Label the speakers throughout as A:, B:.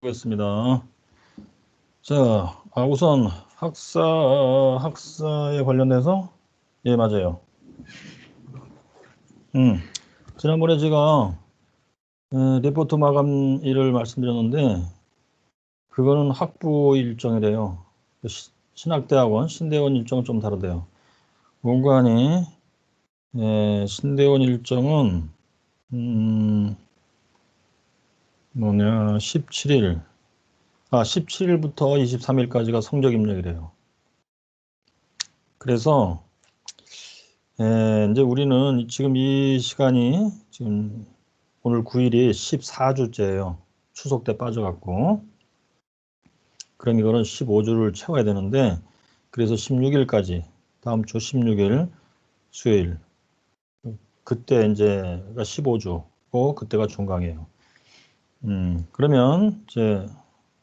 A: 보겠습니다. 자, 우선 학사에 관련해서 예, 맞아요. 지난번에 제가 리포트 마감일을 말씀드렸는데 그거는 학부 일정이래요. 신학대학원, 신대원 일정은 좀 다르대요. 문관이 신대원 일정은 뭐냐 17일 17일부터 23일까지가 성적 입력이래요. 그래서 이제 우리는 지금 이 시간이 지금 오늘 9일이 14주째예요. 추석 때 빠져갖고. 그럼 이거는 15주를 채워야 되는데 그래서 16일까지 다음 주 16일 수요일 그때 이제가 15주고 그때가 중강이에요. 그러면 이제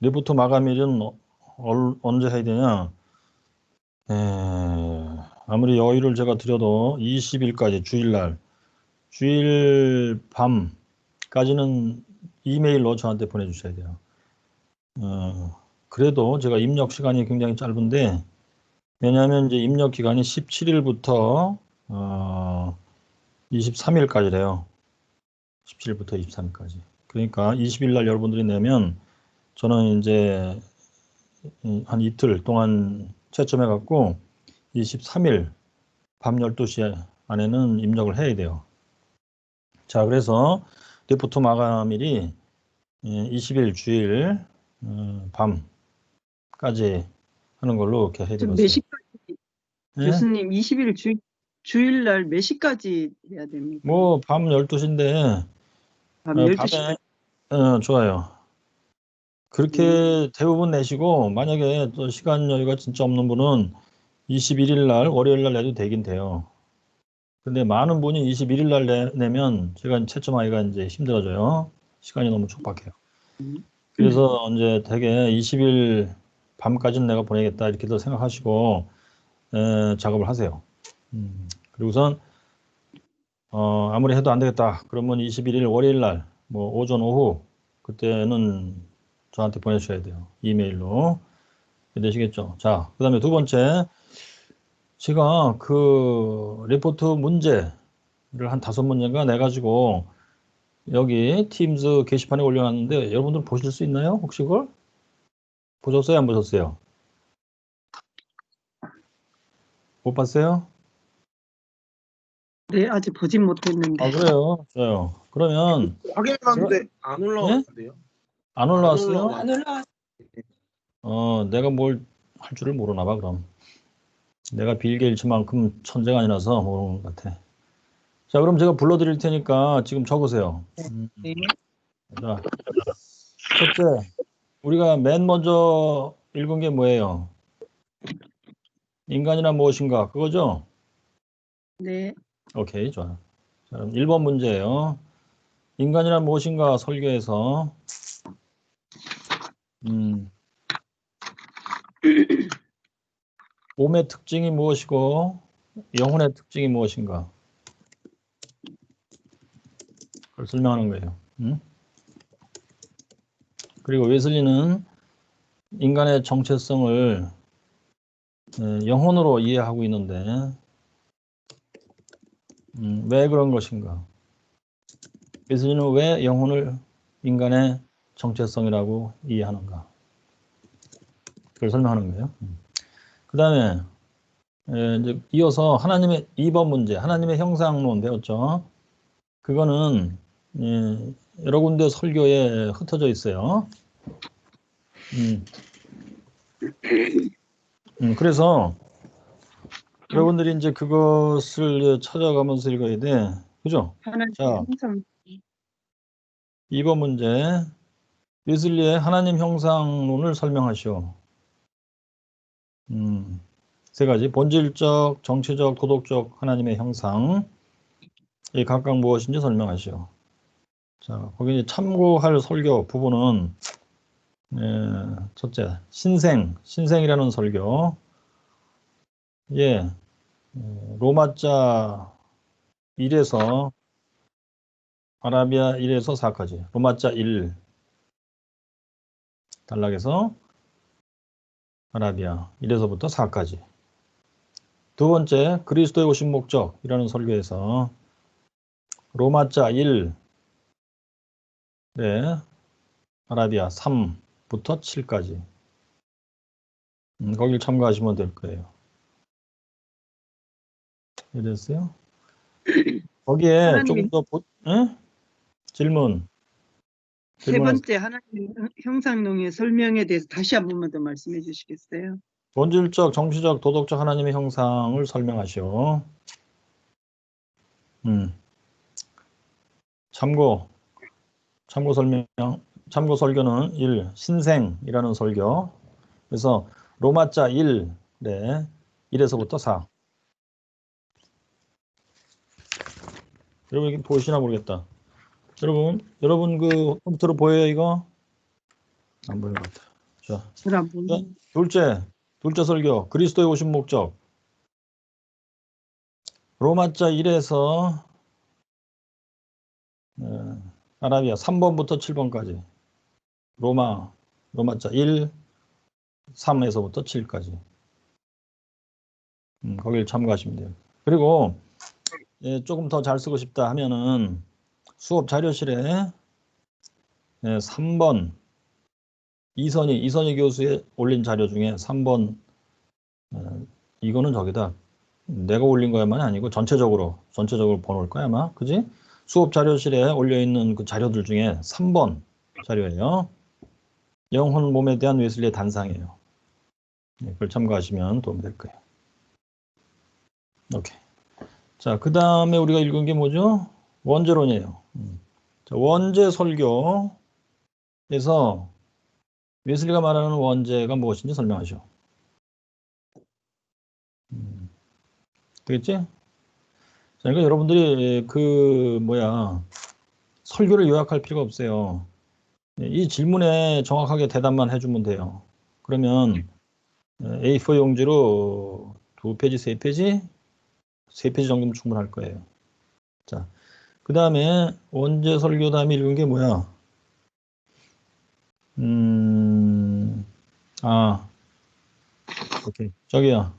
A: 리포트 마감일은 언제 해야 되냐? 아무리 여유를 제가 드려도 20일까지 주일 밤까지는 이메일로 저한테 보내주셔야 돼요. 그래도 제가 입력 시간이 굉장히 짧은데, 왜냐하면 이제 입력 기간이 17일부터 23일까지래요. 17일부터 23일까지. 그러니까 20일 날 여러분들이 내면 저는 이제 한 이틀 동안 채점해 갖고 23일 밤 12시 안에는 입력을 해야 돼요. 자, 그래서 리포트 마감일이 20일 주일 밤까지 하는 걸로 이렇게
B: 몇
A: 해드렸어요.
B: 시까지
A: 예?
B: 교수님 20일 주일날 몇 시까지 해야 됩니까?
A: 뭐 밤 12시인데
B: 밤 12시까지.
A: 밤에 좋아요. 그렇게 대부분 내시고 만약에 또 시간 여유가 진짜 없는 분은 21일 날 월요일 날 내도 되긴 돼요. 근데 많은 분이 21일 날 내면 제가 채점하기가 이제 힘들어져요. 시간이 너무 촉박해요. 그래서 이제 되게 20일 밤까지는 내가 보내겠다 이렇게들 생각하시고 작업을 하세요. 그리고선 아무리 해도 안 되겠다. 그러면 21일 월요일 날 뭐 오전 오후 그때는 저한테 보내주셔야 돼요. 이메일로. 되시겠죠? 자, 그 다음에 두 번째, 제가 그 리포트 문제를 한 5문제인가 내가지고 여기 팀즈 게시판에 올려놨는데 여러분들 보실 수 있나요? 혹시 그걸? 보셨어요? 안 보셨어요? 못 봤어요?
B: 네, 아직 보진 못했는데.
A: 그래요? 좋아요. 그러면
C: 확인해봤는데 안 올라왔는데요?
A: 안 올라왔어요?
B: 안 올라왔어요.
A: 내가 뭘 할 줄을 모르나 봐, 그럼. 내가 빌 게이츠만큼 천재가 아니라서 모르는 것 같아. 자, 그럼 제가 불러드릴 테니까 지금 적으세요.
B: 네.
A: 자, 첫째, 우리가 맨 먼저 읽은 게 뭐예요? 인간이란 무엇인가? 그거죠?
B: 네.
A: 오케이, 좋아요. 자, 그럼 1번 문제예요. 인간이란 무엇인가 설계에서 몸의 특징이 무엇이고 영혼의 특징이 무엇인가? 그걸 설명하는 거예요. 그리고 웨슬리는 인간의 정체성을 영혼으로 이해하고 있는데 왜 그런 것인가? 웨슬리는 왜 영혼을 인간의 정체성이라고 이해하는가? 그걸 설명하는 거예요. 그 다음에 이제 이어서 하나님의 2번 문제, 하나님의 형상론 배웠죠? 그거는 여러 군데 설교에 흩어져 있어요. 그래서 여러분들이 이제 그것을 찾아가면서 읽어야 돼. 그죠? 자,
B: 항상
A: 2번 문제. 웨슬리의 하나님 형상론을 설명하시오. 세 가지. 본질적, 정치적, 도덕적 하나님의 형상. 이 각각 무엇인지 설명하시오. 자, 거기 이제 참고할 설교 부분은 첫째, 신생이라는 설교. 예, 로마자 1에서 아라비아 1에서 4까지. 로마자 1, 단락에서 아라비아 1에서부터 4까지. 두 번째, 그리스도의 오신 목적이라는 설교에서 로마자 1, 네, 아라비아 3부터 7까지. 거길 참고하시면 될 거예요. 이해됐어요? 거기에
B: 하나님의
A: 조금 더 질문.
B: 세 번째 하나님의 형상론의 설명에 대해서 다시 한 번만 더 말씀해 주시겠어요?
A: 본질적, 정치적, 도덕적 하나님의 형상을 설명하시오. 참고 설교는 1, 신생이라는 설교. 그래서 로마자 1, 네, 1에서부터 4. 여러분 이게 보시나 모르겠다. 여러분 그 컴퓨터로 보여요 이거? 안 보여. 자,
B: 안 보여요.
A: 둘째 설교 그리스도의 오신 목적. 로마자 1에서 아라비아 3번부터 7번까지. 로마자 1, 3에서부터 7까지. 거길 참고하시면 돼요. 그리고 조금 더 잘 쓰고 싶다 하면은 수업 자료실에 3번 이선희 교수의 올린 자료 중에 3번 이거는 저기다 내가 올린 거야만 아니고 전체적으로 보내올 거야 아마 그지? 수업 자료실에 올려 있는 그 자료들 중에 3번 자료예요. 영혼 몸에 대한 웨슬리의 단상이에요. 그걸 참고하시면 도움이 될 거예요. 오케이. 자, 그 다음에 우리가 읽은 게 뭐죠? 원죄론이에요. 자, 원죄 설교에서 웨슬리가 말하는 원죄가 무엇인지 설명하시오. 되겠지? 자, 그러니까 여러분들이 설교를 요약할 필요가 없어요. 이 질문에 정확하게 대답만 해주면 돼요. 그러면 A4 용지로 2페이지, 3페이지, 3페이지 정도면 충분할 거예요. 자, 그 다음에 원죄 설교 다음에 읽은 게 뭐야? 오케이. 저기요.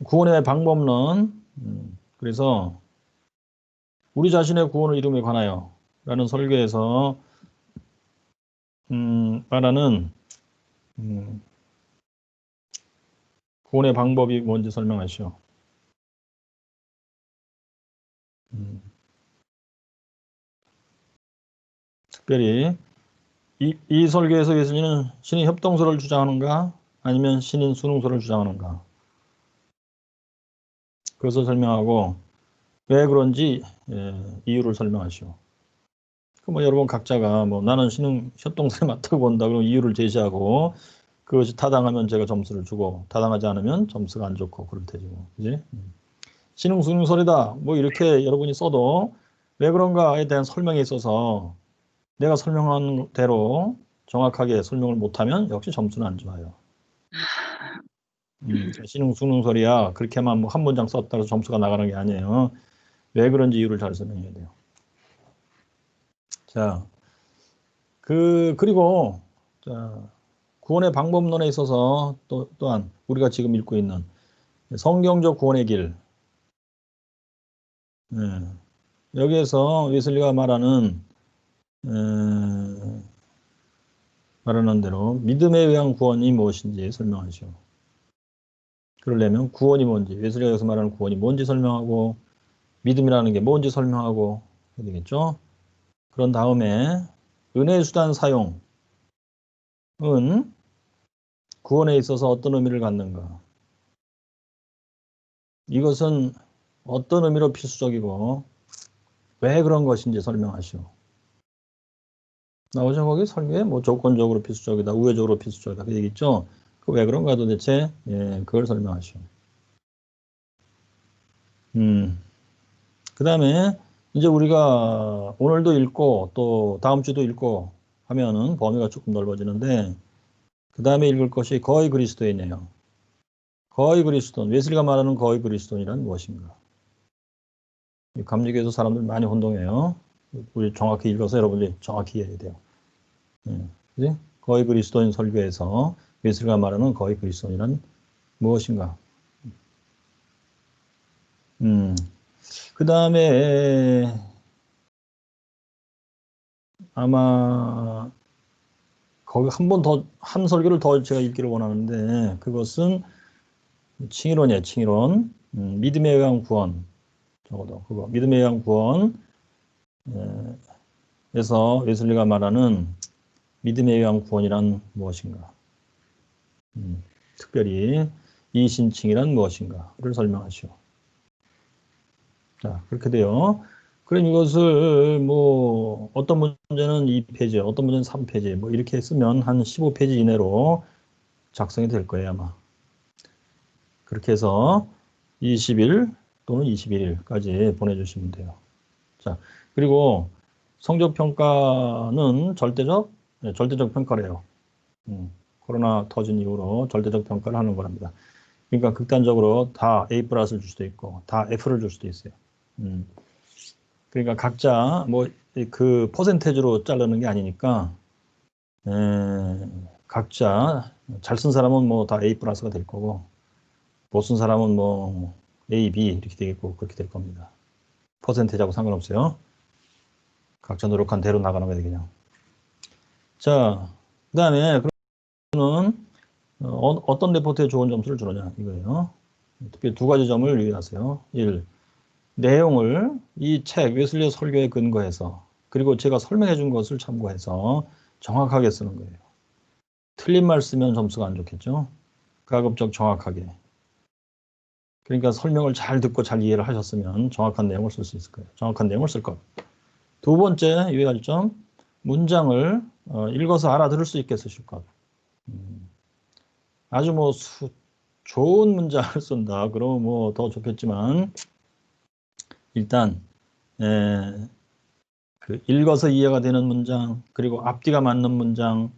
A: 구원의 방법론. 그래서 우리 자신의 구원을 이름에 관하여 라는 설교에서 말하는 구원의 방법이 뭔지 설명하시오. 특별히 이 설교에서 예수님은 신인 협동소를 주장하는가 아니면 신인 수능소를 주장하는가 그것을 설명하고 왜 그런지 이유를 설명하시오. 여러분 각자가 나는 신흥 협동소에 맞다고 본다 그러면 이유를 제시하고 그것이 타당하면 제가 점수를 주고 타당하지 않으면 점수가 안 좋고 그럴 테지 그지? 신흥 수능설이다 이렇게 여러분이 써도 왜 그런가에 대한 설명에 있어서 내가 설명한 대로 정확하게 설명을 못하면 역시 점수는 안 좋아요. 신흥 수능설이야 그렇게만 한 문장 썼다고 해서 점수가 나가는 게 아니에요. 왜 그런지 이유를 잘 설명해야 돼요. 자, 그리고 자, 구원의 방법론에 있어서 또한 우리가 지금 읽고 있는 성경적 구원의 길 여기에서 웨슬리가 말하는 대로 믿음에 의한 구원이 무엇인지 설명하시오. 그러려면 구원이 뭔지 웨슬리가 여기서 말하는 구원이 뭔지 설명하고 믿음이라는 게 뭔지 설명하고 해야 되겠죠. 그런 다음에 은혜의 수단 사용은 구원에 있어서 어떤 의미를 갖는가 이것은 어떤 의미로 필수적이고 왜 그런 것인지 설명하시오. 나오죠 거기 설교에 조건적으로 필수적이다 우회적으로 필수적이다 그 얘기 있죠. 그 왜 그런가 도대체 그걸 설명하시오. 그 다음에 이제 우리가 오늘도 읽고 또 다음 주도 읽고 하면은 범위가 조금 넓어지는데 그 다음에 읽을 것이 거의 그리스도인이에요. 거의 그리스도인. 웨슬리가 말하는 거의 그리스도인이란 무엇인가? 감리교에서 사람들 많이 혼동해요. 우리 정확히 읽어서 여러분들이 정확히 이해해야 돼요. 그지? 거의 그리스도인 설교에서 웨슬리가 말하는 거의 그리스도인이란 무엇인가? 그 다음에 아마 거기 한 설교를 더 제가 읽기를 원하는데 그것은 칭의론이에요. 칭의론. 믿음에 의한 구원. 적어도 그거. 믿음에 의한 구원에서 웨슬리가 말하는 믿음에 의한 구원이란 무엇인가? 특별히 이신칭이란 무엇인가를 설명하시오. 자, 그렇게 돼요. 그럼 이것을 뭐 어떤 문제는 2페이지, 어떤 문제는 3페이지 뭐 이렇게 쓰면 한 15페이지 이내로 작성이 될 거예요, 아마. 그렇게 해서 20일 또는 21일까지 보내주시면 돼요. 자, 그리고 성적평가는 절대적 평가래요. 코로나 터진 이후로 절대적 평가를 하는 거랍니다. 그러니까 극단적으로 다 A 플러스를 줄 수도 있고 다 F를 줄 수도 있어요. 그러니까 각자 뭐 그 퍼센테이지로 자르는 게 아니니까 각자 잘 쓴 사람은 뭐 다 A 플러스가 될 거고 못 쓴 사람은 뭐 A, B 이렇게 되겠고 그렇게 될 겁니다. 퍼센테이지하고 상관없어요. 각자 노력한 대로 나가는 거예요, 그냥. 자, 그 다음에 그러면 어떤 레포트에 좋은 점수를 주느냐 이거예요. 특별히 두 가지 점을 유의하세요. 1. 내용을 이 책 웨슬리의 설교에 근거해서 그리고 제가 설명해 준 것을 참고해서 정확하게 쓰는 거예요. 틀린 말 쓰면 점수가 안 좋겠죠. 가급적 정확하게. 그러니까 설명을 잘 듣고 잘 이해를 하셨으면 정확한 내용을 쓸 수 있을 거예요. 정확한 내용을 쓸 것. 두 번째 유의할 점, 문장을 읽어서 알아들을 수 있게 쓰실 것. 아주 뭐 좋은 문장을 쓴다. 그러면 뭐 더 좋겠지만 일단 그 읽어서 이해가 되는 문장, 그리고 앞뒤가 맞는 문장,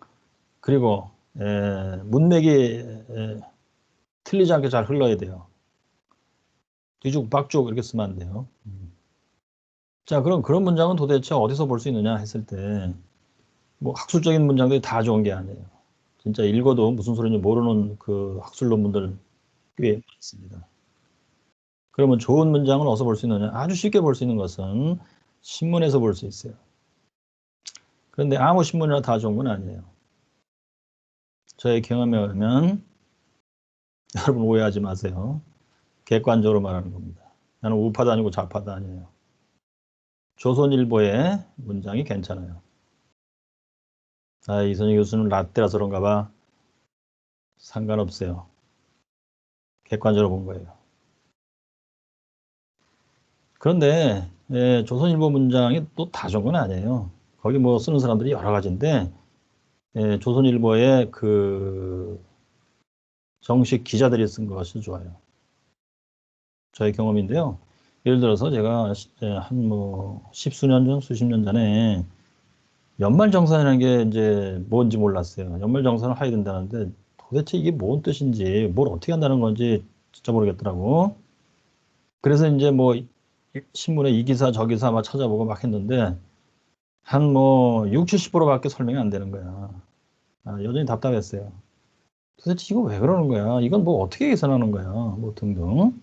A: 그리고 문맥이 틀리지 않게 잘 흘러야 돼요. 뒤죽박죽 이렇게 쓰면 안 돼요. 자, 그럼 그런 문장은 도대체 어디서 볼 수 있느냐 했을 때 뭐 학술적인 문장들이 다 좋은 게 아니에요. 진짜 읽어도 무슨 소리인지 모르는 그 학술 논문들 꽤 많습니다. 그러면 좋은 문장을 어디서 볼 수 있느냐? 아주 쉽게 볼 수 있는 것은 신문에서 볼 수 있어요. 그런데 아무 신문이나 다 좋은 건 아니에요. 저의 경험에 의하면 여러분 오해하지 마세요. 객관적으로 말하는 겁니다. 나는 우파도 아니고 좌파도 아니에요. 조선일보의 문장이 괜찮아요. 아, 이선희 교수는 라떼라서 그런가 봐. 상관없어요. 객관적으로 본 거예요. 그런데 조선일보 문장이 또 다 좋은 건 아니에요. 거기 뭐 쓰는 사람들이 여러 가지인데 조선일보의 그 정식 기자들이 쓴 것이 좋아요. 저의 경험인데요. 예를 들어서 제가 한 뭐 십수년 전, 수십 년 전에 연말정산이라는 게 이제 뭔지 몰랐어요. 연말정산을 해야 된다는데 도대체 이게 뭔 뜻인지, 뭘 어떻게 한다는 건지 진짜 모르겠더라고. 그래서 이제 뭐 신문에 이 기사 저 기사 막 찾아보고 막 했는데 한 뭐 60, 70%밖에 설명이 안 되는 거야. 아, 여전히 답답했어요. 도대체 이거 왜 그러는 거야? 이건 뭐 어떻게 계산하는 거야? 뭐 등등.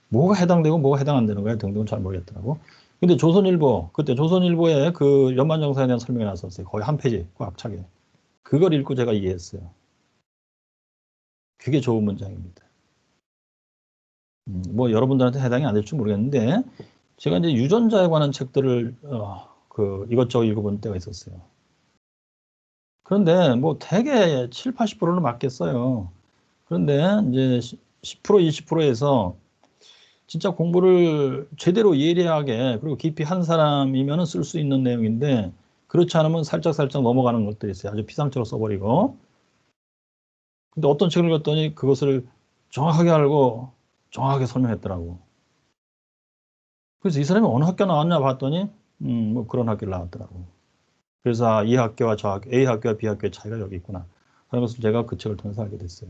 A: 뭐가 해당되고 뭐가 해당 안 되는 거야? 등등은 잘 모르겠더라고. 근데 조선일보, 그때 조선일보에 그 연말정산에 대한 설명이 나왔었어요. 거의 한 페이지 꽉 차게. 그걸 읽고 제가 이해했어요. 그게 좋은 문장입니다. 뭐 여러분들한테 해당이 안 될지 모르겠는데 제가 이제 유전자에 관한 책들을 그 이것저것 읽어본 때가 있었어요. 그런데 뭐 대개 7, 80%는 맞겠어요. 그런데 이제 10%, 20%에서 진짜 공부를 제대로 예리하게 그리고 깊이 한 사람이면 쓸 수 있는 내용인데 그렇지 않으면 살짝살짝 넘어가는 것들이 있어요. 아주 피상적으로 써버리고. 근데 어떤 책을 읽었더니 그것을 정확하게 알고 정확하게 설명했더라고. 그래서 이 사람이 어느 학교 나왔냐 봤더니 뭐 그런 학교를 나왔더라고. 그래서 이 학교와 저 학교, A 학교와 B 학교의 차이가 여기 있구나 하는 것을 제가 그 책을 통해서 알게 됐어요.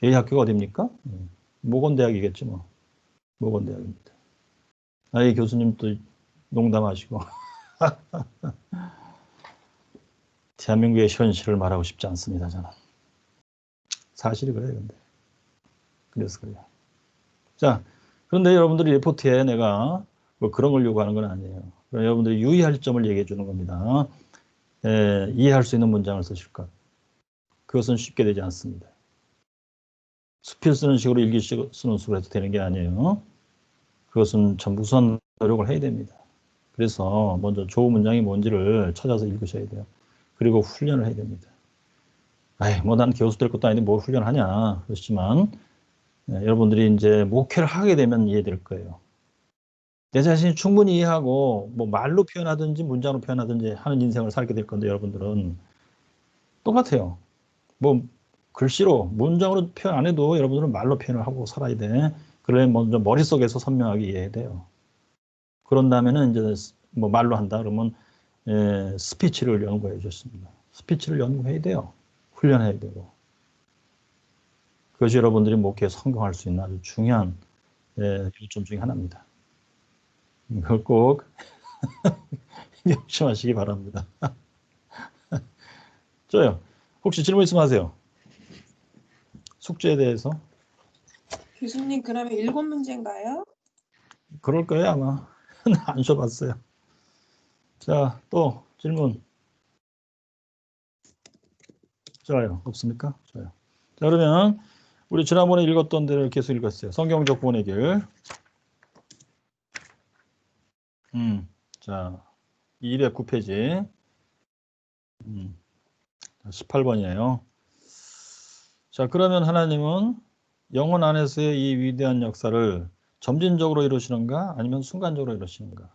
A: A 학교가 어디입니까? 모건대학이겠지 뭐. 모건대학입니다. 이 교수님 또 농담하시고. 대한민국의 현실을 말하고 싶지 않습니다. 저는. 사실이 그래요. 근데. 그래서 그래요. 자, 그런데 여러분들이 리포트에 내가 뭐 그런 걸 요구하는 건 아니에요. 여러분들이 유의할 점을 얘기해 주는 겁니다. 이해할 수 있는 문장을 쓰실 것. 그것은 쉽게 되지 않습니다. 수필 쓰는 식으로 일기 쓰는 식으로 해도 되는 게 아니에요. 그것은 참 무수한 노력을 해야 됩니다. 그래서 먼저 좋은 문장이 뭔지를 찾아서 읽으셔야 돼요. 그리고 훈련을 해야 됩니다. 뭐 난 교수 될 것도 아닌데 뭘 훈련하냐. 그렇지만 여러분들이 이제 목회를 하게 되면 이해될 거예요. 내 자신이 충분히 이해하고 뭐 말로 표현하든지 문장으로 표현하든지 하는 인생을 살게 될 건데 여러분들은 똑같아요. 뭐 글씨로 문장으로 표현 안 해도 여러분들은 말로 표현을 하고 살아야 돼. 그래 먼저 머릿속에서 선명하게 이해해야 돼요. 그런 다음에는 이제 뭐 말로 한다 그러면 스피치를 연구해 주셨습니다. 스피치를 연구해야 돼요. 훈련해야 되고. 그것이 여러분들이 목회에 성공할 수 있는 아주 중요한 요점 중에 하나입니다. 이걸 꼭 명심하시기 바랍니다. 저요. 혹시 질문 있으면 하세요. 숙제에 대해서.
D: 교수님 그러면 7문제인가요?
A: 그럴 거예요 아마. 안 써봤어요. 자, 또 질문. 좋아요. 없습니까? 좋아요. 자, 그러면 우리 지난번에 읽었던 데를 계속 읽었어요. 성경적 구원의 길. 자, 209페이지. 18번이에요. 자, 그러면 하나님은 영혼 안에서의 이 위대한 역사를 점진적으로 이루시는가? 아니면 순간적으로 이루시는가?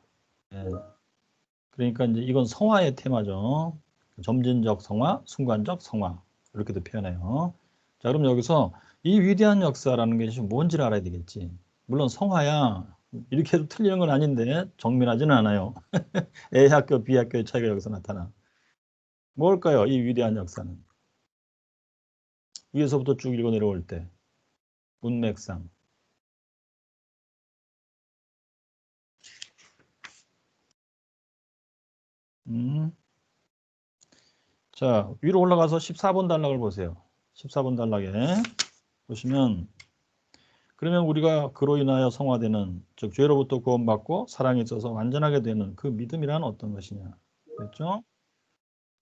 A: 그러니까 이제 이건 성화의 테마죠. 점진적 성화, 순간적 성화. 이렇게도 표현해요. 자, 그럼 여기서 이 위대한 역사라는 것이 뭔지를 알아야 되겠지. 물론 성화야. 이렇게 해도 틀리는 건 아닌데 정밀하지는 않아요. A학교, B학교의 차이가 여기서 나타나. 뭘까요? 이 위대한 역사는. 위에서부터 쭉 읽어 내려올 때. 문맥상. 자, 위로 올라가서 14번 단락을 보세요. 14번 단락에 보시면 그러면 우리가 그로 인하여 성화되는 즉 죄로부터 구원받고 사랑에 있어서 완전하게 되는 그 믿음이란 어떤 것이냐. 그렇죠?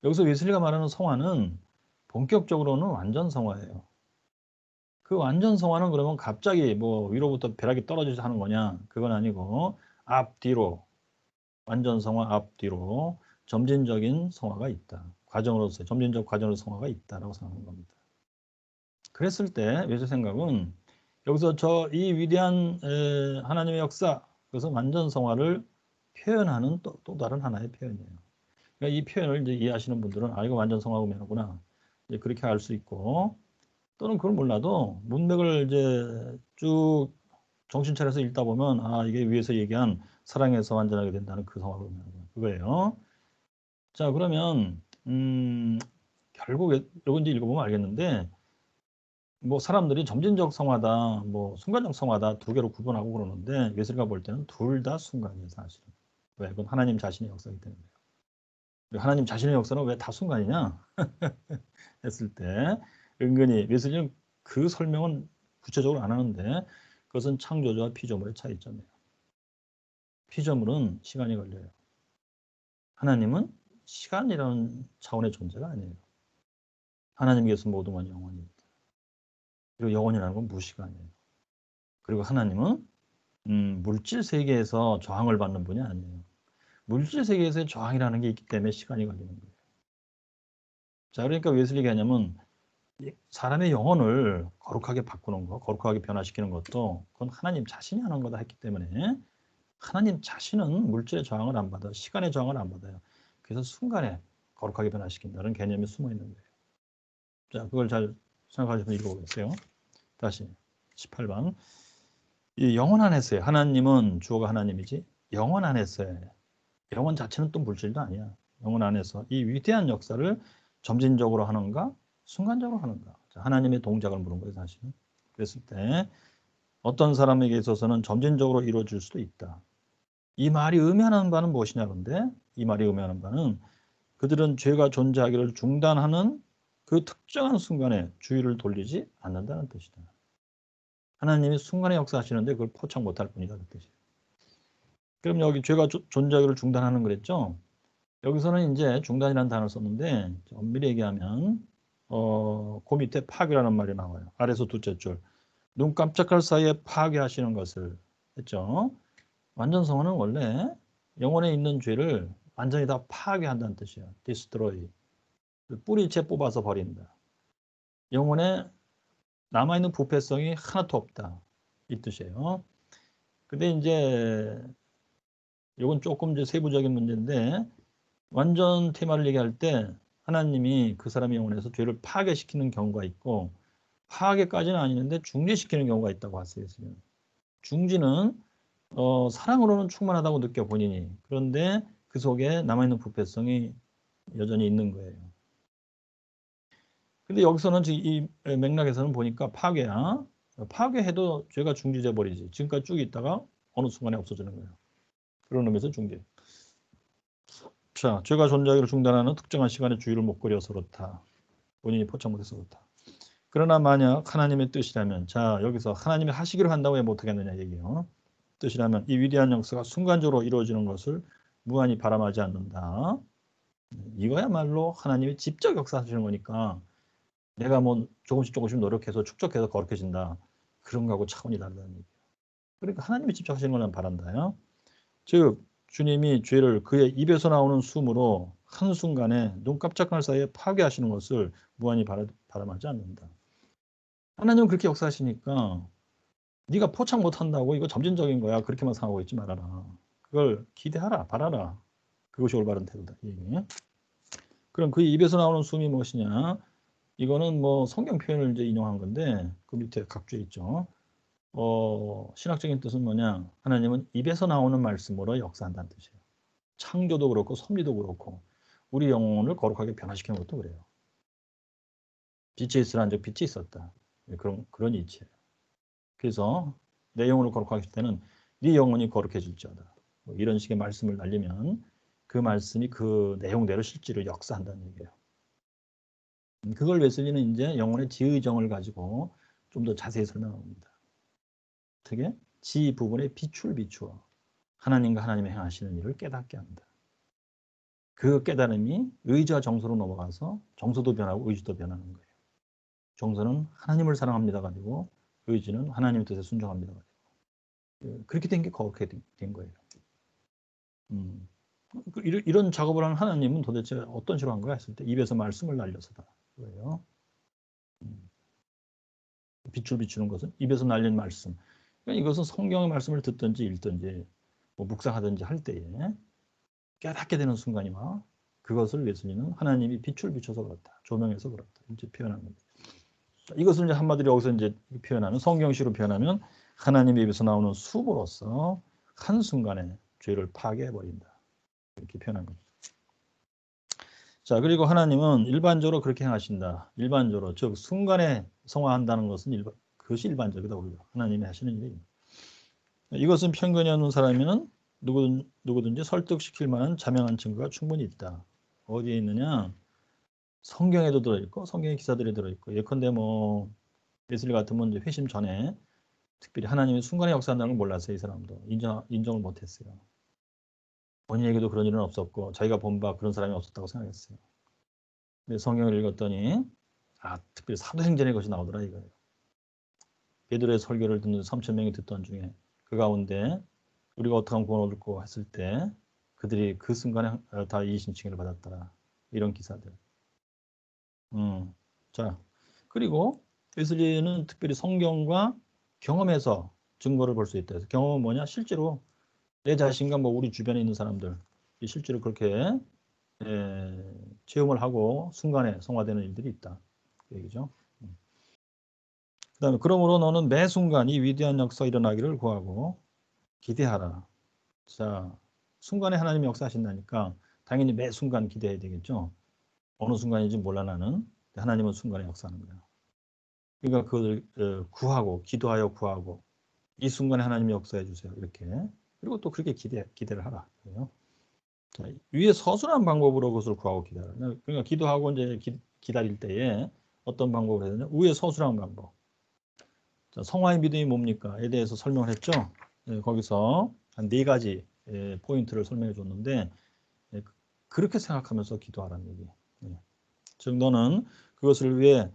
A: 여기서 웨슬리가 말하는 성화는 본격적으로는 완전 성화예요. 그 완전 성화는 그러면 갑자기 뭐 위로부터 벼락이 떨어지지 하는 거냐? 그건 아니고 앞뒤로 완전 성화 앞뒤로 점진적인 성화가 있다. 과정으로서의 점진적 과정으로 성화가 있다라고 생각하는 겁니다. 그랬을 때 웨슬리 생각은 여기서 이 위대한 하나님의 역사, 그래서 완전 성화를 표현하는 또 다른 하나의 표현이에요. 그러니까 이 표현을 이제 이해하시는 분들은 이거 완전 성화가 면하구나. 이제 그렇게 알 수 있고 또는 그걸 몰라도 문맥을 이제 쭉 정신 차려서 읽다 보면 이게 위에서 얘기한 사랑에서 완전하게 된다는 그 성화가 그거예요. 자, 그러면 결국 이거 이제 읽어보면 알겠는데 뭐 사람들이 점진적 성화다, 뭐 순간적 성화다 두 개로 구분하고 그러는데 웨슬리가 볼 때는 둘 다 순간이에요, 사실은. 왜? 그건 하나님 자신의 역사이기 때문에. 하나님 자신의 역사는 왜 다 순간이냐? 했을 때 은근히 웨슬리는 그 설명은 구체적으로 안 하는데 그것은 창조주와 피조물의 차이점이에요. 피조물은 시간이 걸려요. 하나님은 시간이라는 차원의 존재가 아니에요. 하나님께서 모든 건 영원입니다. 그리고 영원이라는 건 무시간이에요. 그리고 하나님은 물질 세계에서 저항을 받는 분이 아니에요. 물질 세계에서의 저항이라는 게 있기 때문에 시간이 걸리는 거예요. 자, 그러니까 웨슬리가 하냐면 사람의 영혼을 거룩하게 바꾸는 거, 거룩하게 변화시키는 것도 그건 하나님 자신이 하는 거다 했기 때문에 하나님 자신은 물질의 저항을 안 받아요. 시간의 저항을 안 받아요. 그래서 순간에 거룩하게 변화시킨다는 개념이 숨어 있는 거예요. 자, 그걸 잘 생각하시면 읽어보겠어요. 다시 18번. 이 영혼 안에서요. 하나님은 주어가 하나님이지. 영혼 안에서요. 영혼 자체는 또 물질도 아니야. 영혼 안에서 이 위대한 역사를 점진적으로 하는가, 순간적으로 하는가. 자, 하나님의 동작을 물은 거예요, 사실은. 그랬을 때 어떤 사람에게 있어서는 점진적으로 이루어질 수도 있다. 이 말이 의미하는 바는 무엇이냐, 근데 이 말이 의미하는 바는 그들은 죄가 존재하기를 중단하는 그 특정한 순간에 주의를 돌리지 않는다는 뜻이다. 하나님이 순간에 역사하시는데 그걸 포착 못할 뿐이다 그 뜻이에요. 그럼 여기 죄가 존재하기를 중단하는 그랬죠? 여기서는 이제 중단이라는 단어를 썼는데 엄밀히 얘기하면 그 밑에 파괴라는 말이 나와요. 아래서 둘째 줄. 눈 깜짝할 사이에 파괴하시는 것을 했죠. 완전 성화는 원래 영혼에 있는 죄를 완전히 다 파괴한다는 뜻이에요. destroy. 뿌리채 뽑아서 버린다. 영혼에 남아있는 부패성이 하나도 없다. 이 뜻이에요. 근데 이제 이건 조금 이제 세부적인 문제인데 완전 테마를 얘기할 때 하나님이 그 사람의 영혼에서 죄를 파괴시키는 경우가 있고 파괴까지는 아니는데 중지시키는 경우가 있다고 봤어요. 중지는 사랑으로는 충만하다고 느껴 본인이. 그런데 그 속에 남아있는 부패성이 여전히 있는 거예요. 근데 여기서는 지금 이 맥락에서는 보니까 파괴야. 파괴해도 죄가 중지돼 버리지. 지금까지 쭉 있다가 어느 순간에 없어지는 거예요. 그런 의미에서 중지. 자, 죄가 존재하기를 중단하는 특정한 시간에 주의를 못 거려서 그렇다. 본인이 포착 못해서 그렇다. 그러나 만약 하나님의 뜻이라면, 자 여기서 하나님이 하시기로 한다고 왜 못하겠느냐 얘기예요. 뜻이라면 이 위대한 역사가 순간적으로 이루어지는 것을 무한히 바람하지 않는다. 이거야말로 하나님이 직접 역사하시는 거니까 내가 뭐 조금씩 노력해서 축적해서 거룩해진다. 그런 거하고 차원이 다르다는 얘기예요. 그러니까 하나님이 직접 하시는 걸 난 바란다요. 즉 주님이 죄를 그의 입에서 나오는 숨으로 한순간에 눈 깜짝할 사이에 파괴하시는 것을 무한히 바람하지 않는다. 하나님은 그렇게 역사하시니까 네가 포착 못한다고 이거 점진적인 거야. 그렇게만 생각하고 있지 말아라. 그걸 기대하라. 바라라. 그것이 올바른 태도다. 그럼 그 입에서 나오는 숨이 무엇이냐? 이거는 뭐 성경 표현을 이제 인용한 건데 그 밑에 각주에 있죠. 신학적인 뜻은 뭐냐? 하나님은 입에서 나오는 말씀으로 역사한다는 뜻이에요. 창조도 그렇고 섭리도 그렇고 우리 영혼을 거룩하게 변화시키는 것도 그래요. 빛이 있으라 한즉 빛이 있었다. 그런 이치예요. 그래서 내 영혼을 거룩하게 할 때는 네 영혼이 거룩해질지어다. 뭐 이런 식의 말씀을 날리면 그 말씀이 그 내용대로 실제로 역사한다는 얘기예요. 그걸 웨슬리는 이제 영혼의 지의정을 가지고 좀 더 자세히 설명합니다. 어떻게? 지 부분에 빛을 비추어 하나님과 하나님의 행하시는 일을 깨닫게 한다. 그 깨달음이 의지와 정서로 넘어가서 정서도 변하고 의지도 변하는 거예요. 정서는 하나님을 사랑합니다가 되고 의지는 하나님의 뜻에 순종합니다가 되고 그렇게 된 게 거룩하게 된 거예요. 이런 작업을 하는 하나님은 도대체 어떤 식으로 한 거야 했을 때 입에서 말씀을 날려서다. 그거예요. 빛을 비추는 것은 입에서 날린 말씀. 그러니까 이것은 성경의 말씀을 듣든지 읽든지 뭐 묵상하든지 할 때에 깨닫게 되는 순간이 와. 그것을 웨슬리는 하나님이 빛을 비춰서 그렇다. 조명해서 그렇다. 이제 표현한 겁니다. 이것을 이제 한마디로 여기서 이제 표현하는 성경시로 표현하면 하나님의 입에서 나오는 수보로서 한순간에 죄를 파괴해 버린다. 이렇게 표현한 겁니다. 자, 그리고 하나님은 일반적으로 그렇게 행하신다. 일반적으로 즉 순간에 성화한다는 것은 그것이 일반적이다. 우리가 하나님이 하시는 일이. 이것은 편견이 없는 사람이면 누구든지 설득시킬 만한 자명한 증거가 충분히 있다. 어디에 있느냐? 성경에도 들어있고 성경의 기사들이 들어있고 예컨대 뭐 웨슬리 같으면 이제 회심 전에 특별히 하나님이 순간에 역사한다는 걸 몰랐어요. 이 사람도 인정을 못했어요. 본인에게도 그런 일은 없었고 자기가 본 바 그런 사람이 없었다고 생각했어요. 근데 성경을 읽었더니 특별히 사도행전의 것이 나오더라 이거예요. 베드로의 설교를 듣는 3,000명이 듣던 중에 그 가운데 우리가 어떻게 하면 구원 얻을까 했을 때 그들이 그 순간에 다 이신칭의를 받았더라. 이런 기사들. 자, 그리고 웨슬리는 특별히 성경과 경험에서 증거를 볼 수 있다. 경험은 뭐냐? 실제로 내 자신과 뭐 우리 주변에 있는 사람들 실제로 그렇게 체험을 하고 순간에 성화되는 일들이 있다. 그 얘기죠. 그다음에 그러므로 너는 매 순간 이 위대한 역사가 일어나기를 구하고 기대하라. 자, 순간에 하나님이 역사하신다니까 당연히 매 순간 기대해야 되겠죠. 어느 순간인지 몰라 나는. 하나님은 순간에 역사하는 거야. 그러니까 그걸 구하고 기도하여 구하고 이 순간에 하나님이 역사해 주세요. 이렇게. 그리고 또 그렇게 기대를 하라. 그래요. 자, 위에 서술한 방법으로 그것을 구하고 기다려. 그러니까 기도하고 이제 기다릴 때에 어떤 방법을 해야 되냐? 위에 서술한 방법. 자, 성화의 믿음이 뭡니까?에 대해서 설명을 했죠. 예, 거기서 한 4가지 포인트를 설명해 줬는데 그렇게 생각하면서 기도하라는 얘기. 예. 즉 너는 그것을 위해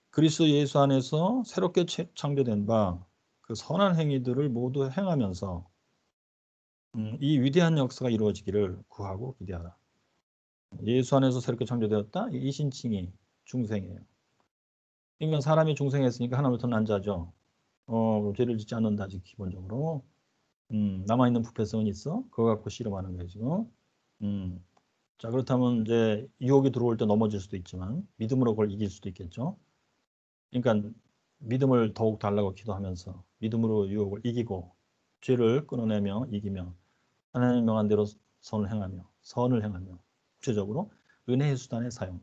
A: 그리스도 예수 안에서 새롭게 창조된 바 그 선한 행위들을 모두 행하면서 이 위대한 역사가 이루어지기를 구하고 기대하라. 예수 안에서 새롭게 창조되었다. 이 신칭이 중생이에요. 그러니까 사람이 중생했으니까 하나님부터 난 자죠. 죄를 짓지 않는다지 기본적으로. 남아있는 부패성은 있어. 그거 갖고 씨름하는 거예요 지금. 자 그렇다면 이제 유혹이 들어올 때 넘어질 수도 있지만 믿음으로 그걸 이길 수도 있겠죠. 그러니까 믿음을 더욱 달라고 기도하면서 믿음으로 유혹을 이기고 죄를 끊어내며 이기며 하나님의 명한 대로 선을 행하며 구체적으로 은혜의 수단의 사용.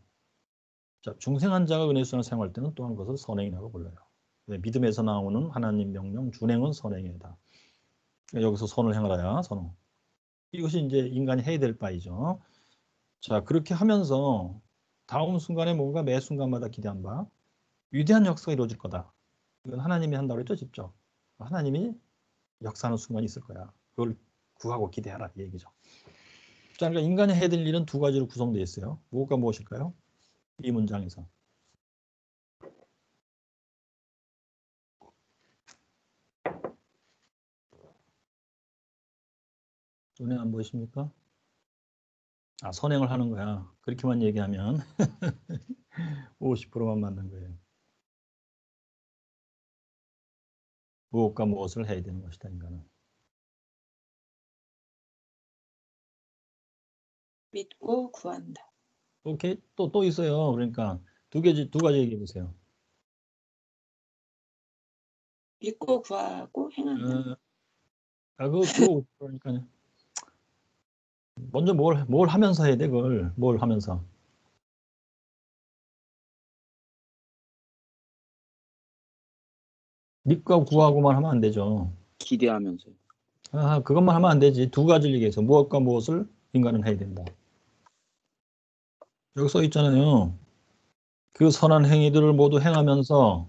A: 자, 중생한 자가 은혜의 수단을 사용할 때는 또한 그것을 선행이라고 불러요. 믿음에서 나오는 하나님 명령 준행은 선행이다. 여기서 선을 행하라야 선호. 이것이 이제 인간이 해야 될 바이죠. 자, 그렇게 하면서 다음 순간에 뭔가 매 순간마다 기대한 바 위대한 역사가 이루어질 거다. 이건 하나님이 한다고 했죠, 직접. 하나님이 역사하는 순간이 있을 거야. 그걸 구하고 기대하라 이 얘기죠. 자, 그러니까 인간이 해야 될 일은 2가지로 구성되어 있어요. 무엇과 무엇일까요? 이 문장에서. 눈에 안 보이십니까? 아, 선행을 하는 거야. 그렇게만 얘기하면 50%만 맞는 거예요. 무엇과 무엇을 해야 되는 것이다, 인간은.
D: 믿고 구한다.
A: 오케이. 또 있어요. 그러니까 두 가지 얘기해 보세요.
D: 믿고 구하고 행한다.
A: 그러니까요. 먼저 뭘 하면서 해야 돼, 그걸. 뭘 하면서. 믿고 구하고만 하면 안 되죠.
C: 기대하면서요.
A: 아, 그것만 하면 안 되지. 2가지를 얘기해서 무엇과 무엇을 인간은 해야 된다. 여기 써 있잖아요. 그 선한 행위들을 모두 행하면서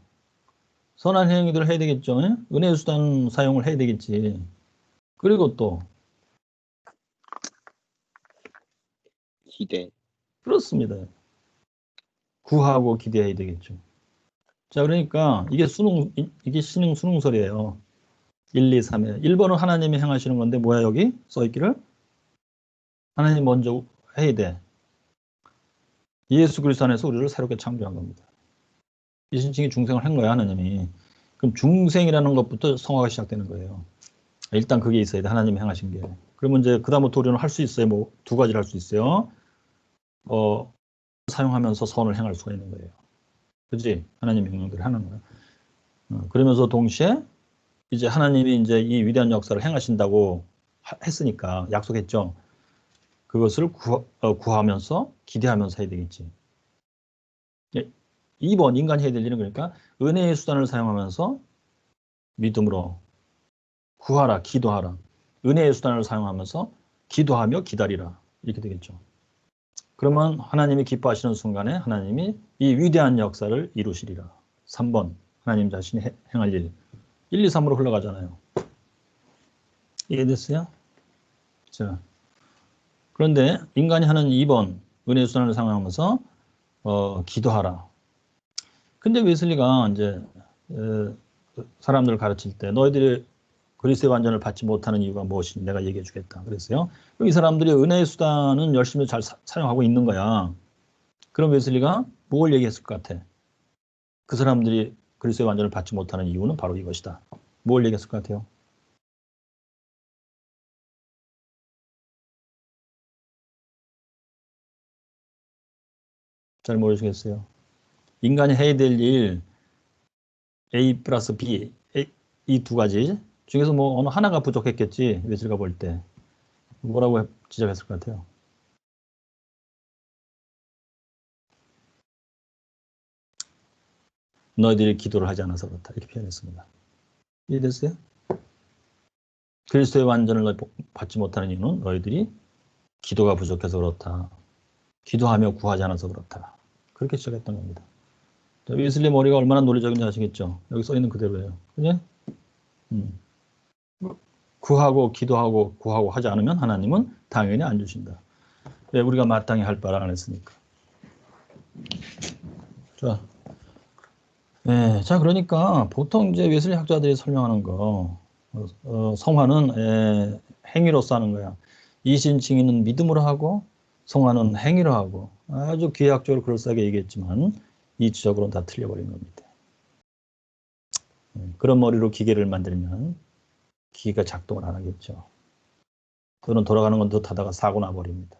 A: 선한 행위들을 해야 되겠죠. 예? 은혜의 수단 사용을 해야 되겠지. 그리고 또
C: 기대.
A: 그렇습니다. 구하고 기대해야 되겠죠. 자, 그러니까 이게 신흥 수능설이에요. 1, 2, 3에. 1번은 하나님이 행하시는 건데 뭐야 여기 써있기를? 하나님 먼저 해야 돼. 예수 그리스도 안에서 우리를 새롭게 창조한 겁니다. 이 신칭이 중생을 한 거야 하나님이. 그럼 중생이라는 것부터 성화가 시작되는 거예요. 일단 그게 있어야 돼. 하나님이 행하신 게. 그러면 이제 그다음부터 우리는 할 수 있어요. 뭐 2가지를 할 수 있어요. 사용하면서 선을 행할 수가 있는 거예요. 그렇지? 하나님 명령대로 하는 거예요. 그러면서 동시에 이제 하나님이 이제 이 위대한 역사를 행하신다고 했으니까 약속했죠. 그것을 구하면서 기대하면서 해야 되겠지. 2번 인간이 해야 될 일은 그러니까 은혜의 수단을 사용하면서 믿음으로 구하라, 기도하라. 은혜의 수단을 사용하면서 기도하며 기다리라. 이렇게 되겠죠. 그러면 하나님이 기뻐하시는 순간에 하나님이 이 위대한 역사를 이루시리라. 3번 하나님 자신이 행할 일. 1, 2, 3으로 흘러가잖아요. 이해됐어요? 자, 그런데 인간이 하는 2번 은혜의 수단을 사용하면서 기도하라. 근데 웨슬리가 이제 사람들을 가르칠 때 너희들이 그리스도의 완전을 받지 못하는 이유가 무엇인지 내가 얘기해 주겠다. 그랬어요. 그럼 이 사람들이 은혜의 수단은 열심히 잘 사용하고 있는 거야. 그럼 웨슬리가 뭘 얘기했을 것 같아? 그 사람들이 그리스도의 완전을 받지 못하는 이유는 바로 이것이다. 뭘 얘기했을 것 같아요? 잘 모르시겠어요? 인간이 해야 될 일 A 플러스 B 이 2가지 중에서 뭐 어느 하나가 부족했겠지. 웨슬리가 볼 때. 뭐라고 지적했을 것 같아요? 너희들이 기도를 하지 않아서 그렇다. 이렇게 표현했습니다. 이해됐어요? 그리스도의 완전을 받지 못하는 이유는 너희들이 기도가 부족해서 그렇다. 기도하며 구하지 않아서 그렇다. 그렇게 시작했던 겁니다. 웨슬리 머리가 얼마나 논리적인지 아시겠죠? 여기 써 있는 그대로예요. 그죠? 구하고 기도하고 구하고 하지 않으면 하나님은 당연히 안 주신다. 왜? 우리가 마땅히 할 바를 안 했으니까. 자, 네, 자 그러니까 보통 이제 웨슬리 학자들이 설명하는 거 성화는 행위로서 하는 거야. 이신칭의는 믿음으로 하고 성화는 행위로 하고 아주 기하학적으로 그럴싸하게 얘기했지만 이치적으로는 다 틀려버린 겁니다. 그런 머리로 기계를 만들면 기계가 작동을 안 하겠죠. 또는 돌아가는 건 더 타다가 사고 나버립니다.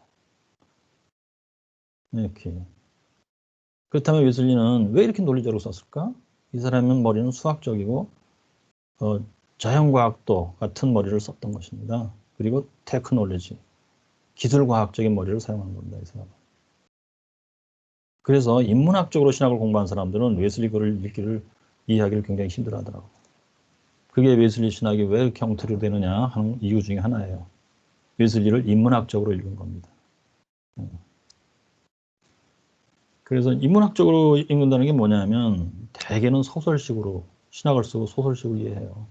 A: 이렇게. 그렇다면 웨슬리는 왜 이렇게 논리적으로 썼을까? 이 사람은 머리는 수학적이고 자연과학도 같은 머리를 썼던 것입니다. 그리고 테크놀로지, 기술과학적인 머리를 사용한 겁니다. 이 사람은. 그래서 인문학적으로 신학을 공부한 사람들은 웨슬리 글을 읽기를 이해하기를 굉장히 힘들어하더라고요. 그게 웨슬리 신학이 왜 이렇게 엉터리로 되느냐 하는 이유 중에 하나예요. 웨슬리를 인문학적으로 읽은 겁니다. 그래서 인문학적으로 읽는다는 게 뭐냐면 대개는 소설식으로 신학을 쓰고 소설식으로 이해해요.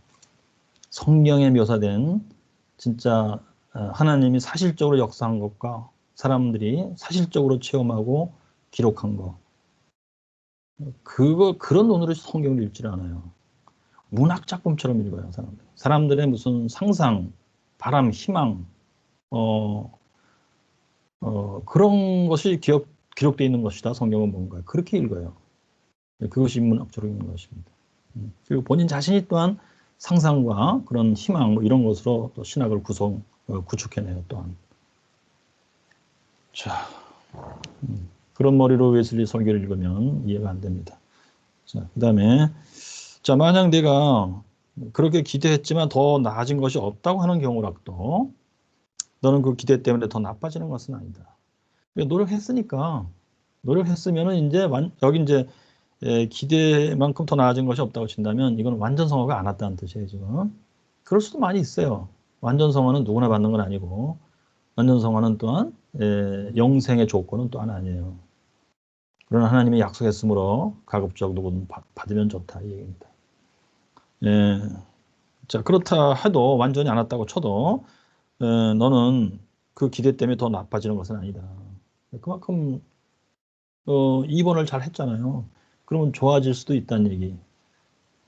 A: 성경에 묘사된 진짜 하나님이 사실적으로 역사한 것과 사람들이 사실적으로 체험하고 기록한 거. 그런 논으로 성경을 읽지를 않아요. 문학 작품처럼 읽어요, 사람들. 사람들의 무슨 상상, 바람, 희망, 그런 것이 기록되어 있는 것이다. 성경은 뭔가 그렇게 읽어요. 그것이 인문학적으로 읽는 것입니다. 그리고 본인 자신이 또한 상상과 그런 희망 뭐 이런 것으로 또 신학을 구축해내요. 또한. 자, 그런 머리로 웨슬리 설교를 읽으면 이해가 안 됩니다. 자, 그다음에 자 만약 내가 그렇게 기대했지만 더 나아진 것이 없다고 하는 경우라도 너는 그 기대 때문에 더 나빠지는 것은 아니다. 노력했으면은 이제 여기 이제 기대만큼 더 나아진 것이 없다고 친다면 이건 완전 성화가 안 왔다는 뜻이에요, 지금. 그럴 수도 많이 있어요. 완전 성화는 누구나 받는 건 아니고 완전 성화는 또한 영생의 조건은 또한 아니에요. 그러나 하나님이 약속했으므로 가급적 누구든 받으면 좋다 이 얘기입니다. 자 그렇다 해도 완전히 안 왔다고 쳐도 너는 그 기대 때문에 더 나빠지는 것은 아니다. 그만큼 입원을 잘 했잖아요. 그러면 좋아질 수도 있다는 얘기.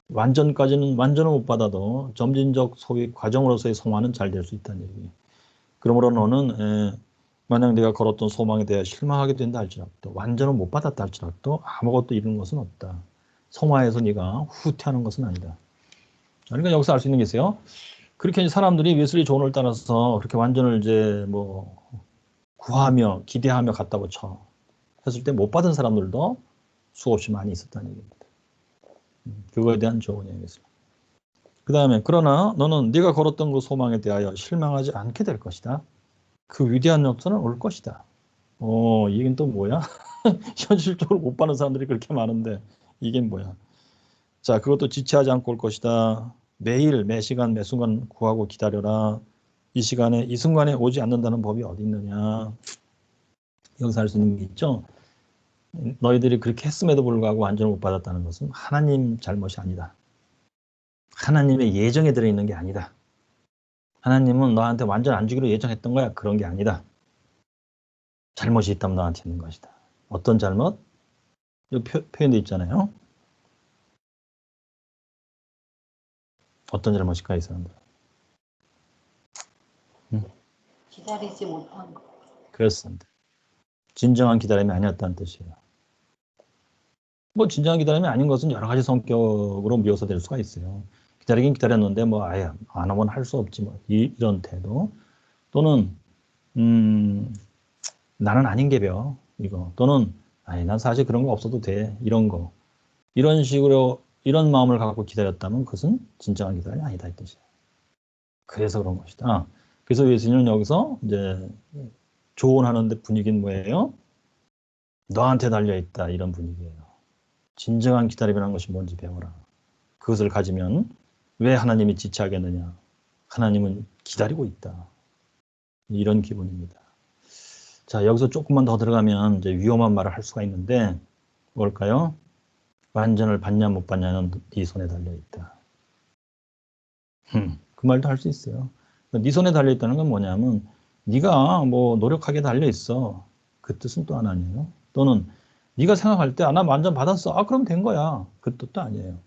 A: 완전은 못 받아도 점진적 소위 과정으로서의 성화는 잘 될 수 있다는 얘기. 그러므로 너는 만약 내가 걸었던 소망에 대해 실망하게 된다 할지라도 완전은 못 받았다 할지라도 아무것도 이루는 것은 없다. 성화에서 네가 후퇴하는 것은 아니다. 그러니까 여기서 알 수 있는 게 있어요. 그렇게 사람들이 웨슬리 조언을 따라서 그렇게 완전을 이제 뭐 구하며 기대하며 갔다고 쳐. 했을 때 못 받은 사람들도 수없이 많이 있었다는 얘기입니다. 그거에 대한 조언이에요. 그 다음에 그러나 너는 네가 걸었던 그 소망에 대하여 실망하지 않게 될 것이다. 그 위대한 역사는 올 것이다. 이 얘기는 또 뭐야? 현실적으로 못 받는 사람들이 그렇게 많은데 이게 뭐야? 자, 그것도 지체하지 않고 올 것이다. 매일 매 시간 매 순간 구하고 기다려라. 이 시간에 이 순간에 오지 않는다는 법이 어디 있느냐? 여기서 할 수 있는 게 있죠. 너희들이 그렇게 했음에도 불구하고 완전을 못 받았다는 것은 하나님 잘못이 아니다. 하나님의 예정에 들어있는 게 아니다. 하나님은 너한테 완전 안 주기로 예정했던 거야. 그런 게 아니다. 잘못이 있다면 너한테 있는 것이다. 어떤 잘못? 여기 표현되어 있잖아요. 어떤 잘못일까 이 사람들?
D: 기다리지 못한 것.
A: 그렇습니다. 진정한 기다림이 아니었다는 뜻이에요. 뭐 진정한 기다림이 아닌 것은 여러 가지 성격으로 묘사될 수가 있어요. 기다리긴 기다렸는데 뭐 아예 안 하면 할 수 없지 뭐 이런 태도 또는 나는 아닌 게벼 이거 또는 아니 난 사실 그런 거 없어도 돼 이런 거 이런 식으로 이런 마음을 갖고 기다렸다면 그것은 진정한 기다림이 아니다 이 뜻이에요. 그래서 그런 것이다. 그래서 예수님은 여기서 이제 조언하는데 분위기는 뭐예요? 너한테 달려있다 이런 분위기예요. 진정한 기다림이라는 것이 뭔지 배워라. 그것을 가지면 왜 하나님이 지체하겠느냐. 하나님은 기다리고 있다. 이런 기분입니다. 자, 여기서 조금만 더 들어가면 이제 위험한 말을 할 수가 있는데 뭘까요? 완전을 받냐 못 받냐는 네 손에 달려 있다. 그 말도 할 수 있어요. 네 손에 달려 있다는 건 뭐냐면 네가 뭐 노력하게 달려 있어. 그 뜻은 또 아니에요. 또는 네가 생각할 때 나 완전 받았어. 그럼 된 거야. 그 뜻도 아니에요.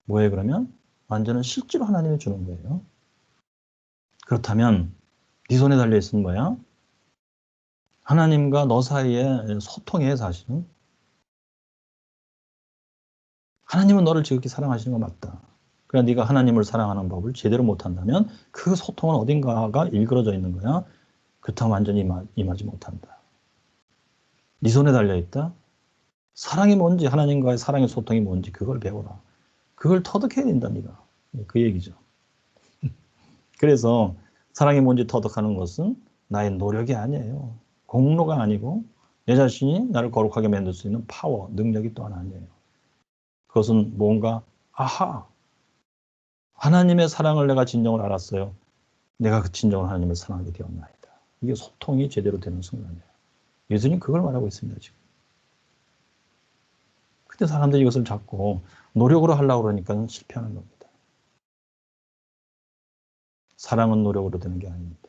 A: 뭐예요 그러면? 완전은 실제로 하나님이 주는 거예요. 그렇다면 네 손에 달려 있는 뭐야? 하나님과 너 사이에 소통해 사실은. 하나님은 너를 지극히 사랑하시는 거 맞다. 그러나 네가 하나님을 사랑하는 법을 제대로 못한다면 그 소통은 어딘가가 일그러져 있는 거야. 그렇다면 완전히 임하지 못한다. 네 손에 달려있다. 사랑이 뭔지, 하나님과의 사랑의 소통이 뭔지 그걸 배워라. 그걸 터득해야 된다 네가. 그 얘기죠. 그래서 사랑이 뭔지 터득하는 것은 나의 노력이 아니에요. 공로가 아니고 내 자신이 나를 거룩하게 만들 수 있는 파워, 능력이 또한 아니에요. 그것은 뭔가 하나님의 사랑을 내가 진정을 알았어요. 내가 그 진정을 하나님을 사랑하게 되었나이다. 이게 소통이 제대로 되는 순간이에요. 예수님 그걸 말하고 있습니다 지금. 근데 사람들이 이것을 자꾸 노력으로 하려고 그러니까 실패하는 겁니다. 사랑은 노력으로 되는 게 아닙니다.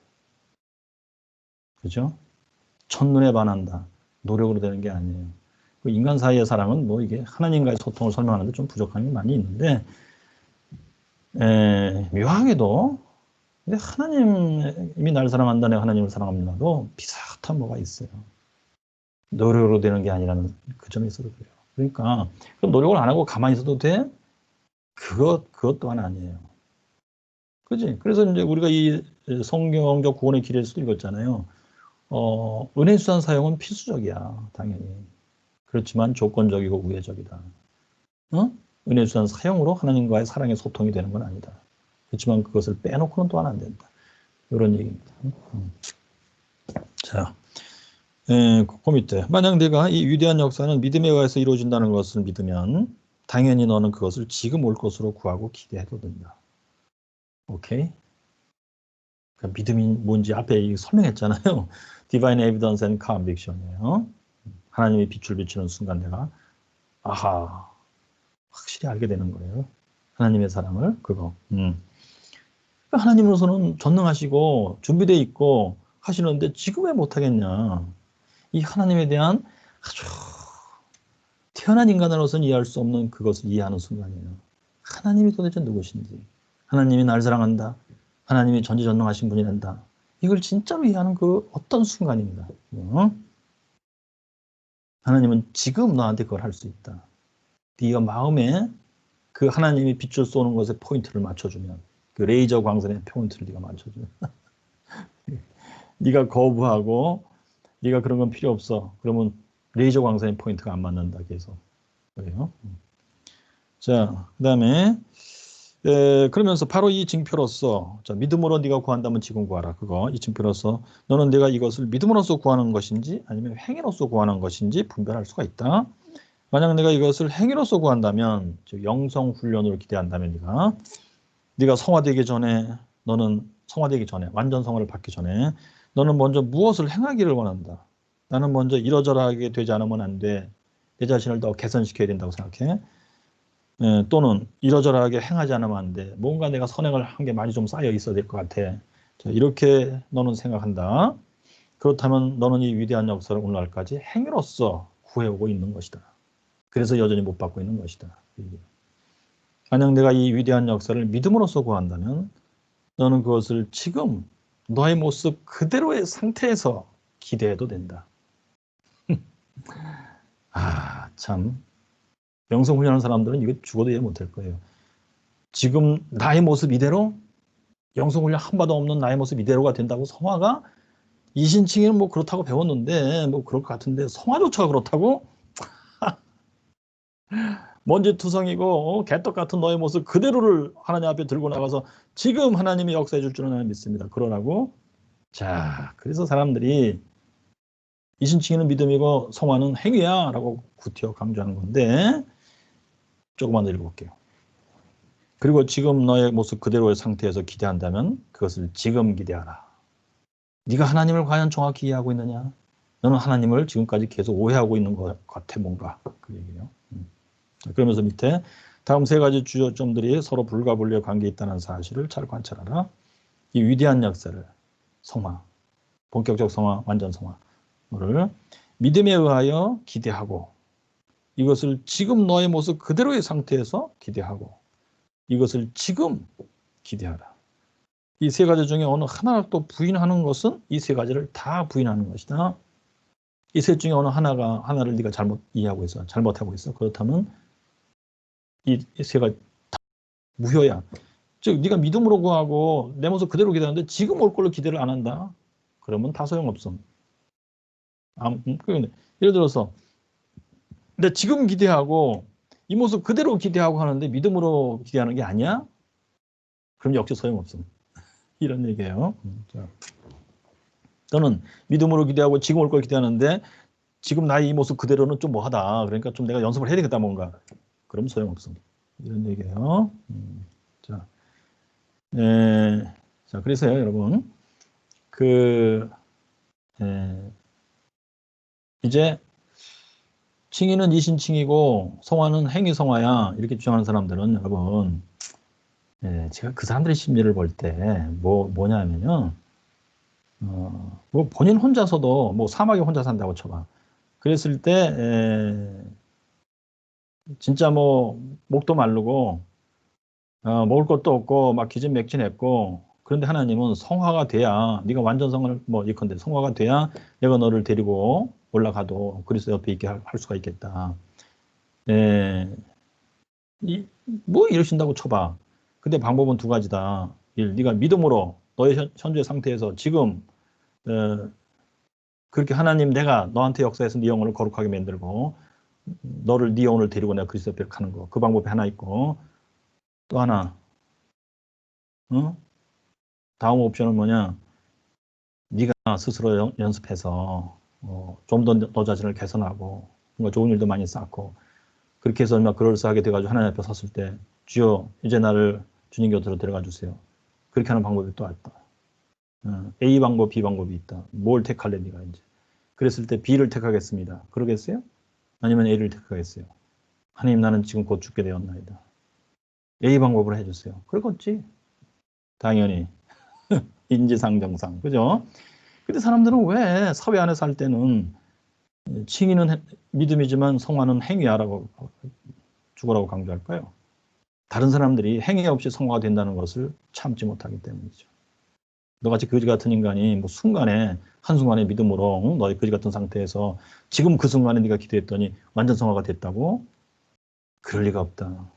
A: 그죠? 첫눈에 반한다. 노력으로 되는 게 아니에요. 그 인간 사이의 사랑은 뭐 이게 하나님과의 소통을 설명하는데 좀 부족함이 많이 있는데 묘하게도 근데 하나님이 나를 사랑한다, 내가 하나님을 사랑합니다도 비슷한 뭐가 있어요. 노력으로 되는 게 아니라는 그 점에 있어서 그래요. 그러니까 노력을 안 하고 가만히 있어도 돼? 그것 또한 아니에요. 그지? 그래서 이제 우리가 이 성경적 구원의 길에서도 읽었잖아요. 은혜 수단 사용은 필수적이야, 당연히. 그렇지만 조건적이고 우회적이다. 은혜 수단 사용으로 하나님과의 사랑의 소통이 되는 건 아니다. 그렇지만 그것을 빼놓고는 또한 안 된다. 이런 얘기입니다. 자, 그 밑에 만약 내가 이 위대한 역사는 믿음에 의해서 이루어진다는 것을 믿으면 당연히 너는 그것을 지금 올 것으로 구하고 기대해도 된다. 오케이? 그러니까 믿음이 뭔지 앞에 설명했잖아요. Divine Evidence and Conviction이에요. 하나님이 빛을 비추는 순간 내가 확실히 알게 되는 거예요. 하나님의 사랑을 그거. 하나님으로서는 전능하시고 준비되어 있고 하시는데 지금 왜 못하겠냐. 이 하나님에 대한 아주 태어난 인간으로서는 이해할 수 없는 그것을 이해하는 순간이에요. 하나님이 도대체 누구신지, 하나님이 날 사랑한다, 하나님이 전지전능하신 분이란다. 이걸 진짜로 이해하는 그 어떤 순간입니다. 하나님은 지금 너한테 그걸 할 수 있다. 네가 마음에 그 하나님이 빛을 쏘는 것에 포인트를 맞춰주면, 그 레이저 광선의 포인트를 네가 맞춰주면 네가 거부하고 네가 그런 건 필요 없어. 그러면 레이저 광선의 포인트가 안 맞는다. 계속. 그래요. 자, 그 다음에 그러면서 바로 이 징표로서 자, 믿음으로 네가 구한다면 지금 구하라. 그거 이 징표로서 너는 내가 이것을 믿음으로써 구하는 것인지 아니면 행위로써 구하는 것인지 분별할 수가 있다. 만약 내가 이것을 행위로써 구한다면 즉 영성 훈련을 기대한다면 네가 성화되기 전에 너는 성화되기 전에 완전 성화를 받기 전에 너는 먼저 무엇을 행하기를 원한다. 나는 먼저 이러저러하게 되지 않으면 안 돼. 내 자신을 더 개선시켜야 된다고 생각해. 또는 이러저러하게 행하지 않으면 안 돼. 뭔가 내가 선행을 한 게 많이 좀 쌓여 있어야 될 것 같아. 자, 이렇게 너는 생각한다. 그렇다면 너는 이 위대한 역사를 오늘날까지 행위로서 구해오고 있는 것이다. 그래서 여전히 못 받고 있는 것이다. 만약 내가 이 위대한 역사를 믿음으로써 구한다면 너는 그것을 지금 너의 모습 그대로의 상태에서 기대해도 된다. 참. 영성훈련하는 사람들은 이거 죽어도 이해 못할 거예요. 지금 나의 모습 이대로 영성훈련 한 바도 없는 나의 모습 이대로가 된다고 성화가 이신칭의는 뭐 그렇다고 배웠는데 뭐 그럴 것 같은데 성화조차가 그렇다고? 먼지투성이고 개떡 같은 너의 모습 그대로를 하나님 앞에 들고 나가서 지금 하나님이 역사해 줄 줄은 나는 믿습니다. 그러라고? 자, 그래서 사람들이 이신칭의는 믿음이고 성화는 행위야 라고 구태여 강조하는 건데 조금만 더 읽어볼게요. 그리고 지금 너의 모습 그대로의 상태에서 기대한다면 그것을 지금 기대하라. 네가 하나님을 과연 정확히 이해하고 있느냐? 너는 하나님을 지금까지 계속 오해하고 있는 것 같아, 뭔가. 그 얘기예요. 그러면서 밑에 다음 세 가지 주요 점들이 서로 불가분리의 관계에 있다는 사실을 잘 관찰하라. 이 위대한 역사를, 성화, 본격적 성화, 완전 성화를 믿음에 의하여 기대하고, 이것을 지금 너의 모습 그대로의 상태에서 기대하고, 이것을 지금 기대하라. 이 세 가지 중에 어느 하나를 또 부인하는 것은 이 세 가지를 다 부인하는 것이다. 이 셋 중에 어느 하나를 네가 잘못 이해하고 있어, 잘못하고 있어. 그렇다면 이 세 가지 다 무효야. 즉 네가 믿음으로 구하고 내 모습 그대로 기대하는데 지금 올 걸로 기대를 안 한다. 그러면 다 소용없음. 예를 들어서 근데 지금 기대하고 이 모습 그대로 기대하고 하는데 믿음으로 기대하는 게 아니야? 그럼 역시 소용없음. 이런 얘기예요. 자. 또는 믿음으로 기대하고 지금 올 걸 기대하는데 지금 나의 이 모습 그대로는 좀 뭐하다. 그러니까 좀 내가 연습을 해야 되겠다 뭔가. 그럼 소용없음. 이런 얘기예요. 자, 자 그래서요 여러분 이제 칭의는 이신칭이고 성화는 행위성화야 이렇게 주장하는 사람들은 여러분 제가 그 사람들의 심리를 볼 때 뭐냐면요 뭐 본인 혼자서도 뭐 사막에 혼자 산다고 쳐봐 그랬을 때 진짜 뭐 목도 마르고 먹을 것도 없고 막 기진맥진했고 그런데 하나님은 성화가 돼야 네가 완전 성화를 뭐 예컨대 성화가 돼야 내가 너를 데리고 올라가도 그리스도 옆에 있게 할 수가 있겠다. 뭐 이러신다고 쳐봐. 근데 방법은 두 가지다. 네가 믿음으로 너의 현재 상태에서 지금 그렇게 하나님 내가 너한테 역사해서 네 영혼을 거룩하게 만들고 너를 네 영혼을 데리고 내가 그리스도 옆에 가는 거. 그 방법이 하나 있고 또 하나 다음 옵션은 뭐냐? 네가 스스로 연습해서 좀 더 너 자신을 개선하고 뭔가 좋은 일도 많이 쌓고 그렇게 해서 얼마 그럴싸하게 돼가지고 하나님 앞에 섰을 때 주여 이제 나를 주님 곁으로 데려가 주세요. 그렇게 하는 방법이 또 있다. A 방법, B 방법이 있다. 뭘 택할래 네가 이제. 그랬을 때 B를 택하겠습니다. 그러겠어요? 아니면 A를 택하겠어요? 하나님 나는 지금 곧 죽게 되었나이다. A 방법으로 해주세요. 그러겠지. 당연히. 인지상정상. 그죠? 근데 사람들은 왜 사회 안에 살 때는 칭의는 믿음이지만 성화는 행위야라고 죽으라고 강조할까요? 다른 사람들이 행위 없이 성화가 된다는 것을 참지 못하기 때문이죠. 너같이 거지 같은 인간이 뭐 순간에 한순간에 믿음으로 너의 거지 같은 상태에서 지금 그 순간에 네가 기도했더니 완전 성화가 됐다고? 그럴 리가 없다.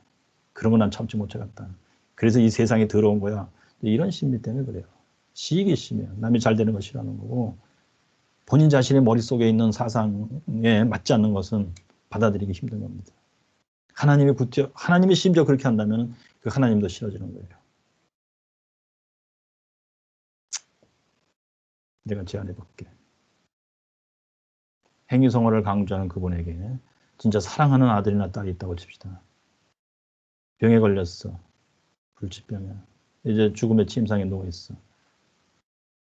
A: 그런 건 난 참지 못하겠다. 그래서 이 세상이 더러운 거야. 이런 심리 때문에 그래요. 시기심이에요. 남이 잘 되는 걸 싫어하는 거고 본인 자신의 머릿속에 있는 사상에 맞지 않는 것은 받아들이기 힘든 겁니다. 하나님이 심지어 그렇게 한다면 그 하나님도 싫어지는 거예요. 내가 제안해 볼게. 행위성화를 강조하는 그분에게 진짜 사랑하는 아들이나 딸이 있다고 칩시다. 병에 걸렸어. 불치병이야. 이제 죽음의 침상에 누워있어.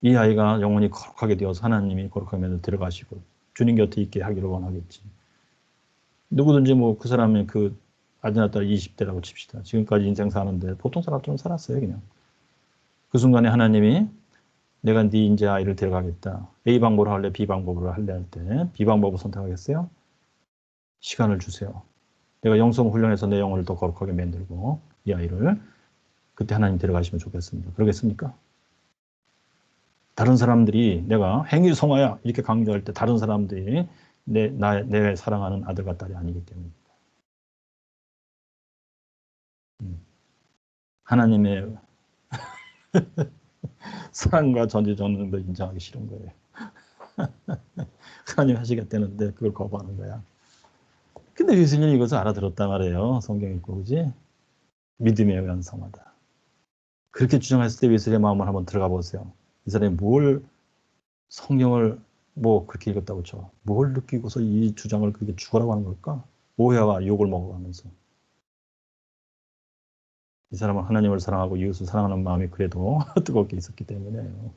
A: 이 아이가 영원히 거룩하게 되어서 하나님이 거룩하게 들어가시고 주님 곁에 있게 하기를 원하겠지. 누구든지 뭐 그 사람이 그 아들이나 딸 20대라고 칩시다. 지금까지 인생 사는데 보통 사람처럼 살았어요. 그냥. 그 순간에 하나님이 내가 네 이제 아이를 데려가겠다. A 방법으로 할래? B 방법으로 할래? 할 때 B 방법을 선택하겠어요? 시간을 주세요. 내가 영성 훈련해서 내 영혼을 더 거룩하게 만들고 이 아이를 그때 하나님 데려가시면 좋겠습니다. 그러겠습니까? 다른 사람들이 내가 행위 성화야 이렇게 강조할 때 다른 사람들이 내 사랑하는 아들과 딸이 아니기 때문입니다. 하나님의 사랑과 전지전능도 인정하기 싫은 거예요. 하나님 하시겠다는데 그걸 거부하는 거야. 근데 예수님이 이것을 알아들었단 말이에요. 성경 읽고 그지? 믿음에 의한 성화다. 그렇게 주장했을 때 예수님의 마음을 한번 들어가 보세요. 이 사람이 뭘 성경을 뭐 그렇게 읽었다고 쳐. 뭘 느끼고서 이 주장을 그렇게 죽으라고 하는 걸까? 오해와 욕을 먹어가면서. 이 사람은 하나님을 사랑하고 이웃을 사랑하는 마음이 그래도 뜨겁게 있었기 때문에요.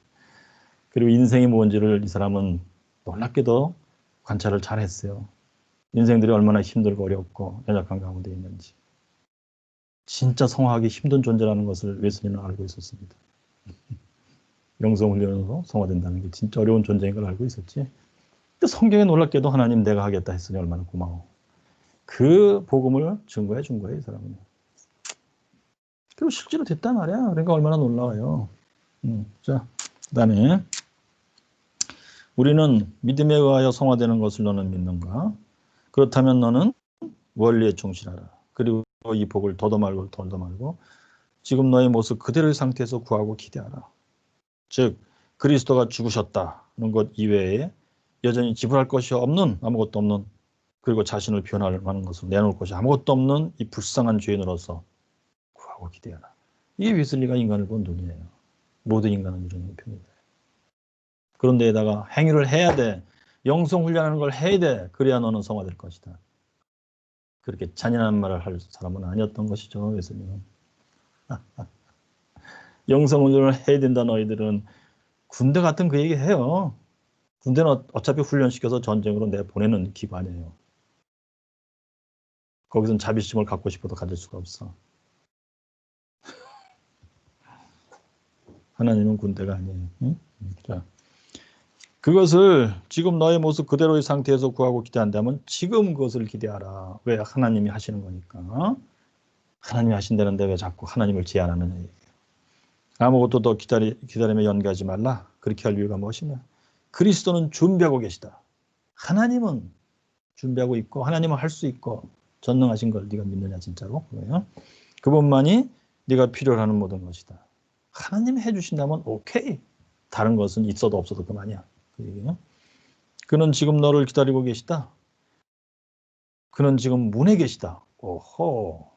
A: 그리고 인생이 뭔지를 이 사람은 놀랍게도 관찰을 잘 했어요. 인생들이 얼마나 힘들고 어렵고 연약한 가운데 있는지. 진짜 성화하기 힘든 존재라는 것을 웨슬리는 알고 있었습니다. 영성훈련으로 성화된다는 게 진짜 어려운 존재인 걸 알고 있었지. 근데 성경에 놀랍게도 하나님 내가 하겠다 했으니 얼마나 고마워. 그 복음을 증거해 준 거예요, 이 사람은. 그리고 실제로 됐단 말이야. 그러니까 얼마나 놀라워요. 자, 그 다음에 우리는 믿음에 의하여 성화되는 것을 너는 믿는가? 그렇다면 너는 원리에 충실하라. 그리고 이 복을 더도 말고 지금 너의 모습 그대로의 상태에서 구하고 기대하라. 즉 그리스도가 죽으셨다는 것 이외에 여전히 지불할 것이 없는, 아무것도 없는, 그리고 자신을 변화하는 것을 내놓을 것이 아무것도 없는 이 불쌍한 죄인으로서 구하고 기대하라. 이게 웨슬리가 인간을 본 눈이에요. 모든 인간은 이런 형편이다. 그런데에다가 행위를 해야 돼. 영성 훈련하는 걸 해야 돼. 그래야 너는 성화될 것이다. 그렇게 잔인한 말을 할 사람은 아니었던 것이죠, 웨슬리는. 영성 훈련을 해야 된다 너희들은. 군대 같은 그 얘기 해요. 군대는 어차피 훈련시켜서 전쟁으로 내보내는 기관이에요. 거기선 자비심을 갖고 싶어도 가질 수가 없어. 하나님은 군대가 아니에요. 응? 자, 그것을 지금 너의 모습 그대로의 상태에서 구하고 기대한다면 지금 그것을 기대하라. 왜? 하나님이 하시는 거니까. 하나님이 하신다는데 왜 자꾸 하나님을 제한하느냐 얘기예요. 아무것도 더 기다림에 연기하지 말라. 그렇게 할 이유가 무엇이냐? 그리스도는 준비하고 계시다. 하나님은 준비하고 있고 하나님은 할 수 있고 전능하신 걸 네가 믿느냐 진짜로? 그래요? 그분만이 네가 필요로 하는 모든 것이다. 하나님이 해주신다면 오케이. 다른 것은 있어도 없어도 그만이야. 그 얘기예요. 그는 지금 너를 기다리고 계시다. 그는 지금 문에 계시다. 오호.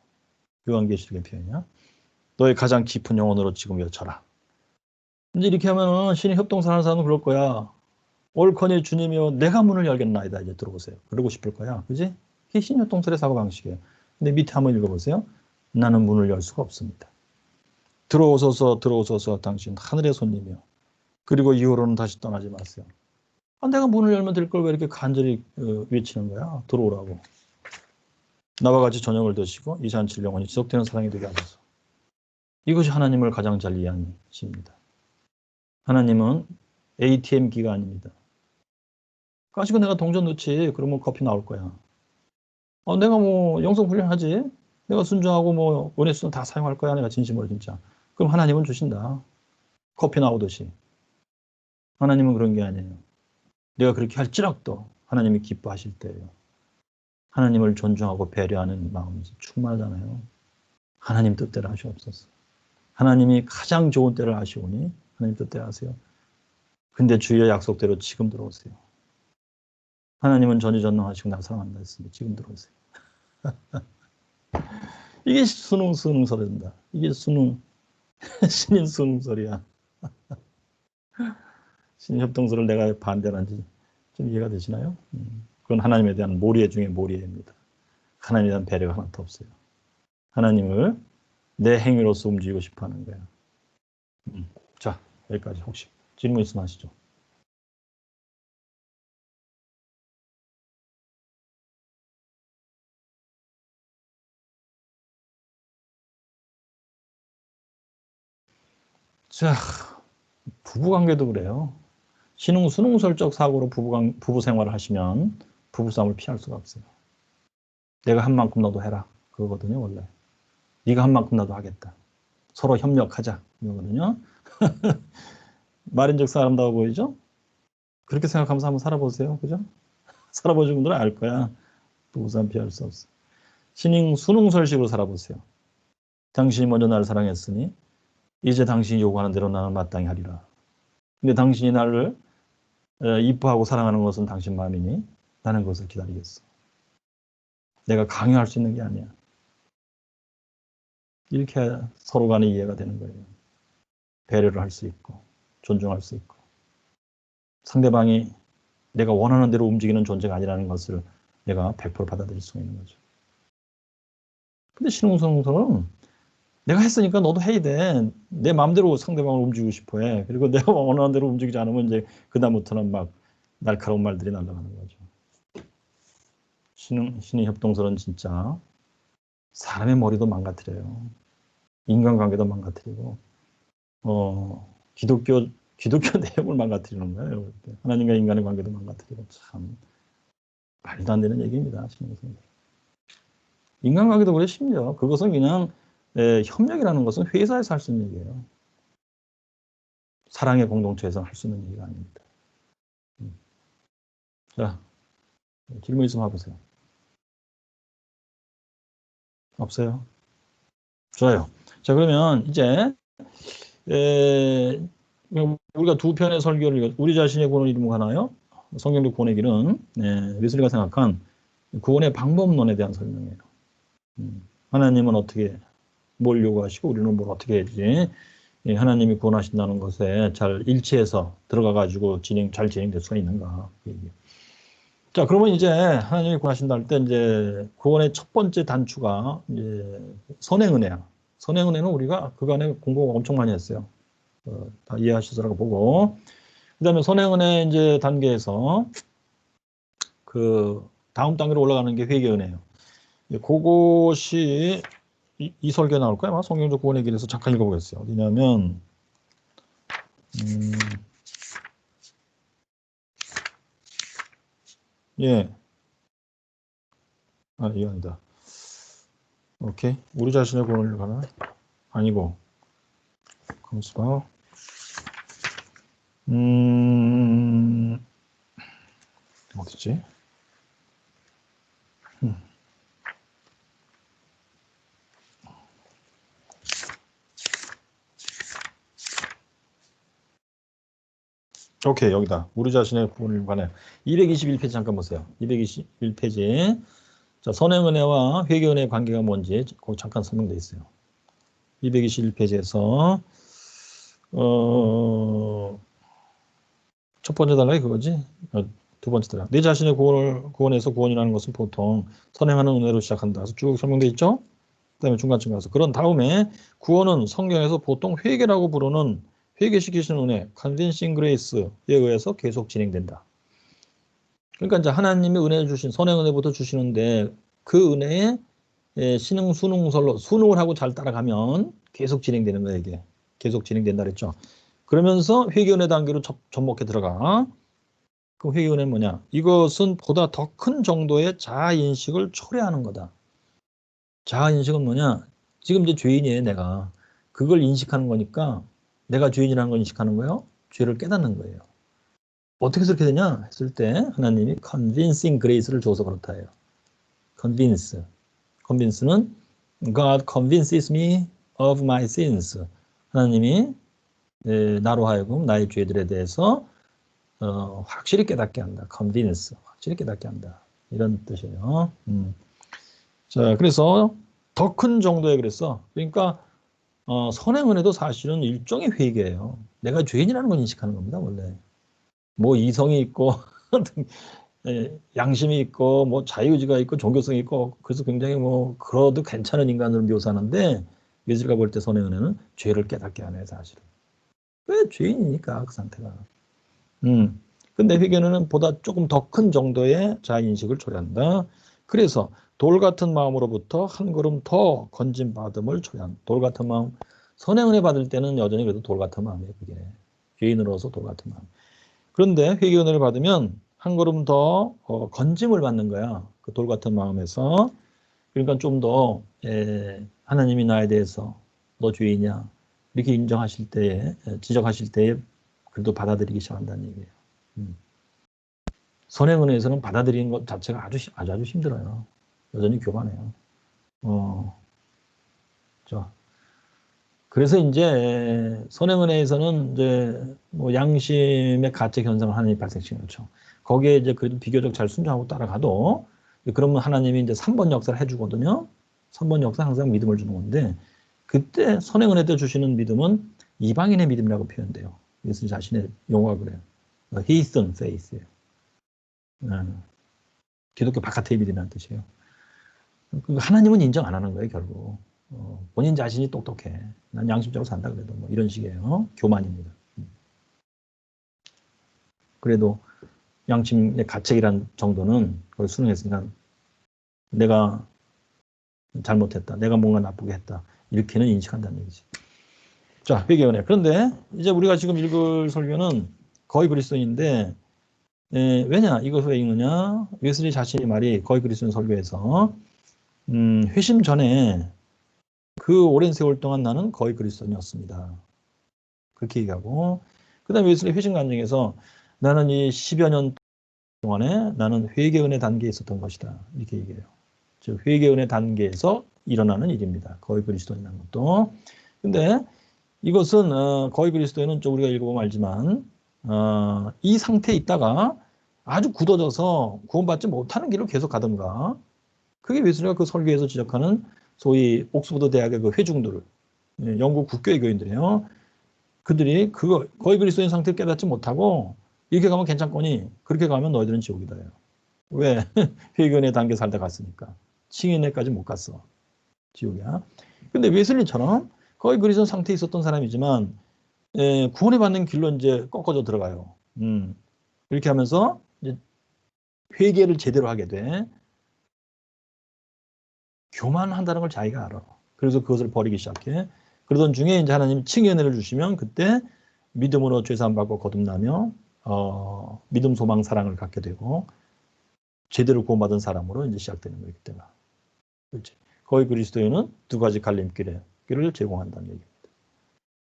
A: 요한계시록의 표현이야. 너의 가장 깊은 영혼으로 지금 외쳐라. 이제 이렇게 하면은 신의 협동사하는 사람은 그럴 거야. 옳거니 주님이여 내가 문을 열겠나이다. 이제 들어보세요. 그러고 싶을 거야. 그지? 이게 신의 협동설의 사고방식이에요. 근데 밑에 한번 읽어보세요. 나는 문을 열 수가 없습니다. 들어오소서 들어오소서 당신 하늘의 손님이여. 그리고 이후로는 다시 떠나지 마세요. 내가 문을 열면 될 걸 왜 이렇게 간절히 외치는 거야? 들어오라고. 나와 같이 저녁을 드시고 이 잔칠 영원히 지속되는 사랑이 되게 하소서. 이것이 하나님을 가장 잘 이해하는 시입니다. 하나님은 ATM기가 아닙니다. 가지고 내가 동전 넣지. 그러면 커피 나올 거야. 내가 뭐 영성 훈련하지. 내가 순종하고 뭐 원예수는 다 사용할 거야. 내가 진심으로 진짜. 그럼 하나님은 주신다. 커피 나오듯이. 하나님은 그런 게 아니에요. 내가 그렇게 할지라도 하나님이 기뻐하실 때예요. 하나님을 존중하고 배려하는 마음이 충만하잖아요. 하나님 뜻대로 하시옵소서. 하나님이 가장 좋은 때를 아시오니 하나님 뜻대로 하세요. 근데 주의 약속대로 지금 들어오세요. 하나님은 전지전능하시고 나 사랑한다 했으니 지금 들어오세요. 이게 수능소리다. 이게 신인 수능소리야. 신인 협동소를 내가 반대하는지 좀 이해가 되시나요? 그건 하나님에 대한 모리에 중에 모리에입니다. 하나님에 대한 배려가 하나도 없어요. 하나님을 내 행위로서 움직이고 싶어 하는 거야. 자, 여기까지 혹시 질문 있으면 하시죠. 자, 부부관계도 그래요. 수능설적 사고로 부부 생활을 하시면 부부싸움을 피할 수가 없어요. 내가 한 만큼 너도 해라. 그거거든요, 원래. 네가 한 만큼 나도 하겠다. 서로 협력하자. 이거거든요. 말인즉슨 아름다워 보이죠? 그렇게 생각하면서 한번 살아보세요. 그죠? 살아보신 분들은 알 거야. 부부싸움 피할 수 없어. 수능설식으로 살아보세요. 당신이 먼저 나를 사랑했으니 이제 당신이 요구하는 대로 나는 마땅히 하리라. 근데 당신이 나를 이뻐하고 사랑하는 것은 당신 마음이니 나는 그것을 기다리겠어. 내가 강요할 수 있는 게 아니야. 이렇게 서로 간에 이해가 되는 거예요. 배려를 할 수 있고 존중할 수 있고 상대방이 내가 원하는 대로 움직이는 존재가 아니라는 것을 내가 100% 받아들일 수 있는 거죠. 근데 신흥성서는 내가 했으니까 너도 해야 돼. 내 마음대로 상대방을 움직이고 싶어 해. 그리고 내가 원하는 대로 움직이지 않으면 이제 그다음부터는 막 날카로운 말들이 날아가는 거죠. 신의 협동설은 진짜 사람의 머리도 망가뜨려요. 인간관계도 망가뜨리고, 기독교 내용을 망가뜨리는 거예요. 하나님과 인간의 관계도 망가뜨리고, 참 말도 안 되는 얘기입니다. 인간관계도 그래. 심지어 그것은 그냥 협력이라는 것은 회사에서 할 수 있는 얘기예요. 사랑의 공동체에서 할 수 있는 얘기가 아닙니다. 자, 질문 있으면 해보세요. 없어요? 좋아요. 자, 그러면 이제 우리가 두 편의 설교를 우리 자신의 구원을 이루하나요? 성경적 구원의 길은 웨슬리가 생각한 구원의 방법론에 대한 설명이에요. 하나님은 어떻게 뭘 요구하시고 우리는 뭘 어떻게 해야지 하나님이 구원하신다는 것에 잘 일치해서 들어가 가지고 잘 진행될 수가 있는가. 자, 그러면 이제 하나님이 구원하신다 할 때 이제 구원의 첫 번째 단추가 이제 선행은혜야. 선행은혜는 우리가 그간에 공부 엄청 많이 했어요. 다 이해하시더라고 보고. 그다음에 선행은혜 이제 단계에서 그 다음 단계로 올라가는 게 회개은혜예요. 그것이 이 설교에 나올 거야. 아마 성경적 구원의 길에서 잠깐 읽어보겠어요. 어디냐면 예. 아, 이거 아니다. 오케이. 우리 자신의 구원을 가나? 아니고. comes about. 어디지? 오케이, 여기다. 우리 자신의 구원을 관해 221페이지 잠깐 보세요. 221페이지. 자, 선행은혜와 회개은혜의 관계가 뭔지 거기 잠깐 설명되어 있어요. 221페이지에서 첫 번째 단락이 그거지. 두 번째 단락. 내 자신의 구원에서 구원이라는 것은 보통 선행하는 은혜로 시작한다. 그래서 쭉 설명되어 있죠. 그다음에 중간쯤 가서 그런 다음에 구원은 성경에서 보통 회개라고 부르는 회개시키시는 은혜, convincing grace에 의해서 계속 진행된다. 그러니까 이제 하나님이 은혜 주신 선행 은혜부터 주시는데 그 은혜에 신흥 순응설로 순응을 하고 잘 따라가면 계속 진행되는 거예요. 이게 계속 진행된다 그랬죠. 그러면서 회개 은혜 단계로 접목해 들어가. 그 회개 은혜는 뭐냐? 이것은 보다 더 큰 정도의 자아 인식을 초래하는 거다. 자아 인식은 뭐냐? 지금 이제 죄인이에요, 내가. 그걸 인식하는 거니까 내가 죄인이라는 걸 인식하는 거예요. 죄를 깨닫는 거예요. 어떻게 그렇게 되냐 했을 때 하나님이 convincing grace를 줘서 그렇다 해요. convince는 God convinces me of my sins. 하나님이 나로 하여금 나의 죄들에 대해서 확실히 깨닫게 한다. convince, 확실히 깨닫게 한다. 이런 뜻이에요. 자, 그래서 더 큰 정도에 그랬어. 그러니까 선행은혜도 사실은 일종의 회개예요. 내가 죄인이라는 걸 인식하는 겁니다, 원래. 뭐 이성이 있고 양심이 있고 뭐 자유의지가 있고 종교성이 있고 그래서 굉장히 뭐 그러도 괜찮은 인간으로 묘사하는데 예수가 볼 때 선행은혜는 죄를 깨닫게 하네 사실은. 왜 죄인이니까 그 상태가. 근데 회개는 보다 조금 더 큰 정도의 자아인식을 초래한다. 그래서 돌 같은 마음으로부터 한 걸음 더 건진받음을 초래한 돌 같은 마음. 선행은혜 받을 때는 여전히 그래도 돌 같은 마음이에요. 그게 죄인으로서 돌 같은 마음. 그런데 회개 은혜를 받으면 한 걸음 더 건짐을 받는 거야. 그 돌 같은 마음에서. 그러니까 좀 더 하나님이 나에 대해서 너 죄인이야 이렇게 인정하실 때에 지적하실 때에 그래도 받아들이기 시작한다는 얘기예요. 선행 은혜에서는 받아들이는 것 자체가 아주 힘들어요. 여전히 교만해요. 자, 그래서 이제 선행 은혜에서는 이제 뭐 양심의 가책 현상을 하나님이 발생시키는 거죠. 거기에 이제 그래도 비교적 잘 순종하고 따라가도 그러면 하나님이 이제 3번 역사를 해주거든요. 3번 역사 항상 믿음을 주는 건데 그때 선행 은혜 때 주시는 믿음은 이방인의 믿음이라고 표현돼요. 예수 자신의 용어가 그래요. heathen faith예요. 기독교 바깥의 믿음이라는 뜻이에요. 하나님은 인정 안 하는 거예요, 결국. 본인 자신이 똑똑해. 난 양심적으로 산다 그래도 뭐 이런 식이에요. 교만입니다. 그래도 양심의 가책이란 정도는 그걸 수능했으니까 내가 잘못했다. 내가 뭔가 나쁘게 했다. 이렇게는 인식한다는 얘기지. 자, 회개연애. 그런데 이제 우리가 지금 읽을 설교는 거의 그리스도인인데 왜냐? 이것을 왜 읽느냐? 웨슬리 자신이 말이 거의 그리스도인 설교에서 회심 전에 그 오랜 세월 동안 나는 거의 그리스도인이었습니다. 그렇게 얘기하고 그 다음에 웨슬리 회심 과정에서 나는 이 10여 년 동안에 나는 회개연애 단계에 있었던 것이다. 이렇게 얘기해요. 즉 회개연애 단계에서 일어나는 일입니다. 거의 그리스도인이라는 것도. 근데 이것은 거의 그리스도인은 좀 우리가 읽어보면 알지만 이 상태에 있다가 아주 굳어져서 구원받지 못하는 길을 계속 가든가 그게 웨슬리가 그 설교에서 지적하는 소위 옥스퍼드 대학의 그 회중들을 영국 국교의 교인들이에요. 그들이 그거 거의 그리스도인 상태를 깨닫지 못하고 이렇게 가면 괜찮거니 그렇게 가면 너희들은 지옥이다. 왜? 회개연애 단계 살다 갔으니까. 칭의연애까지 못 갔어. 지옥이야. 근데 웨슬리처럼 거의 그리스도인 상태에 있었던 사람이지만 구원을 받는 길로 이제 꺾어져 들어가요. 이렇게 하면서 이제 회개를 제대로 하게 돼. 교만한다는 걸 자기가 알아. 그래서 그것을 버리기 시작해. 그러던 중에 이제 하나님 칭의연애를 주시면 그때 믿음으로 죄사함 받고 거듭나며 믿음, 소망, 사랑을 갖게 되고 제대로 구원받은 사람으로 이제 시작되는 거예요. 그때가. 그렇지. 거의 그리스도인은 두 가지 갈림길을 제공한다는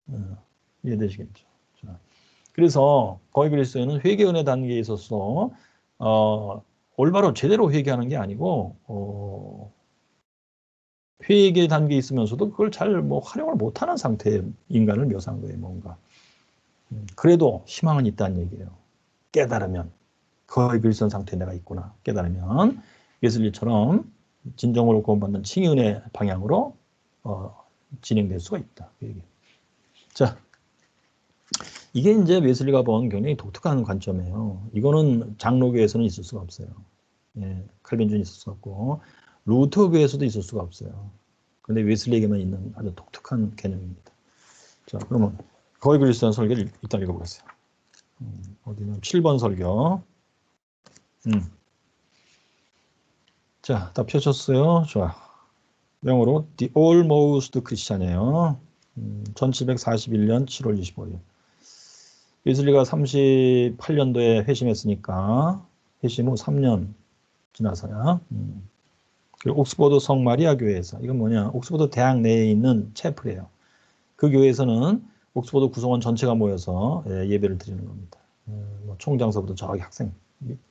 A: 얘기입니다. 이해되시겠죠? 자, 그래서 거의 그리스도인은 회개연애 단계에 있어서 올바로 제대로 회개하는 게 아니고 회개 단계에 있으면서도 그걸 잘 뭐 활용을 못하는 상태의 인간을 묘사한 거예요. 뭔가. 그래도 희망은 있다는 얘기예요. 깨달으면 거의 그리스도인 상태에 내가 있구나. 깨달으면 웨슬리처럼 진정으로 구원받는 칭의은혜 방향으로 진행될 수가 있다. 그 얘기. 자, 이게 이제 웨슬리가 본 굉장히 독특한 관점이에요. 이거는 장로교에서는 있을 수가 없어요. 칼빈주는 있을 수가 없고 루터교에서도 있을 수가 없어요. 근데 웨슬리에게만 있는 아주 독특한 개념입니다. 자, 그러면 거의 그리스도인 설교를 일단 읽어보겠어요. 어디는 7번 설교. 자, 다 펴셨어요? 좋아. 영어로 The Almost Christian이에요. 1741년 7월 25일. 웨슬리가 38년도에 회심했으니까 회심 후 3년 지나서야. 그리고 옥스퍼드 성 마리아 교회에서 이건 뭐냐? 옥스퍼드 대학 내에 있는 채플이에요. 그 교회에서는 옥스퍼드 구성원 전체가 모여서 예배를 드리는 겁니다. 뭐 총장서부터 저기 학생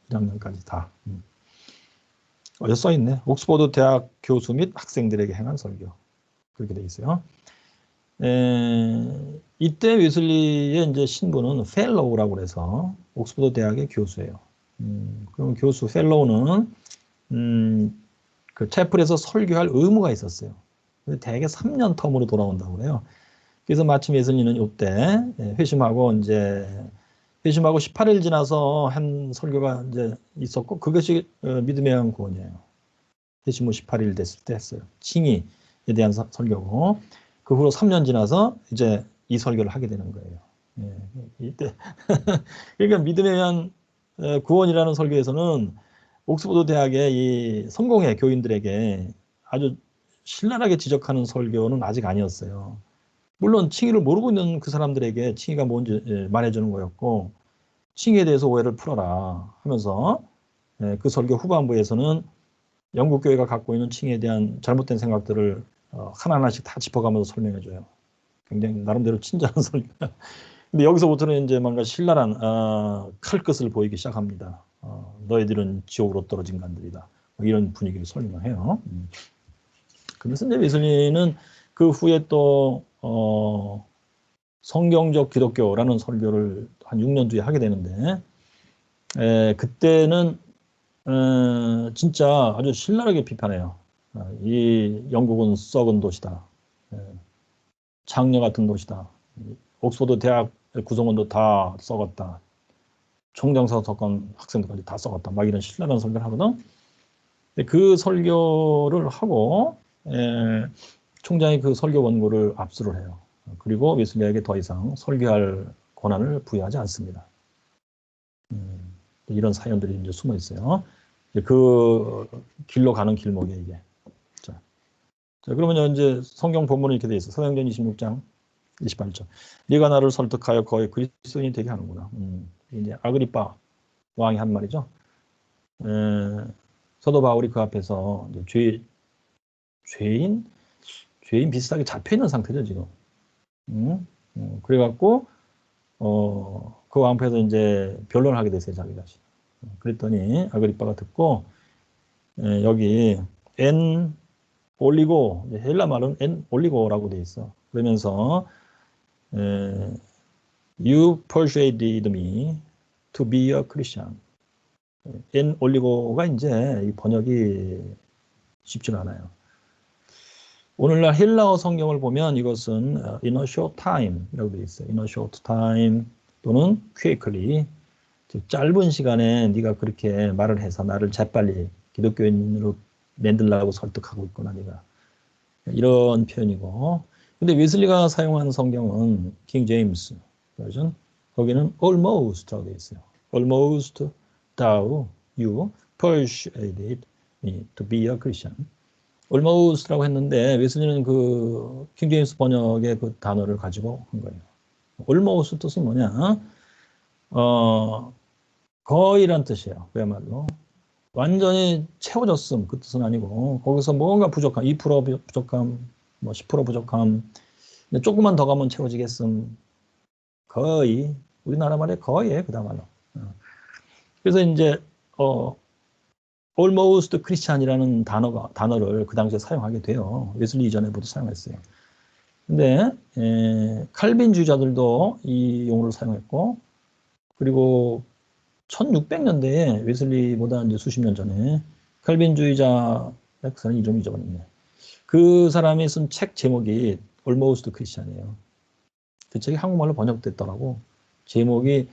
A: 1학년까지 다. 여기 써 있네. 옥스퍼드 대학 교수 및 학생들에게 행한 설교. 그렇게 돼 있어요. 이때 웨슬리의 이제 신분은 펠로우라고 그래서 옥스퍼드 대학의 교수예요. 그럼 교수 펠로우는 그 채플에서 설교할 의무가 있었어요. 근데 대개 3년 텀으로 돌아온다고 그래요. 그래서 마침 웨슬리는 이때 회심하고 18일 지나서 한 설교가 이제 있었고 그것이 믿음에 의한 구원이에요. 회심 후 18일 됐을 때 했어요. 칭의에 대한 설교고 그 후로 3년 지나서 이제 이 설교를 하게 되는 거예요. 이때 그러니까 믿음에 의한 구원이라는 설교에서는 옥스퍼드 대학의 이 성공회 교인들에게 아주 신랄하게 지적하는 설교는 아직 아니었어요. 물론 칭의를 모르고 있는 그 사람들에게 칭의가 뭔지 말해주는 거였고 칭의에 대해서 오해를 풀어라 하면서 그 설교 후반부에서는 영국 교회가 갖고 있는 칭의에 대한 잘못된 생각들을 하나하나씩 다 짚어가면서 설명해줘요. 굉장히 나름대로 친절한 설교야. 근데 여기서부터는 이제 뭔가 신랄한 칼끝을 보이기 시작합니다. 너희들은 지옥으로 떨어진 간들이다. 뭐 이런 분위기를 설명해요. 그래서 이제 웨슬리는 그 후에 또 성경적 기독교라는 설교를 한 6년 뒤에 하게 되는데 그때는 진짜 아주 신랄하게 비판해요. 이 영국은 썩은 도시다. 창녀 같은 도시다. 옥스퍼드 대학 구성원도 다 썩었다. 총장사 석관 학생들까지 다 썩었다. 막 이런 신랄한 설교를 하거든. 그 설교를 하고 총장이 그 설교 원고를 압수를 해요. 그리고 웨슬리에게 더 이상 설교할 권한을 부여하지 않습니다. 이런 사연들이 이제 숨어 있어요. 이제 그 길로 가는 길목에 이게. 자, 그러면 이제 성경 본문은 이렇게 돼 있어. 사도행전 26장 28절. 네가 나를 설득하여 거의 그리스도인이 되게 하는구나. 이제 아그리빠 왕이 한 말이죠. 사도 바울이 그 앞에서 이제 죄인 비슷하게 잡혀 있는 상태죠 지금. 그래갖고 그 왕패에서 이제 변론을 하게 됐어요 자기 자신. 그랬더니 아그리빠가 듣고 여기 엔 올리고 헬라 말은 엔 올리고라고 돼 있어. 그러면서 You persuaded me to be a Christian. 엔 올리고가 이제 이 번역이 쉽지 않아요. 오늘날 헬라어 성경을 보면 이것은 in a short time이라고 되어 있어요. in a short time 또는 quickly. 짧은 시간에 네가 그렇게 말을 해서 나를 재빨리 기독교인으로 만들려고 설득하고 있구나 네가. 이런 표현이고. 근데 웨슬리가 사용한 성경은 킹 제임스 버전. 거기는 almost라고 되어 있어요. almost thou you persuaded me to be a Christian. almost라고 했는데 웨슬리는 그 킹 제임스 번역의 그 단어를 가지고 한 거예요. almost 뜻은 뭐냐? 거의란 뜻이에요. 그야말로 완전히 채워졌음 그 뜻은 아니고 거기서 뭔가 부족함, 2% 부족함, 뭐 10% 부족함, 조금만 더 가면 채워지겠음. 거의 우리나라 말에 거의예요 그다음말로. 그래서 이제 almost Christian이라는 단어를 그 당시에 사용하게 돼요. 웨슬리 이전에부터 사용했어요. 근데 칼빈주의자들도 이 용어를 사용했고 그리고 1600년대에 웨슬리보다 이제 수십 년 전에 칼빈주의자 약사는 이름이 잊어버렸네. 그 사람이 쓴 책 제목이 Almost Christian이에요. 그 책이 한국말로 번역됐더라고. 제목이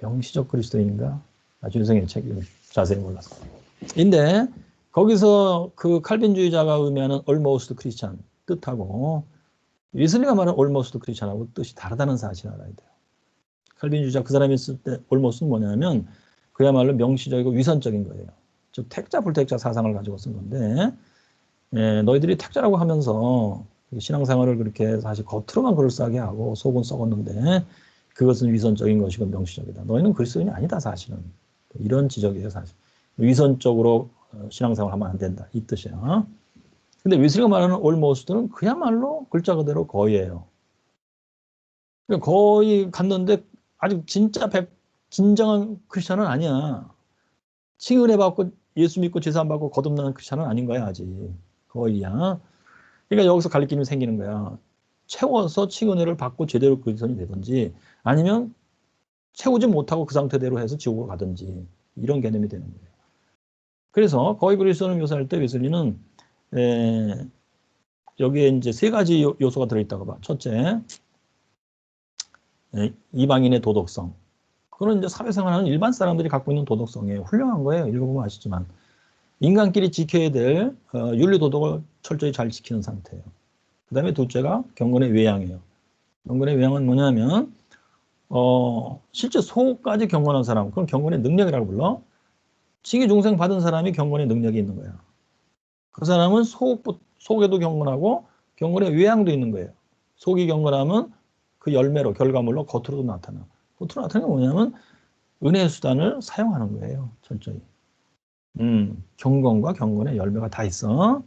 A: 명시적 그리스도인가? 아주 유명한 책이 자세히 몰랐어. 근데 거기서 그 칼빈주의자가 의미하는 almost Christian 뜻하고 웨슬리가 말하는 almost Christian하고 뜻이 다르다는 사실을 알아야 돼요. 칼빈주의자 그 사람이 쓸 때 almost는 뭐냐면 그야말로 명시적이고 위선적인 거예요. 즉 택자 불택자 사상을 가지고 쓴 건데 너희들이 택자라고 하면서 신앙생활을 그렇게 사실 겉으로만 그럴싸하게 하고 속은 썩었는데 그것은 위선적인 것이고 명시적이다. 너희는 그리스도인이 아니다 사실은. 이런 지적이에요 사실. 위선적으로 신앙생활 하면 안 된다 이 뜻이야. 근데 웨슬리가 말하는 almost는 그야말로 글자 그대로 거의예요. 거의 갔는데 아직 진짜 진정한 크리스천은 아니야. 칭의를 받고 예수 믿고 제사 안 받고 거듭나는 크리스천은 아닌 거야 아직. 거의야. 그러니까 여기서 갈리낌이 생기는 거야. 채워서 칭의를 받고 제대로 그리스도인이 되든지 아니면 채우지 못하고 그 상태대로 해서 지옥으로 가든지 이런 개념이 되는 거예요. 그래서 거의 그리스도인을 묘사할 때 웨슬리는 여기에 이제 세 가지 요소가 들어있다고 봐. 첫째, 이방인의 도덕성. 그건 이제 사회생활하는 일반 사람들이 갖고 있는 도덕성이에요. 훌륭한 거예요. 읽어보면 아시지만. 인간끼리 지켜야 될 윤리도덕을 철저히 잘 지키는 상태예요. 그 다음에 둘째가 경건의 외양이에요. 경건의 외양은 뭐냐면 실제 속까지 경건한 사람, 그건 경건의 능력이라고 불러. 징의 중생 받은 사람이 경건의 능력이 있는 거야. 그 사람은 속에도 경건하고 경건의 외양도 있는 거예요. 속이 경건하면 그 열매로 결과물로 겉으로도 나타나. 겉으로 나타나는 게 뭐냐면 은혜의 수단을 사용하는 거예요. 철저히. 경건과 경건의 열매가 다 있어.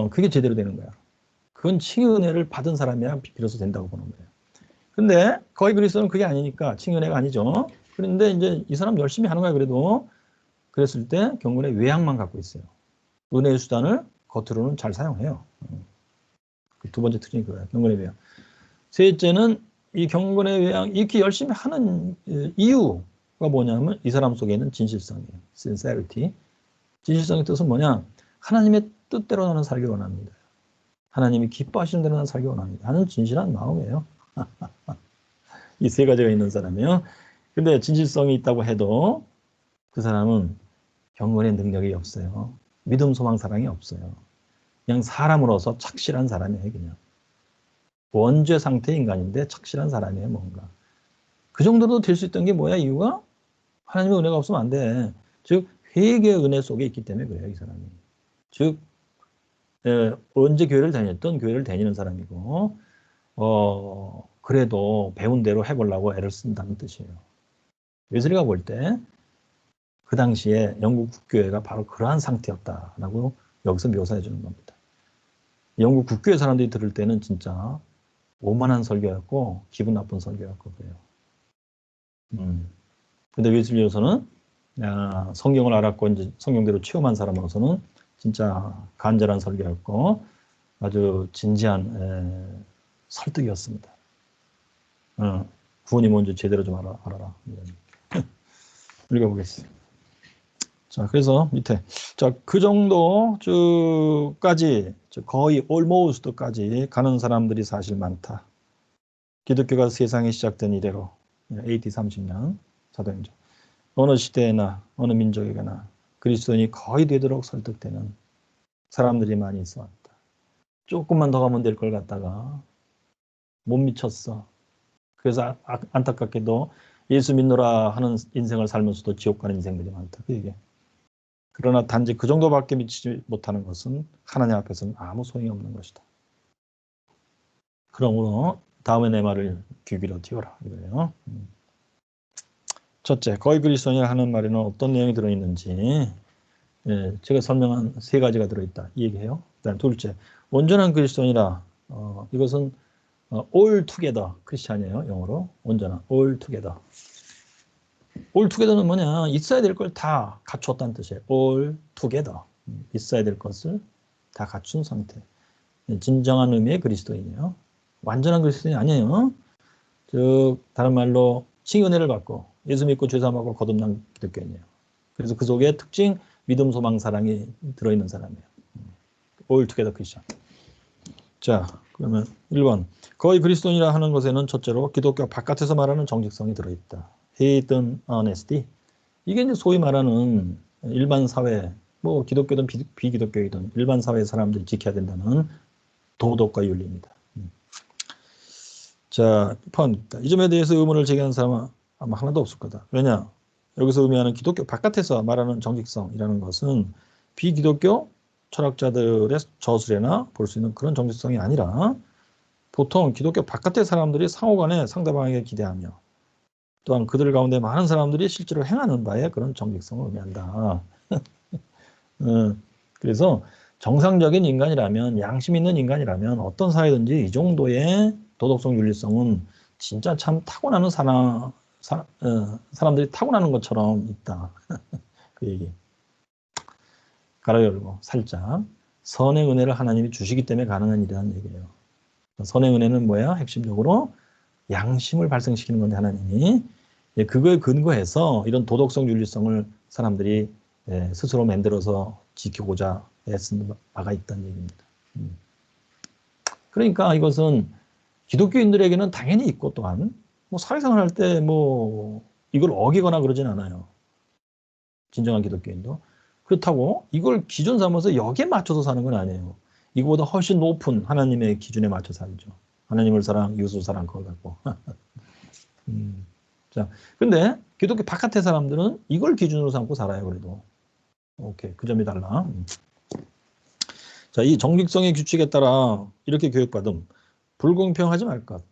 A: 그게 제대로 되는 거야. 그건 칭의 은혜를 받은 사람이야 비로소 된다고 보는 거예요. 근데 거의 그리스도는 그게 아니니까 칭의 은혜가 아니죠. 그런데 이제 이 사람 열심히 하는 거야 그래도. 그랬을 때 경건의 외양만 갖고 있어요. 은혜의 수단을 겉으로는 잘 사용해요. 그 두 번째 특징이 그거예요. 경건의 외양. 셋째는 이 경건의 외양 이렇게 열심히 하는 이유가 뭐냐면 이 사람 속에 있는 진실성이에요. sincerity. 진실성의 뜻은 뭐냐? 하나님의 뜻대로 나는 살기 원합니다. 하나님이 기뻐하시는 대로 나는 살기 원합니다. 하는 진실한 마음이에요. 이 세 가지가 있는 사람이에요. 근데 진실성이 있다고 해도 그 사람은 경건의 능력이 없어요. 믿음, 소망, 사랑이 없어요. 그냥 사람으로서 착실한 사람이에요. 그냥 원죄 상태 인간인데 착실한 사람이에요. 뭔가 그 정도로 될 수 있던 게 뭐야? 이유가 하나님의 은혜가 없으면 안 돼. 즉 회개의 은혜 속에 있기 때문에 그래요, 이 사람이. 즉 언제 교회를 다녔던 교회를 다니는 사람이고 그래도 배운 대로 해보려고 애를 쓴다는 뜻이에요. 웨슬리가 볼 때 그 당시에 영국 국교회가 바로 그러한 상태였다라고 여기서 묘사해 주는 겁니다. 영국 국교회 사람들이 들을 때는 진짜 오만한 설교였고 기분 나쁜 설교였고 그래요. 근데 웨슬리로서는 성경을 알았고 이제 성경대로 체험한 사람으로서는 진짜 간절한 설교였고 아주 진지한 설득이었습니다. 구원이 뭔지 제대로 좀 알아라. 읽어보겠습니다. 자, 그래서 밑에 그 정도 쭉까지 거의 almost까지 가는 사람들이 사실 많다. 기독교가 세상에 시작된 이래로 AD 30년 사도행전 어느 시대에나 어느 민족에게나 그리스도인이 거의 되도록 설득되는 사람들이 많이 있어왔다. 조금만 더 가면 될 걸 갖다가 못 미쳤어. 그래서 안타깝게도 예수 믿노라 하는 인생을 살면서도 지옥 가는 인생들이 많다. 그 얘기야. 그러나 단지 그 정도밖에 미치지 못하는 것은 하나님 앞에서는 아무 소용이 없는 것이다. 그러므로 다음에 내 말을 귀 길어 띄워라. 이거예요. 첫째, 거의 그리스도인이라 하는 말에는 어떤 내용이 들어있는지 제가 설명한 세 가지가 들어있다. 이 얘기해요. 그다음 둘째, 온전한 그리스도인이라 이것은 all together 크리스찬이에요. 영어로 온전한 all together. all together는 뭐냐? 있어야 될 걸 다 갖추었다는 뜻이에요. all together. 있어야 될 것을 다 갖춘 상태. 진정한 의미의 그리스도인이에요. 완전한 그리스도인이 아니에요. 즉 다른 말로 칭은혜를 받고 예수 믿고 죄사함하고 거듭난 기독교인이에요. 그래서 그 속에 특징 믿음, 소망, 사랑이 들어있는 사람이에요. all together 크리스찬. 자, 그러면 1번. 거의 그리스도인이라 하는 것에는 첫째로 기독교 바깥에서 말하는 정직성이 들어있다. hidden honesty. 이게 이제 소위 말하는 일반 사회, 뭐 기독교든 비기독교이든 일반 사회 사람들이 지켜야 된다는 도덕과 윤리입니다. 자, 포함입니다. 이 점에 대해서 의문을 제기하는 사람은 아마 하나도 없을 거다. 왜냐? 여기서 의미하는 기독교 바깥에서 말하는 정직성이라는 것은 비기독교 철학자들의 저술에나 볼 수 있는 그런 정직성이 아니라 보통 기독교 바깥의 사람들이 상호간에 상대방에게 기대하며 또한 그들 가운데 많은 사람들이 실제로 행하는 바에 그런 정직성을 의미한다. 그래서 정상적인 인간이라면, 양심 있는 인간이라면 어떤 사회든지 이 정도의 도덕성, 윤리성은 진짜 참 타고나는 사람들이 타고나는 것처럼 있다. 그 얘기. 가로 열고 살짝. 선의 은혜를 하나님이 주시기 때문에 가능한 일이라는 얘기예요. 선의 은혜는 뭐야? 핵심적으로 양심을 발생시키는 건데 하나님이 그거에 근거해서 이런 도덕성, 윤리성을 사람들이 스스로 만들어서 지키고자 애쓰는 바가 있다는 얘기입니다. 그러니까 이것은 기독교인들에게는 당연히 있고 또한 뭐 사회생활 할 때 뭐 이걸 어기거나 그러진 않아요. 진정한 기독교인도. 그렇다고 이걸 기준 삼아서 여기에 맞춰서 사는 건 아니에요. 이거보다 훨씬 높은 하나님의 기준에 맞춰 살죠. 하나님을 사랑, 이웃을 사랑 그걸 갖고. 자, 근데 기독교 바깥의 사람들은 이걸 기준으로 삼고 살아요. 그래도. 오케이, 그 점이 달라. 자, 이 정직성의 규칙에 따라 이렇게 교육받음. 불공평하지 말 것.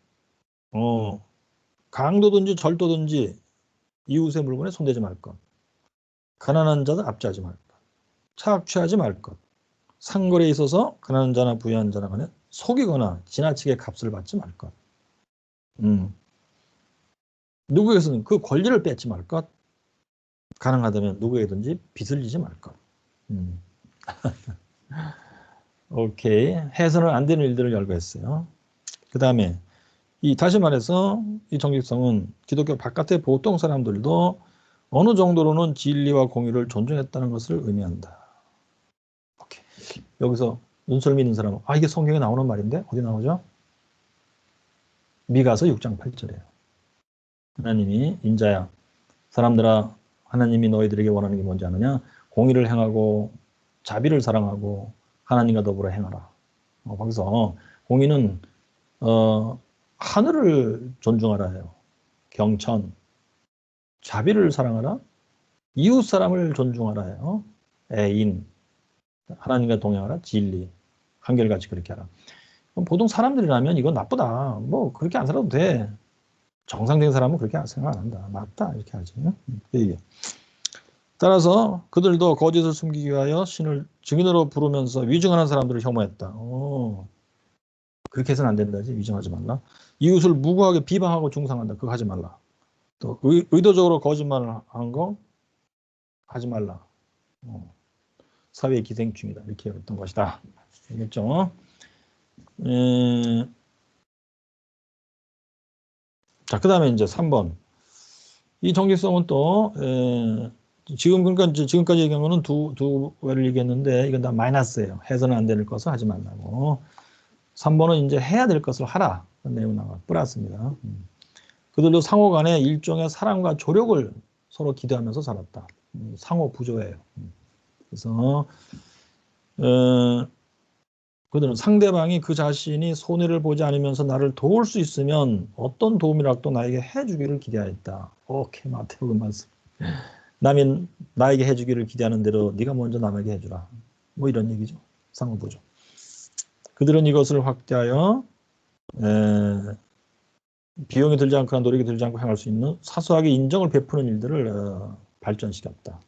A: 강도든지 절도든지 이웃의 물건에 손대지 말 것. 가난한 자들 압제하지 말 것. 착취하지 말 것. 상거래에 있어서 가난한 자나 부유한 자나 간에 속이거나 지나치게 값을 받지 말 것. 누구에게서는 그 권리를 뺏지 말 것. 가능하다면 누구에게든지 빚을 지지 말 것. 오케이. 해서는 안 되는 일들을 열거했어요. 그 다음에 다시 말해서 이 정직성은 기독교 바깥의 보통 사람들도 어느 정도로는 진리와 공의를 존중했다는 것을 의미한다. 오케이. 여기서 눈썰 믿는 사람은 이게 성경에 나오는 말인데 어디 나오죠? 미가서 6장 8절이에요. 하나님이 인자야 사람들아 하나님이 너희들에게 원하는 게 뭔지 아느냐? 공의를 행하고 자비를 사랑하고 하나님과 더불어 행하라. 거기서 공의는 하늘을 존중하라 해요. 경천, 자비를 사랑하라, 이웃 사람을 존중하라요. 애인, 하나님과 동행하라, 진리, 한결같이 그렇게 하라. 그럼 보통 사람들이라면 이건 나쁘다. 뭐 그렇게 안 살아도 돼. 정상적인 사람은 그렇게 생각 안 한다. 맞다 이렇게 하지. 이게. 따라서 그들도 거짓을 숨기기 위하여 신을 증인으로 부르면서 위증하는 사람들을 혐오했다. 그렇게 해서는 안 된다지. 위증하지 말라. 이웃을 무고하게 비방하고 중상한다. 그거 하지 말라. 또 의도적으로 거짓말을 하는 거 하지 말라. 사회의 기생충이다. 이렇게 했던 것이다. 알겠죠? 자, 그 다음에 이제 3번. 이 정직성은 또, 그러니까 지금까지 얘기한 거는 두 회를 얘기했는데, 이건 다 마이너스예요. 해서는 안 될 것을 하지 말라고. 3번은 이제 해야 될 것을 하라. 그런 내용이 나와 플러스입니다. 그들도 상호 간에 일종의 사랑과 조력을 서로 기대하면서 살았다. 상호 부조예요. 그래서, 그들은 상대방이 그 자신이 손해를 보지 않으면서 나를 도울 수 있으면 어떤 도움이라도 나에게 해주기를 기대하였다. 오케이, 마태복음 말씀. 남이 나에게 해주기를 기대하는 대로 네가 먼저 남에게 해주라. 뭐 이런 얘기죠. 상호부조. 그들은 이것을 확대하여 비용이 들지 않거나 노력이 들지 않고 행할 수 있는 사소하게 인정을 베푸는 일들을 발전시켰다.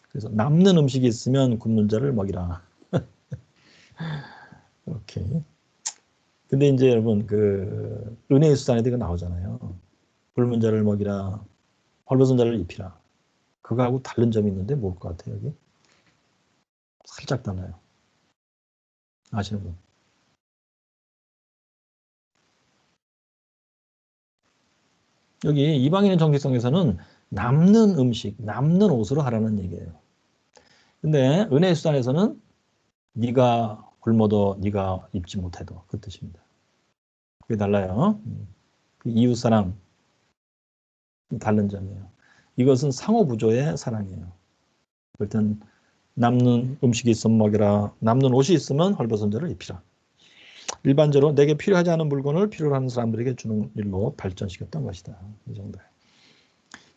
A: 그래서 남는 음식이 있으면 굶는 자를 먹이라. 오케이. 근데 이제 여러분 그 은혜의 수단에도 이거 나오잖아요. 굶은 자를 먹이라, 헐벗은 자를 입히라. 그거하고 다른 점이 있는데 뭘 것 같아요 여기? 살짝 달라요. 아시는 분? 여기 이방인의 정직성에서는 남는 음식, 남는 옷으로 하라는 얘기예요. 근데 은혜의 수단에서는 네가 굶어도 네가 입지 못해도 그 뜻입니다. 그게 달라요. 그 이웃사랑 다른 점이에요. 이것은 상호부조의 사랑이에요. 일단 남는 음식이 있으면 먹이라, 남는 옷이 있으면 헐벗은 자를 입히라. 일반적으로 내게 필요하지 않은 물건을 필요로 하는 사람들에게 주는 일로 발전시켰던 것이다. 이 정도예요.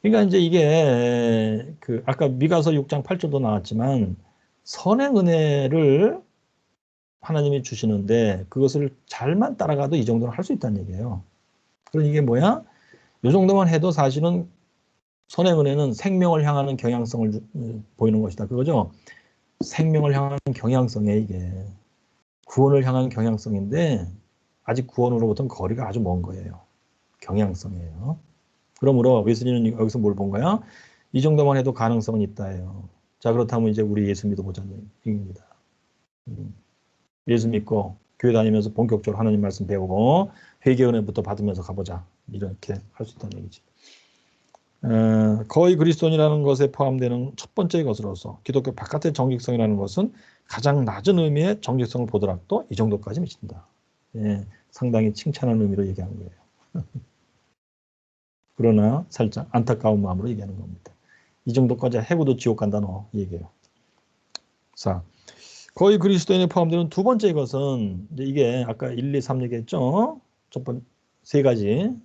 A: 그러니까 이제 이게 그 아까 미가서 6장 8절도 나왔지만 선행 은혜를 하나님이 주시는데 그것을 잘만 따라가도 이 정도는 할 수 있다는 얘기예요. 그럼 이게 뭐야? 이 정도만 해도 사실은 선행 은혜는 생명을 향하는 경향성을 보이는 것이다. 그거죠? 생명을 향하는 경향성이에요, 이게. 구원을 향한 경향성인데 아직 구원으로부터는 거리가 아주 먼 거예요. 경향성이에요. 그러므로 웨슬리는 여기서 뭘 본 거야? 이 정도만 해도 가능성은 있다예요. 자, 그렇다면 이제 우리 예수 믿어보자는 얘기입니다. 예수 믿고 교회 다니면서 본격적으로 하나님 말씀 배우고 회개 은혜부터 받으면서 가보자. 이렇게 할 수 있다는 얘기지. 거의 그리스도인이라는 것에 포함되는 첫 번째 것으로서 기독교 바깥의 정직성이라는 것은 가장 낮은 의미의 정직성을 보더라도 이 정도까지 미친다. 예, 상당히 칭찬하는 의미로 얘기하는 거예요. 그러나 살짝 안타까운 마음으로 얘기하는 겁니다. 이 정도까지 해고도 지옥 간다 너 얘기해요. 자, 거의 그리스도인에 포함되는 두 번째 것은 이게 아까 1, 2, 3 얘기했죠. 첫 번째 세 가지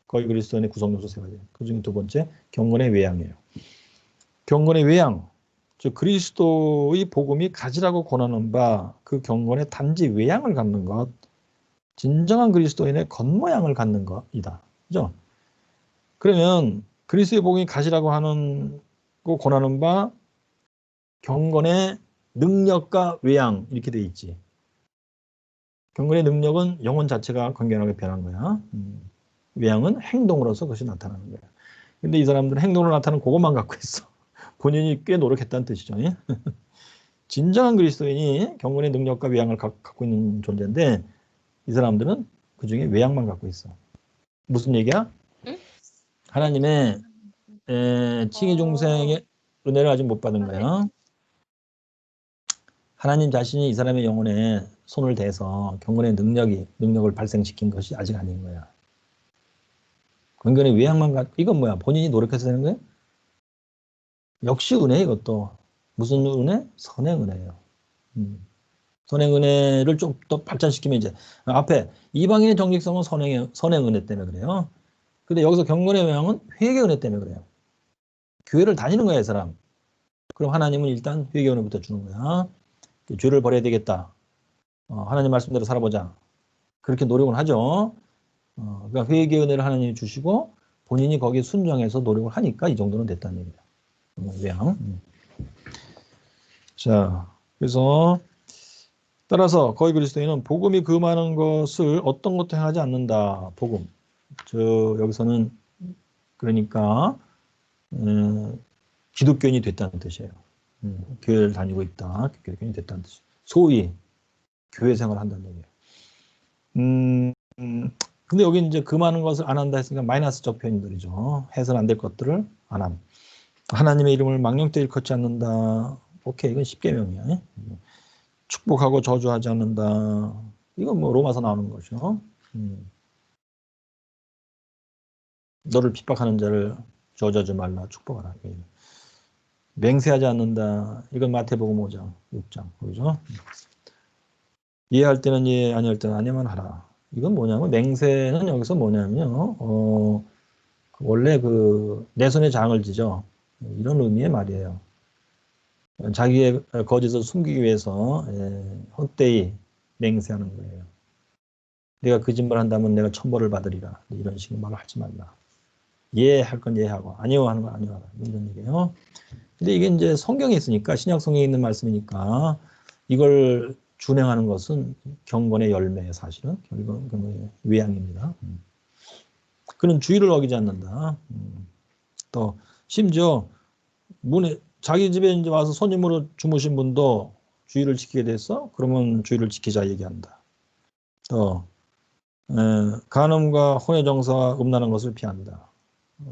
A: 거의 그리스도인의 구성 요소 세 가지. 그 중에 두 번째 경건의 외양이에요. 경건의 외양, 즉 그리스도의 복음이 가지라고 권하는 바 그 경건의 단지 외양을 갖는 것, 진정한 그리스도인의 겉모양을 갖는 것이다. 그죠? 그러면 그리스도의 복음이 가지라고 하는 거 권하는 바 경건의 능력과 외양 이렇게 돼 있지. 경건의 능력은 영혼 자체가 건강하게 변한 거야. 외양은 행동으로서 그것이 나타나는 거야. 근데 이 사람들은 행동으로 나타나는 그것만 갖고 있어. 본인이 꽤 노력했다는 뜻이죠. 진정한 그리스도인이 경건의 능력과 외양을 갖고 있는 존재인데 이 사람들은 그 중에 외양만 갖고 있어. 무슨 얘기야? 하나님의 칭의 중생의 은혜를 아직 못 받은 거야. 하나님 자신이 이 사람의 영혼에 손을 대서 경건의 능력을 발생시킨 것이 아직 아닌 거야. 경건의 외양만 갖고 이건 뭐야? 본인이 노력해서 되는 거야? 역시 은혜 이것도. 무슨 은혜? 선행 은혜예요. 선행 은혜를 좀 더 발전시키면 이제 앞에 이방인의 정직성은 선행 은혜 때문에 그래요. 근데 여기서 경건의 모양은 회개 은혜 때문에 그래요. 교회를 다니는 거야, 이 사람. 그럼 하나님은 일단 회개 은혜부터 주는 거야. 죄를 버려야 되겠다. 하나님 말씀대로 살아보자. 그렇게 노력을 하죠. 그러니까 회개 은혜를 하나님이 주시고 본인이 거기에 순종해서 노력을 하니까 이 정도는 됐다는 얘기예요. 모양. 자, 그래서 따라서 거의 그리스도인은 복음이 금하는 것을 어떤 것도 행하지 않는다. 복음. 여기서는 그러니까 기독교인이 됐다는 뜻이에요. 교회를 다니고 있다. 기독교인이 됐다는 뜻. 소위 교회 생활을 한다는 얘기예요. 근데 여기 이제 금하는 것을 안 한다 했으니까 마이너스적 표현들이죠. 해서는 안 될 것들을 안 함. 하나님의 이름을 망령되이 일컫지 않는다. 오케이, 이건 10계명이야. 축복하고 저주하지 않는다. 이건 뭐 로마서 나오는 거죠. 너를 핍박하는 자를 저주하지 말라, 축복하라. 맹세하지 않는다. 이건 마태복음 5장, 6장. 그죠? 이해할 때는 이해, 아니할 때는 아니만 하라. 이건 뭐냐면 맹세는 여기서 뭐냐면요. 원래 내 손에 장을 지죠. 이런 의미의 말이에요. 자기의 거짓을 숨기기 위해서 헛되이 맹세하는 거예요. 내가 거짓말 한다면 내가 천벌을 받으리라. 이런 식의 말을 하지 말라. 예할 건 예하고 아니요 하는 건 아니요 하라. 이런 얘기예요. 근데 이게 이제 성경에 있으니까 신약 성경에 있는 말씀이니까 이걸 준행하는 것은 경건의 열매예요. 사실은 경건의 외양입니다. 그는 주의를 어기지 않는다. 또 심지어 자기 집에 이제 와서 손님으로 주무신 분도 주의를 지키게 됐어? 그러면 주의를 지키자 얘기한다. 또 간음과 혼의 정사와 음란한 것을 피한다.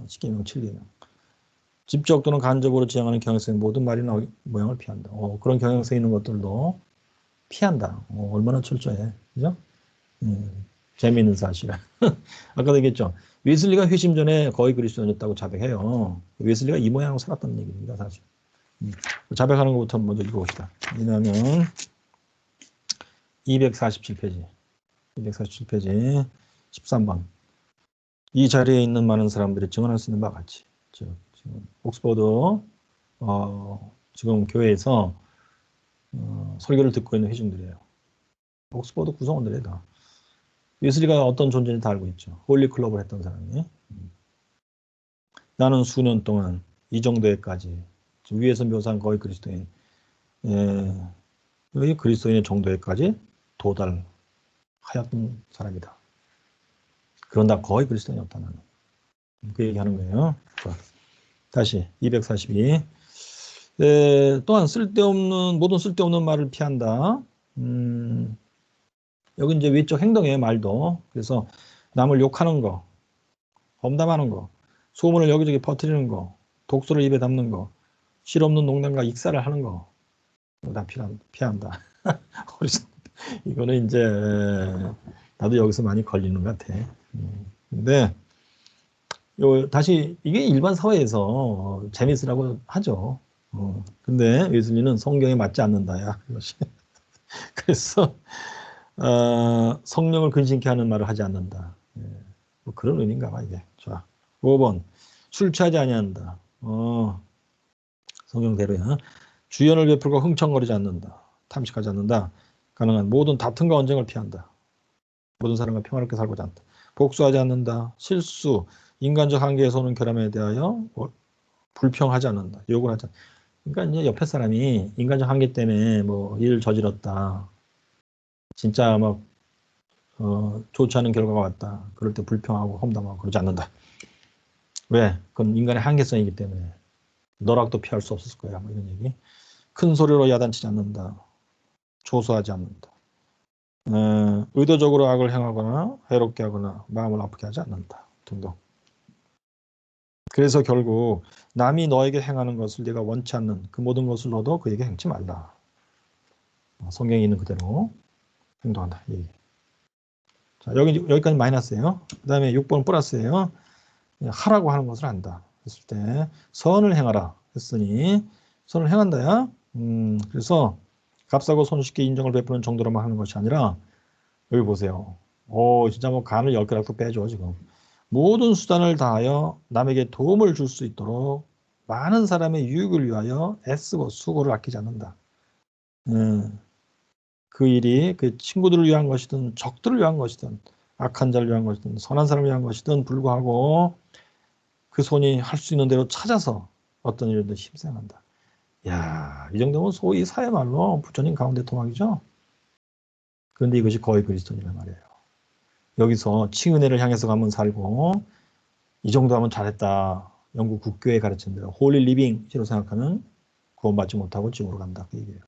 A: 10계명 7계명. 직접 또는 간접으로 지향하는 경향성 모든 말이나 모양을 피한다. 그런 경향성 있는 것들도 피한다. 얼마나 철저해. 그죠? 재미있는 사실. 아까도 얘기했죠. 웨슬리가 회심 전에 거의 그리스도인이었다고 자백해요. 웨슬리가 이 모양으로 살았다는 얘기입니다. 사실. 자백하는 것부터 먼저 읽어봅시다. 왜냐하면 247페이지. 247페이지 13번. 이 자리에 있는 많은 사람들이 증언할 수 있는 바와 같이. 지금 옥스퍼드 지금 교회에서 설교를 듣고 있는 회중들이에요. 옥스퍼드 구성원들이에요. 다. 웨슬리가 어떤 존재인지 다 알고 있죠. 홀리 클럽을 했던 사람이. 나는 수년 동안 이 정도에까지 위에서 묘사한 거의 그리스도인 여기 그리스도인의 정도에까지 도달하였던 사람이다. 그런다 거의 그리스도인이 없다 나는. 그 얘기하는 거예요. 자, 다시 242. 또한 모든 쓸데없는 말을 피한다. 여기 이제 외적 행동의 말도. 그래서 남을 욕하는 거, 험담하는 거, 소문을 여기저기 퍼뜨리는 거, 독소를 입에 담는 거, 실없는 농담과 익사를 하는 거, 다 피한다. 이거는 이제 나도 여기서 많이 걸리는 것 같아. 근데 다시 이게 일반 사회에서 재밌으라고 하죠. 근데 웨슬리는 성경에 맞지 않는다야. 이것이. 그래서 성령을 근심케 하는 말을 하지 않는다. 뭐 그런 의미인가 봐 이게. 좋아. 5번 술 취하지 아니한다. 성경대로야. 주연을 베풀고 흥청거리지 않는다. 탐식하지 않는다. 가능한 모든 다툼과 언쟁을 피한다. 모든 사람과 평화롭게 살고자 한다. 복수하지 않는다. 실수, 인간적 한계에서 오는 결함에 대하여 불평하지 않는다. 욕을 하지 않는다. 그러니까 이제 옆에 사람이 인간적 한계 때문에 뭐 일을 저질렀다. 진짜 막 좋지 않은 결과가 왔다. 그럴 때 불평하고 험담하고 그러지 않는다. 왜? 그건 인간의 한계성이기 때문에. 너락도 피할 수 없었을 거야. 뭐 이런 얘기. 큰 소리로 야단치지 않는다. 조소하지 않는다. 의도적으로 악을 행하거나 해롭게 하거나 마음을 아프게 하지 않는다. 등등. 그래서 결국 남이 너에게 행하는 것을 네가 원치 않는 그 모든 것을 너도 그에게 행치 말라. 성경에 있는 그대로 행동한다. 얘기. 자, 여기까지 마이너스예요. 그 다음에 6번 플러스예요. 하라고 하는 것을 한다. 했을 때 선을 행하라 했으니 선을 행한다야. 그래서 값싸고 손쉽게 인정을 베푸는 정도로만 하는 것이 아니라 여기 보세요. 진짜 뭐 간을 10개라도 빼줘 지금. 모든 수단을 다하여 남에게 도움을 줄 수 있도록 많은 사람의 유익을 위하여 애쓰고 수고를 아끼지 않는다. 그 일이 그 친구들을 위한 것이든 적들을 위한 것이든 악한 자를 위한 것이든 선한 사람을 위한 것이든 불구하고 그 손이 할 수 있는 대로 찾아서 어떤 일에도 힘생한다. 야, 이 정도면 소위 사회말로 부처님 가운데 토막이죠. 그런데 이것이 거의 그리스도인이란 말이에요. 여기서 칭은혜를 향해서 가면 살고 이 정도 하면 잘했다. 영국 국교에 가르친 대로 홀리 리빙으로 생각하면 구원받지 못하고 지옥으로 간다. 그 얘기예요.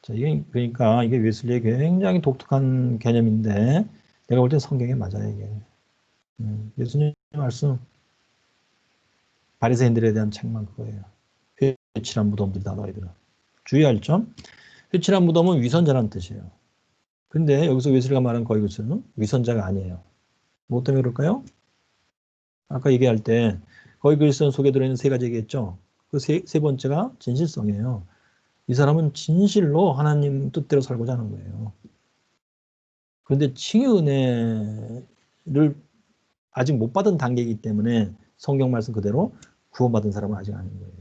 A: 자, 이게 그러니까 이게 웨슬리의 굉장히 독특한 개념인데 내가 볼 때 성경에 맞아요 이게. 예수님 말씀 바리새인들에 대한 책만 그거예요. 회칠한 무덤들이다 너희들은. 주의할 점. 회칠한 무덤은 위선자라는 뜻이에요. 근데 여기서 웨슬리가 말한 거의 그것은 위선자가 아니에요. 뭐 때문에 그럴까요? 아까 얘기할 때 거의 그리스도인 속에 들어있는 세 가지 얘기했죠. 그 세 번째가 진실성이에요. 이 사람은 진실로 하나님 뜻대로 살고자 하는 거예요. 그런데 칭의 은혜를 아직 못 받은 단계이기 때문에 성경 말씀 그대로 구원받은 사람은 아직 아닌 거예요.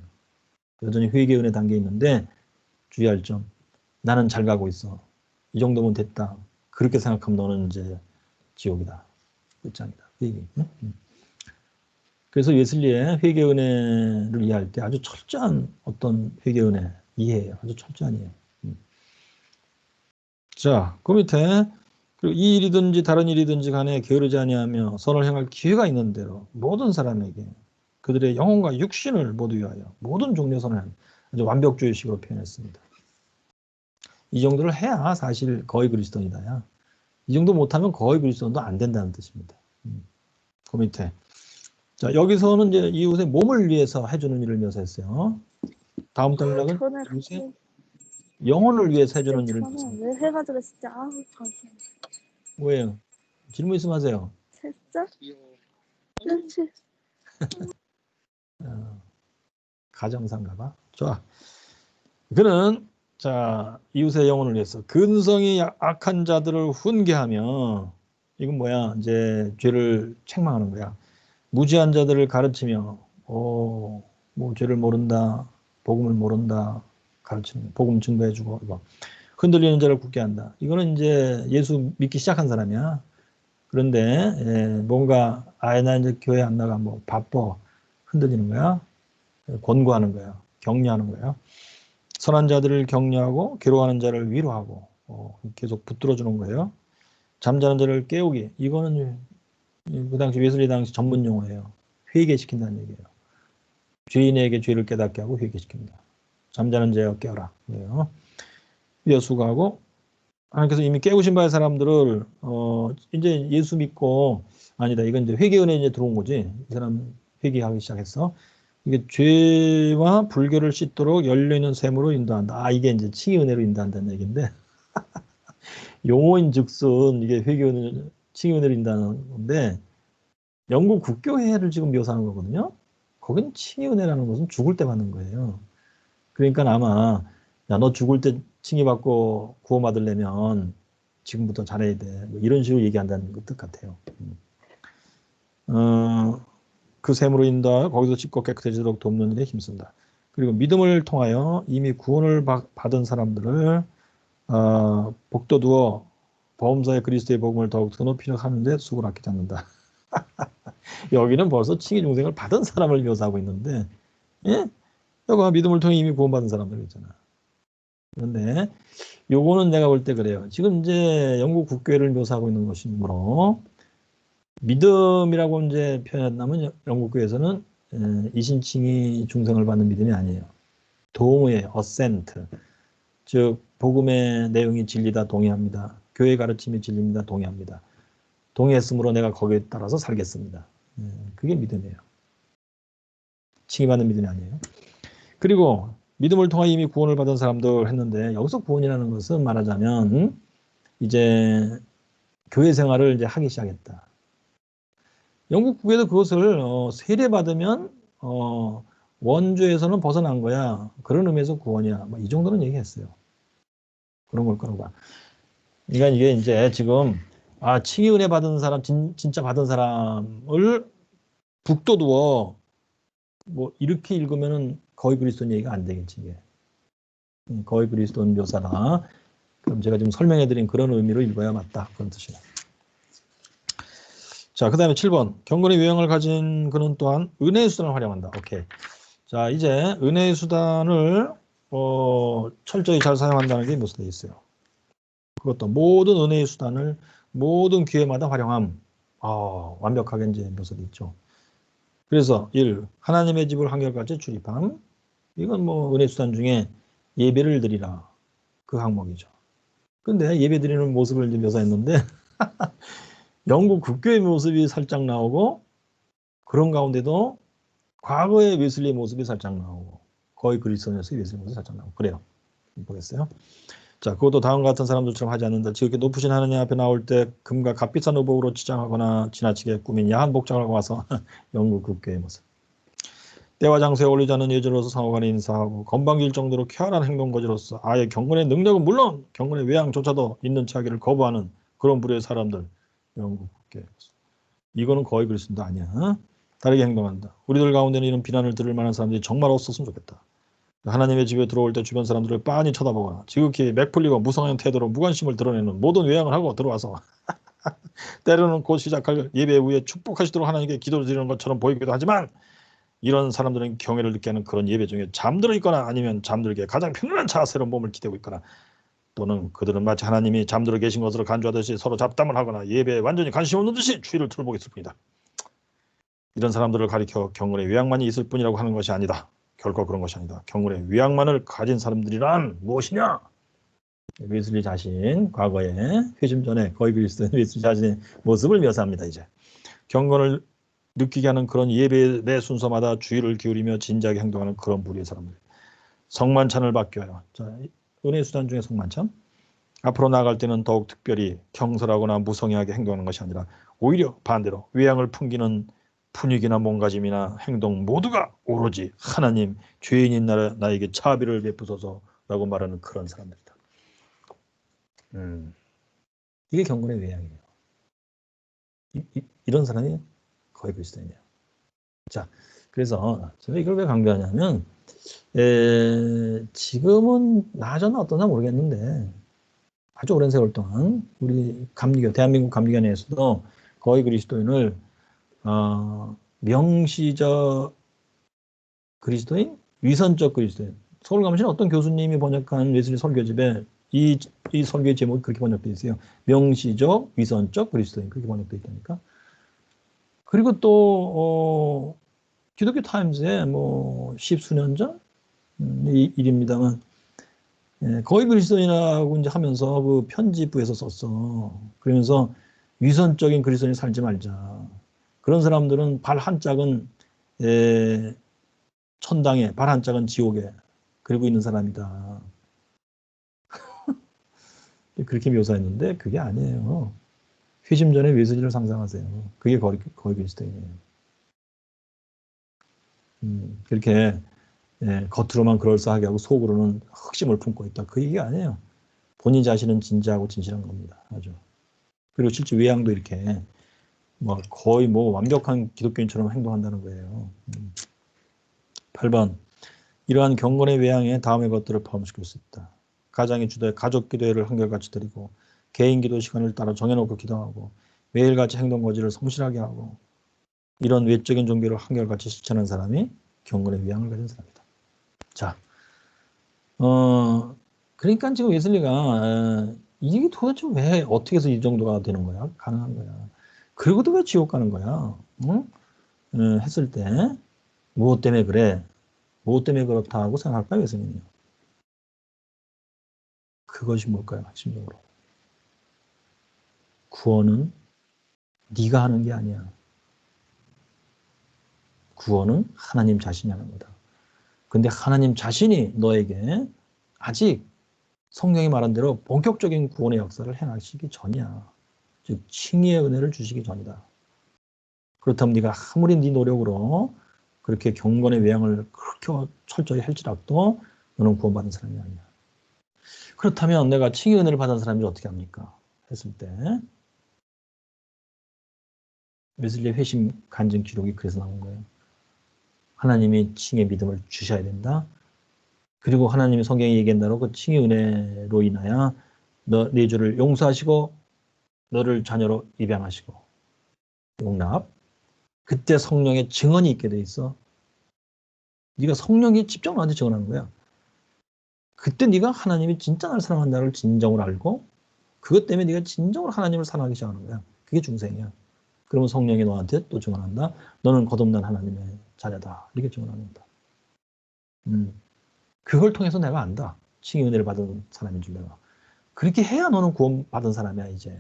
A: 여전히 회개 은혜 단계에 있는데 주의할 점. 나는 잘 가고 있어. 이 정도면 됐다. 그렇게 생각하면 너는 이제 지옥이다. 끝장이다. 그 얘기. 그래서 웨슬리의 회개 은혜를 이해할 때 아주 철저한 어떤 회개 은혜 이해해요. 아주 철저한 이해. 자, 그 밑에 그리고 이 일이든지 다른 일이든지 간에 게으르지 아니하며 선을 행할 기회가 있는 대로 모든 사람에게 그들의 영혼과 육신을 모두 위하여 모든 종류의 선을 하는 아주 완벽주의식으로 표현했습니다. 이 정도를 해야 사실 거의 그리스도인이다야. 이 정도 못하면 거의 그리스도인도 안 된다는 뜻입니다. 그 밑에 자 여기서는 이제 이웃의 몸을 위해서 해주는 일을 묘사했어요. 다음 단락은 이웃의 영혼을 위해서 해주는 일을 묘사합니다.
E: 왜 해가지고 진짜 아우 당신
A: 왜요? 질문 있으면 하세요.
E: 진짜 그렇지
A: 가정상가 봐. 좋아. 그는 자 이웃의 영혼을 위해서 근성이 악한 자들을 훈계하며 이건 뭐야? 이제 죄를 책망하는 거야. 무지한 자들을 가르치며 뭐 죄를 모른다. 복음을 모른다. 가르치는 복음 증거해주고 이거 흔들리는 자를 굳게 한다. 이거는 이제 예수 믿기 시작한 사람이야. 그런데 뭔가 나 이제 교회 안 나가 뭐 바빠 흔들리는 거야. 권고하는 거야. 격려하는 거야. 선한 자들을 격려하고 괴로워하는 자를 위로하고 계속 붙들어주는 거예요. 잠자는 자를 깨우기. 이거는 그 당시 웨슬리 당시 전문 용어예요. 회개시킨다는 얘기예요. 죄인에게 죄를 깨닫게 하고 회개시킨다. 잠자는 자여 깨어라. 그래요. 여수가하고 하나님께서 이미 깨우신 바의 사람들을 이제 예수 믿고 아니다. 이건 이제 회개 은혜 이제 들어온 거지. 이 사람 회개하기 시작했어. 이게 죄와 불교를 씻도록 열려있는 샘으로 인도한다. 이게 이제 칭의 은혜로 인도한다는 얘기인데 용어인즉슨 이게 회개 은혜, 칭의 은혜로 인도하는 건데 영국 국교회를 지금 묘사하는 거거든요. 거긴 칭의 은혜라는 것은 죽을 때 받는 거예요. 그러니까 아마 야, 너 죽을 때 칭의 받고 구원받으려면 지금부터 잘해야 돼. 뭐 이런 식으로 얘기한다는 뜻 같아요. 그 샘으로 인도하여 거기서 씻고 깨끗해지도록 돕는 일에 힘쓴다. 그리고 믿음을 통하여 이미 구원을 받은 사람들을 복도두어 보험사의 그리스도의 복음을 더욱 더 높이려 하는데 수고를 아끼지 않는다. 여기는 벌써 칭의 중생을 받은 사람을 묘사하고 있는데 예? 여기 믿음을 통해 이미 구원받은 사람들 있잖아. 그런데 요거는 내가 볼 때 그래요. 지금 이제 영국 국교회를 묘사하고 있는 것이므로 믿음이라고 이제 표현한다면 영국 교회에서는 이신칭의 중생을 받는 믿음이 아니에요. 동의, 어센트. 즉 복음의 내용이 진리다 동의합니다. 교회 가르침이 진리입니다. 동의합니다. 동의했으므로 내가 거기에 따라서 살겠습니다. 그게 믿음이에요. 칭의받는 믿음이 아니에요. 그리고 믿음을 통해 이미 구원을 받은 사람들 했는데 여기서 구원이라는 것은 말하자면 이제 교회 생활을 이제 하기 시작했다. 영국 국에도 그것을 세례받으면 원죄에서는 벗어난 거야. 그런 의미에서 구원이야. 뭐 이 정도는 얘기했어요. 그런 걸 거라고 봐. 그러니까 이게 이제 지금 아, 칭의 은혜 받은 사람, 진짜 받은 사람을 북돋워 뭐 이렇게 읽으면은 거의 그리스도인 얘기가 안 되겠지 이게. 거의 그리스도인 묘사다. 그럼 제가 지금 설명해드린 그런 의미로 읽어야 맞다 그런 뜻이에요. 자, 그 다음에 7번. 경건의 외형을 가진 그는 또한 은혜의 수단을 활용한다. 오케이. 자, 이제 은혜의 수단을 철저히 잘 사용한다는 게 무슨 데 있어요. 그것도 모든 은혜의 수단을 모든 기회마다 활용함. 완벽하게 이제 묘사돼 있죠. 그래서 1. 하나님의 집을 한결같이 출입함. 이건 뭐 은혜 수단 중에 예배를 드리라. 그 항목이죠. 근데 예배 드리는 모습을 이제 묘사했는데 영국 국교의 모습이 살짝 나오고 그런 가운데도 과거의 웨슬리의 모습이 살짝 나오고 거의 그리스도인에서의 웨슬리 모습이 살짝 나오고 그래요. 보겠어요. 자, 그것도 다음과 같은 사람들처럼 하지 않는다. 지극히 높으신 하느님 앞에 나올 때 금과 값비싼 의복으로 치장하거나 지나치게 꾸민 야한 복장을 하고 와서 영국 국교의 모습. 때와 장소에 어울리지 않는 예절로서 상호간에 인사하고 건방질 정도로 쾌활한 행동거지로서 아예 경건의 능력은 물론 경건의 외양조차도 있는 차기를 거부하는 그런 부류의 사람들. 영국 국교의 모습. 이거는 거의 그리스도인도 아니야. 다르게 행동한다. 우리들 가운데는 이런 비난을 들을 만한 사람들이 정말 없었으면 좋겠다. 하나님의 집에 들어올 때 주변 사람들을 빤히 쳐다보거나 지극히 맥풀리고 무성한 태도로 무관심을 드러내는 모든 외양을 하고 들어와서 때로는 곧 시작할 예배 후에 축복하시도록 하나님께 기도를 드리는 것처럼 보이기도 하지만 이런 사람들은 경외를 느끼는 하는 그런 예배 중에 잠들어 있거나 아니면 잠들게 가장 편안한 자세로 몸을 기대고 있거나 또는 그들은 마치 하나님이 잠들어 계신 것으로 간주하듯이 서로 잡담을 하거나 예배에 완전히 관심 없는 듯이 추위를 틀어보고 있을 뿐이다. 이런 사람들을 가리켜 경건의 외양만이 있을 뿐이라고 하는 것이 아니다. 결코 그런 것이 아니다. 경건의 외양만을 가진 사람들이란 무엇이냐? 웨슬리 자신, 과거에 회심 전에 거의 그리스도인 웨슬리 자신의 모습을 묘사합니다. 이제 경건을 느끼게 하는 그런 예배의 매 순서마다 주의를 기울이며 진지하게 행동하는 그런 무리의 사람들. 성만찬을 받겨요. 자, 은혜 수단 중에 성만찬. 앞으로 나아갈 때는 더욱 특별히 경솔하거나 무성의하게 행동하는 것이 아니라 오히려 반대로 외양을 풍기는 분위기나 몸가짐이나 행동 모두가 오로지 하나님 죄인인 나에게 자비를 베푸소서라고 말하는 그런 사람들이다. 이게 경건의 외양이에요. 이런 사람이 거의 그리스도인이에요. 자, 그래서 제가 이걸 왜 강조하냐면 지금은 나아졌나 어떠나 모르겠는데 아주 오랜 세월 동안 우리 감리교, 대한민국 감리교 내에서도 거의 그리스도인을 명시적 그리스도인, 위선적 그리스도인. 서울감시는 어떤 교수님이 번역한 웨슬리 설교집에 이 설교의 제목이 그렇게 번역되어 있어요. 명시적, 위선적 그리스도인 그렇게 번역되어 있다니까. 그리고 또 기독교 타임즈에 뭐 십수년 전 일입니다만 거의 그리스도인하고 이제 하면서 그 편집부에서 썼어. 그러면서 위선적인 그리스도인 살지 말자. 그런 사람들은 발 한 짝은 천당에, 발 한 짝은 지옥에 그러고 있는 사람이다. 그렇게 묘사했는데 그게 아니에요. 회심 전에 웨슬리를 상상하세요. 그게 거의 그리스도인이에요. 그렇게 겉으로만 그럴싸하게 하고 속으로는 흑심을 품고 있다. 그 얘기가 아니에요. 본인 자신은 진지하고 진실한 겁니다. 아주. 그리고 실제 외양도 이렇게 거의 완벽한 기독교인처럼 행동한다는 거예요. 8번. 이러한 경건의 외양에 다음의 것들을 포함시킬 수 있다. 가장의 주도에 가족 기도회를 한결같이 드리고 개인 기도 시간을 따라 정해놓고 기도하고 매일같이 행동거지를 성실하게 하고 이런 외적인 종교를 한결같이 실천하는 사람이 경건의 외양을 가진 사람이다. 자, 그러니까 지금 웨슬리가 이게 도대체 왜 어떻게 해서 이 정도가 되는 거야? 가능한 거야. 그리고도 왜 지옥 가는 거야? 응? 했을 때 무엇 때문에 그래? 무엇 때문에 그렇다 하고 생각할까요, 웨슬리는요? 그것이 뭘까요, 핵심적으로? 구원은 네가 하는 게 아니야. 구원은 하나님 자신이 하는 거다. 근데 하나님 자신이 너에게 아직 성경이 말한 대로 본격적인 구원의 역사를 행하시기 전이야. 즉 칭의의 은혜를 주시기 전이다. 그렇다면 네가 아무리 네 노력으로 그렇게 경건의 외양을 그렇게 철저히 할지라도 너는 구원받은 사람이 아니야. 그렇다면 내가 칭의의 은혜를 받은 사람이 어떻게 합니까? 했을 때 웨슬리의 회심 간증 기록이 그래서 나온 거예요. 하나님이 칭의 믿음을 주셔야 된다. 그리고 하나님이 성경에 얘기한 대로 그 칭의 은혜로 인하여 네 죄를 용서하시고 너를 자녀로 입양하시고 용납. 그때 성령의 증언이 있게 돼 있어. 네가 성령이 직접 나한테 증언하는 거야. 그때 네가 하나님이 진짜 날 사랑한다는 진정을 알고 그것 때문에 네가 진정으로 하나님을 사랑하기 시작하는 거야. 그게 중생이야. 그러면 성령이 너한테 또 증언한다. 너는 거듭난 하나님의 자녀다. 이렇게 증언합니다. 그걸 통해서 내가 안다. 칭의 은혜를 받은 사람인 줄 내가. 그렇게 해야 너는 구원받은 사람이야 이제.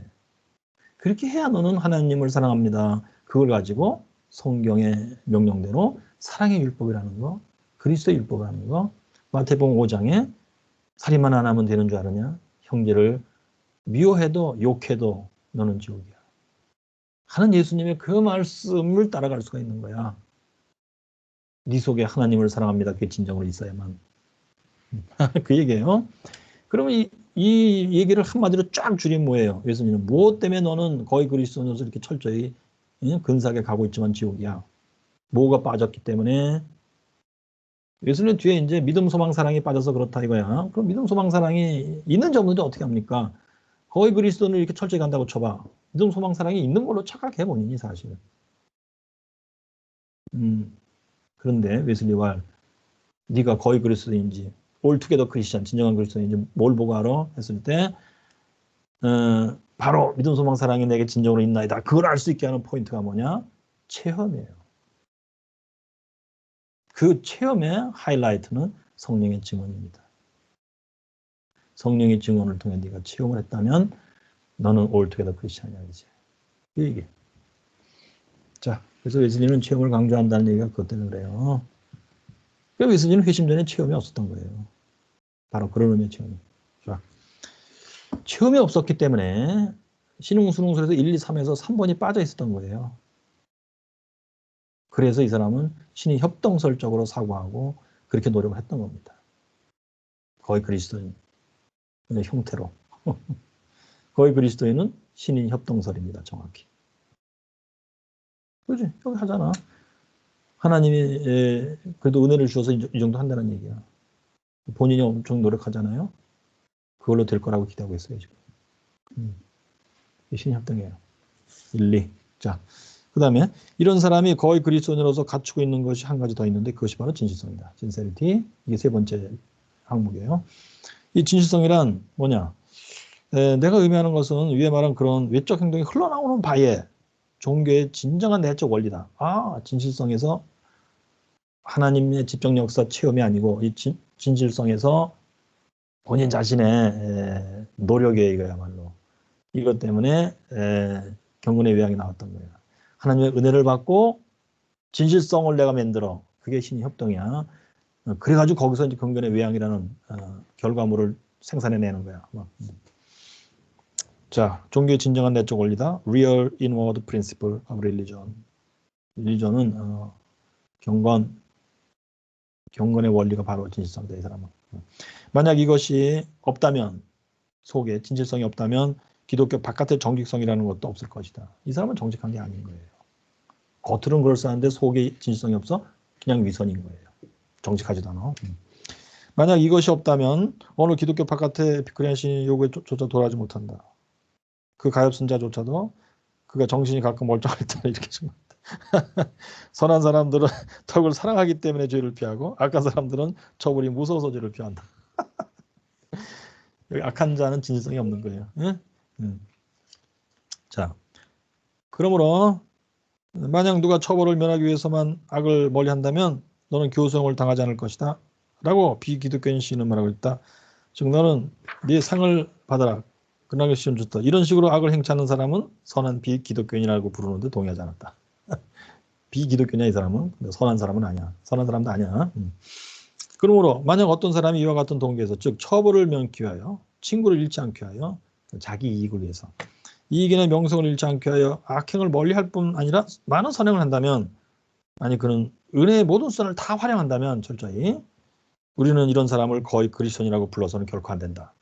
A: 그렇게 해야 너는 하나님을 사랑합니다. 그걸 가지고 성경의 명령대로 사랑의 율법이라는 거, 그리스도의 율법이라는 거, 마태복음 5장에 살인만 안 하면 되는 줄 아느냐? 형제를 미워해도 욕해도 너는 지옥이야. 하는 예수님의 그 말씀을 따라갈 수가 있는 거야. 네 속에 하나님을 사랑합니다. 그게 진정으로 있어야만. 그 얘기예요. 그러면 이 얘기를 한마디로 쫙 줄이면 뭐예요? 예수님은 무엇 때문에 너는 거의 그리스도인으로서 이렇게 철저히 근사하게 가고 있지만 지옥이야. 뭐가 빠졌기 때문에 예수님 뒤에 이제 믿음, 소망, 사랑이 빠져서 그렇다 이거야. 그럼 믿음, 소망, 사랑이 있는지 없는지 어떻게 합니까? 거의 그리스도인을 이렇게 철저히 간다고 쳐봐. 믿음, 소망, 사랑이 있는 걸로 착각해 본인이 사실. 그런데 웨슬리와 네가 거의 그리스도인지 올투게더 크리스천, 진정한 그리스도인지 뭘 보고 알아? 했을 때 바로 믿음, 소망, 사랑이 내게 진정으로 있나이다. 그걸 알 수 있게 하는 포인트가 뭐냐? 체험이에요. 그 체험의 하이라이트는 성령의 증언입니다. 성령의 증언을 통해 네가 체험을 했다면 너는 올투게더 크리스천이야 이제. 이 얘기. 자, 그래서 웨슬리는 체험을 강조한다는 얘기가 그것 때문에 그래요. 그러니까 웨슬리는 회심 전에 체험이 없었던 거예요. 바로 그런 의미의 체험이. 자, 체험이 없었기 때문에 신흥수능술에서 1, 2, 3에서 3번이 빠져 있었던 거예요. 그래서 이 사람은 신이 협동설적으로 사고하고 그렇게 노력을 했던 겁니다. 거의 그리스도인의 형태로. 거의 그리스도인은 신인 협동설입니다. 정확히. 그지? 여기 하잖아. 하나님이 그래도 은혜를 주셔서 이 정도 한다는 얘기야. 본인이 엄청 노력하잖아요. 그걸로 될 거라고 기대하고 있어요. 지금. 신인 협동이에요. 1, 2. 자, 그 다음에 이런 사람이 거의 그리스도인으로서 갖추고 있는 것이 한 가지 더 있는데 그것이 바로 진실성이다. 진세리티. 이게 세 번째 항목이에요. 이 진실성이란 뭐냐? 내가 의미하는 것은 위에 말한 그런 외적 행동이 흘러나오는 바에 종교의 진정한 내적 원리다. 진실성에서 하나님의 집정 역사 체험이 아니고 이 진실성에서 본인 자신의 노력에 이거야말로. 이것 때문에 경건의 외양이 나왔던 거예요. 하나님의 은혜를 받고 진실성을 내가 만들어. 그게 신의 협동이야. 그래가지고 거기서 이제 경건의 외양이라는 결과물을 생산해내는 거야. 자, 종교의 진정한 내적 원리다. Real inward principle of religion. 릴리전은 경건의 원리가 바로 진실성이다. 이 사람은. 만약 이것이 없다면, 속에 진실성이 없다면 기독교 바깥의 정직성이라는 것도 없을 것이다. 이 사람은 정직한 게 아닌 거예요. 겉으로는 그럴싸한데 속에 진실성이 없어? 그냥 위선인 거예요. 정직하지도 않아. 만약 이것이 없다면 어느 기독교 바깥의 에피쿠리안 신의 요구에조차 돌아가지 못한다. 그 가엾은자조차도 그가 정신이 가끔 멀쩡할 때는 이렇게 생각한다. 선한 사람들은 덕을 사랑하기 때문에 죄를 피하고 악한 사람들은 처벌이 무서워서 죄를 피한다. 여기 악한 자는 진실성이 없는 거예요. 자, 그러므로 만약 누가 처벌을 면하기 위해서만 악을 멀리한다면 너는 교수형을 당하지 않을 것이다. 라고 비기독교인 시인은 말하고 있다. 즉 너는 네 상을 받아라. 그나마 시험 줬다. 이런 식으로 악을 행치하는 사람은 선한 비기독교인이라고 부르는데 동의하지 않았다. 비기독교냐 이 사람은? 근데 선한 사람은 아니야. 선한 사람도 아니야. 그러므로 만약 어떤 사람이 이와 같은 동기에서 즉 처벌을 면하기 위하여 친구를 잃지 않기 위하여 자기 이익을 위해서 이익이나 명성을 잃지 않기 위하여 악행을 멀리할 뿐 아니라 많은 선행을 한다면 아니 그는 은혜의 모든 수단을 다 활용한다면 철저히 우리는 이런 사람을 거의 그리스도인이라고 불러서는 결코 안 된다.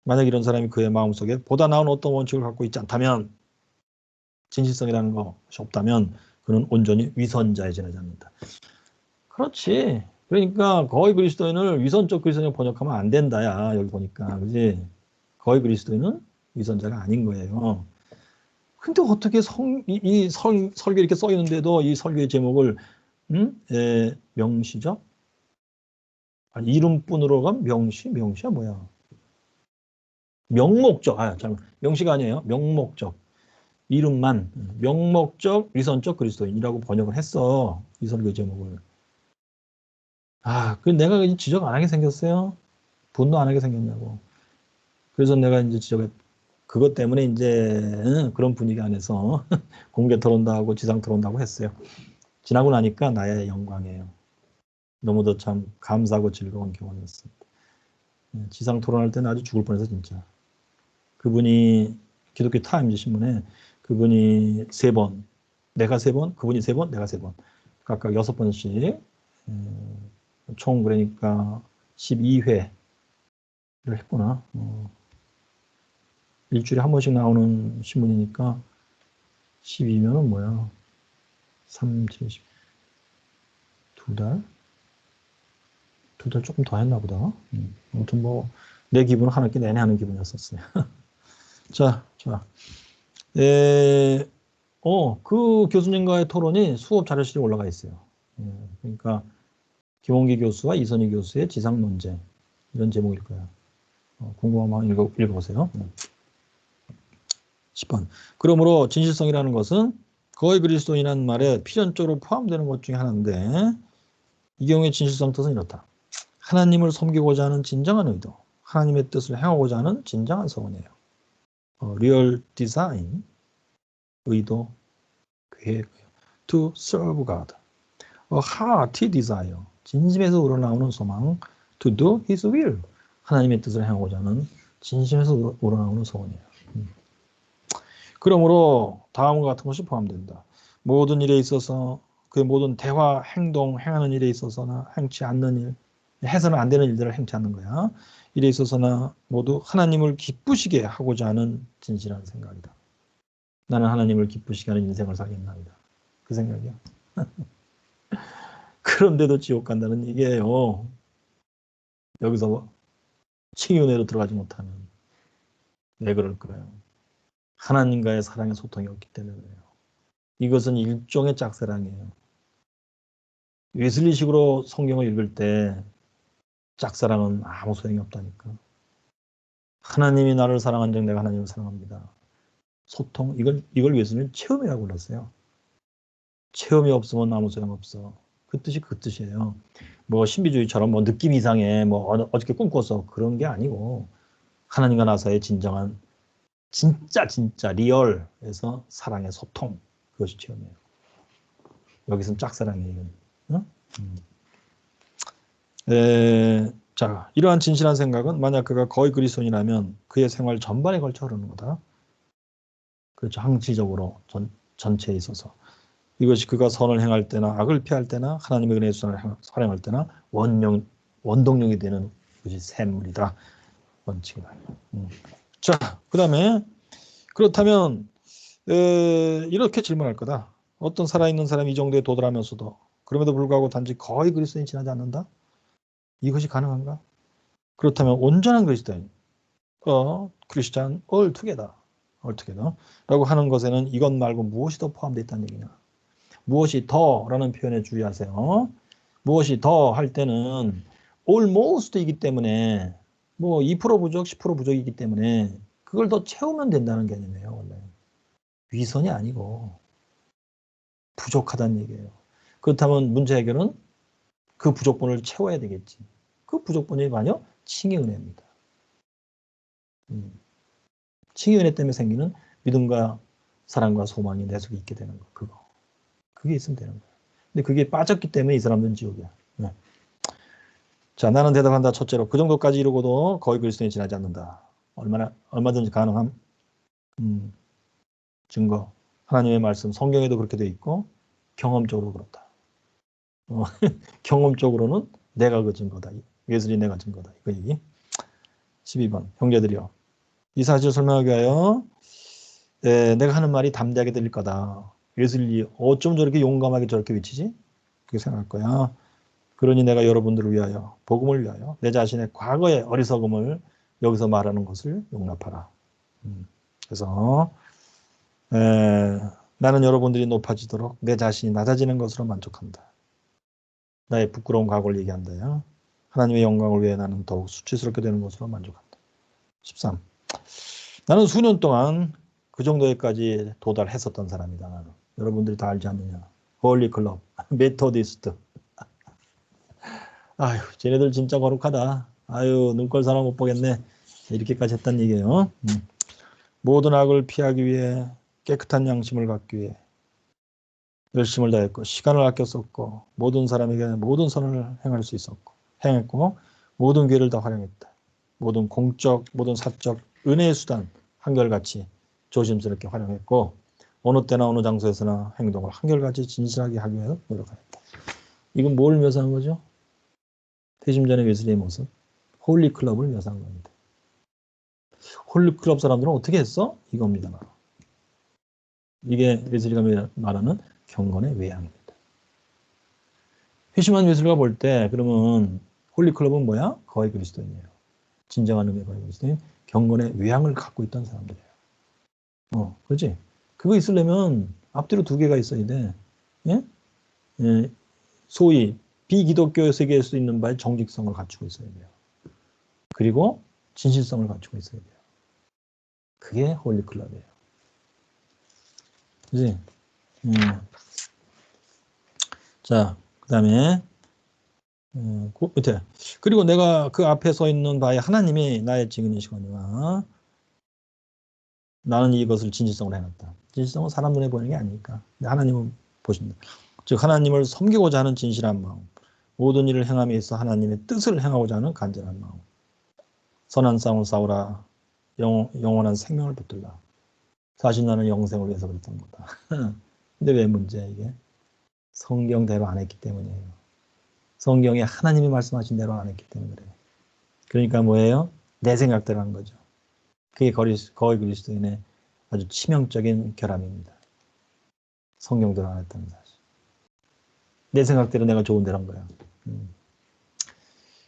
A: 만약 이런 사람이 그의 마음속에 보다 나은 어떤 원칙을 갖고 있지 않다면 진실성이라는 것이 없다면 그는 온전히 위선자에 지나지 않는다. 그렇지. 그러니까 거의 그리스도인을 위선적 그리스도인을 번역하면 안 된다야. 여기 보니까. 그지? 거의 그리스도인은 위선자가 아닌 거예요. 근데 어떻게 설교 이렇게 써 있는데도 이 설교의 제목을 명시적? 아니, 이름뿐으로가 명시야 뭐야? 명목적. 잠깐. 명시가 아니에요. 명목적. 이름만 명목적 위선적 그리스도인이라고 번역을 했어. 이 설교 제목을. 그 내가 지적 안 하게 생겼어요. 분노 안 하게 생겼냐고. 그래서 내가 이제 지적해. 그것 때문에 이제 그런 분위기 안에서 공개 토론도 하고 지상 토론도 하고 했어요. 지나고 나니까 나의 영광이에요. 너무도 참 감사하고 즐거운 경험이었습니다. 지상 토론할 때는 아주 죽을 뻔해서 진짜. 그분이 기독교 타임즈 신문에 그분이 3번, 내가 3번, 그분이 3번, 내가 3번. 각각 6번씩 총 그러니까 12회를 했구나. 일주일에 한 번씩 나오는 신문이니까 12면은 뭐야? 3, 7, 10. 2달? 2달 조금 더 했나 보다. 아무튼 뭐 내 기분은 한 학기 내내 하는 기분이었었어요. 자. 그 교수님과의 토론이 수업 자료실에 올라가 있어요. 그러니까 김홍기 교수와 이선희 교수의 지상 논쟁 이런 제목일 거야. 궁금하면 읽어보세요. 10번. 그러므로 진실성이라는 것은 거의 그리스도인이라는 말에 필연적으로 포함되는 것 중에 하나인데 이 경우의 진실성 뜻은 이렇다. 하나님을 섬기고자 하는 진정한 의도, 하나님의 뜻을 행하고자 하는 진정한 소원이에요. 리얼 디자인, 의도, 계획, to serve God. A hearty desire, 진심에서 우러나오는 소망, to do His will, 하나님의 뜻을 행하고자 하는 진심에서 우러나오는 소원이에요. 그러므로 다음과 같은 것이 포함된다. 모든 일에 있어서 그 모든 대화, 행동, 행하는 일에 있어서나 행치 않는 일, 해서는 안 되는 일들을 행치 않는 거야. 일에 있어서나 모두 하나님을 기쁘시게 하고자 하는 진실한 생각이다. 나는 하나님을 기쁘시게 하는 인생을 살겠나이다. 그 생각이야. 그런데도 지옥 간다는 얘기예요. 여기서 칭의은혜로 들어가지 못하는. 왜 그럴까요? 하나님과의 사랑의 소통이 없기 때문에 그래요. 이것은 일종의 짝사랑이에요. 웨슬리식으로 성경을 읽을 때 짝사랑은 아무 소용이 없다니까. 하나님이 나를 사랑한 적 내가 하나님을 사랑합니다. 소통, 이걸 웨슬리는 체험이라고 불렀어요. 체험이 없으면 아무 소용없어. 그 뜻이 그 뜻이에요. 뭐 신비주의처럼 뭐 느낌 이상해, 뭐 어저께 꿈꿨어, 그런 게 아니고 하나님과 나서의 진정한 진짜 리얼에서 사랑의 소통, 그것이 체험이에요. 여기서는 짝사랑이에요. 이건. 자, 이러한 진실한 생각은 만약 그가 거의 그리스도인이라면 그의 생활 전반에 걸쳐 흐르는 거다. 그렇죠. 항시적으로 전체에 있어서. 이것이 그가 선을 행할 때나 악을 피할 때나 하나님의 은혜의 선을 활용할 때나 원동력이 되는 것이 샘물이다. 원칙이다. 자, 그 다음에 그렇다면 이렇게 질문할 거다. 어떤 살아있는 사람이 이 정도에 도달하면서도 그럼에도 불구하고 단지 거의 그리스도인이 지나지 않는다? 이것이 가능한가? 그렇다면 온전한 그리스도인, 크리스찬 altogether 라고 하는 것에는 이것 말고 무엇이 더 포함되어 있다는 얘기냐? 무엇이 더라는 표현에 주의하세요. 무엇이 더 할 때는 almost이기 때문에 뭐 2% 부족, 10% 부족이기 때문에 그걸 더 채우면 된다는 개념이에요. 원래 위선이 아니고 부족하다는 얘기예요. 그렇다면 문제 해결은 그 부족분을 채워야 되겠지. 그 부족분이 아니요 칭의 은혜입니다. 칭의 은혜 때문에 생기는 믿음과 사랑과 소망이 내 속에 있게 되는 거. 그게 있으면 되는 거예요. 근데 그게 빠졌기 때문에 이 사람들은 지옥이야. 네. 자, 나는 대답한다. 첫째로 그 정도까지 이루고도 거의 그리스도인이 지나지 않는다. 얼마든지 가능한 증거. 하나님의 말씀, 성경에도 그렇게 되어 있고 경험적으로 그렇다. 경험적으로는 내가 그 증거다. 예술이 내가 증거다. 그 얘기. 12번 형제들이여 이 사실을 설명하기 위하여 내가 하는 말이 담대하게 들릴 거다. 웨슬리 어쩜 저렇게 용감하게 저렇게 외치지? 그렇게 생각할 거야. 그러니 내가 여러분들을 위하여, 복음을 위하여 내 자신의 과거의 어리석음을 여기서 말하는 것을 용납하라. 그래서 나는 여러분들이 높아지도록 내 자신이 낮아지는 것으로 만족한다. 나의 부끄러운 과거를 얘기한다요. 하나님의 영광을 위해 나는 더욱 수치스럽게 되는 것으로 만족한다. 13. 나는 수년 동안 그 정도에까지 도달했었던 사람이다. 나는. 여러분들이 다 알지 않느냐. 홀리 클럽, 메토디스트. 아유, 쟤네들 진짜 거룩하다. 아유, 눈꼴 사람 못 보겠네. 이렇게까지 했단 얘기예요. 모든 악을 피하기 위해 깨끗한 양심을 갖기 위해 열심을 다했고 시간을 아껴 썼고 모든 사람에게 모든 선을 행했고 모든 기회를 다 활용했다. 모든 공적, 모든 사적 은혜의 수단 한결같이 조심스럽게 활용했고 어느 때나 어느 장소에서나 행동을 한결같이 진실하게 하기 위해 노력하였다. 이건 뭘 묘사한 거죠? 태심전의 웨슬리의 모습. 홀리클럽을 묘사한 겁니다. 홀리클럽 사람들은 어떻게 했어? 이겁니다. 바로. 이게 웨슬리가 말하는 경건의 외양입니다. 회심한 웨슬리가 볼 때 그러면 홀리클럽은 뭐야? 거의 그리스도인이에요. 진정한 의미의 거의 그리스도인. 경건의 외양을 갖고 있던 사람들이에요. 그렇지? 그거 있으려면 앞뒤로 두 개가 있어야 돼. 예? 소위 비기독교 세계일 수 있는 바의 정직성을 갖추고 있어야 돼요. 그리고 진실성을 갖추고 있어야 돼요. 그게 홀리클럽이에요. 그지? 자, 그 다음에 그 밑에 그리고 내가 그 앞에 서 있는 바에 하나님이 나의 증인이시거니와 나는 이것을 진실성으로 해놨다. 진실성은 사람 눈에 보이는 게 아니니까 하나님은 보십니다. 즉 하나님을 섬기고자 하는 진실한 마음, 모든 일을 행함에 있어 하나님의 뜻을 행하고자 하는 간절한 마음, 선한 싸움을 싸우라, 영원한 생명을 붙들라. 사실 나는 영생을 위해서 그랬던 거다. 근데 왜 문제야 이게? 성경대로 안 했기 때문이에요. 성경에 하나님이 말씀하신 대로 안 했기 때문에 그래요. 그러니까 뭐예요? 내 생각대로 한 거죠. 그게 거의 그리스도인의 아주 치명적인 결함입니다. 성경대로 안 했다는 사실. 내 생각대로 내가 좋은 대로 한 거야.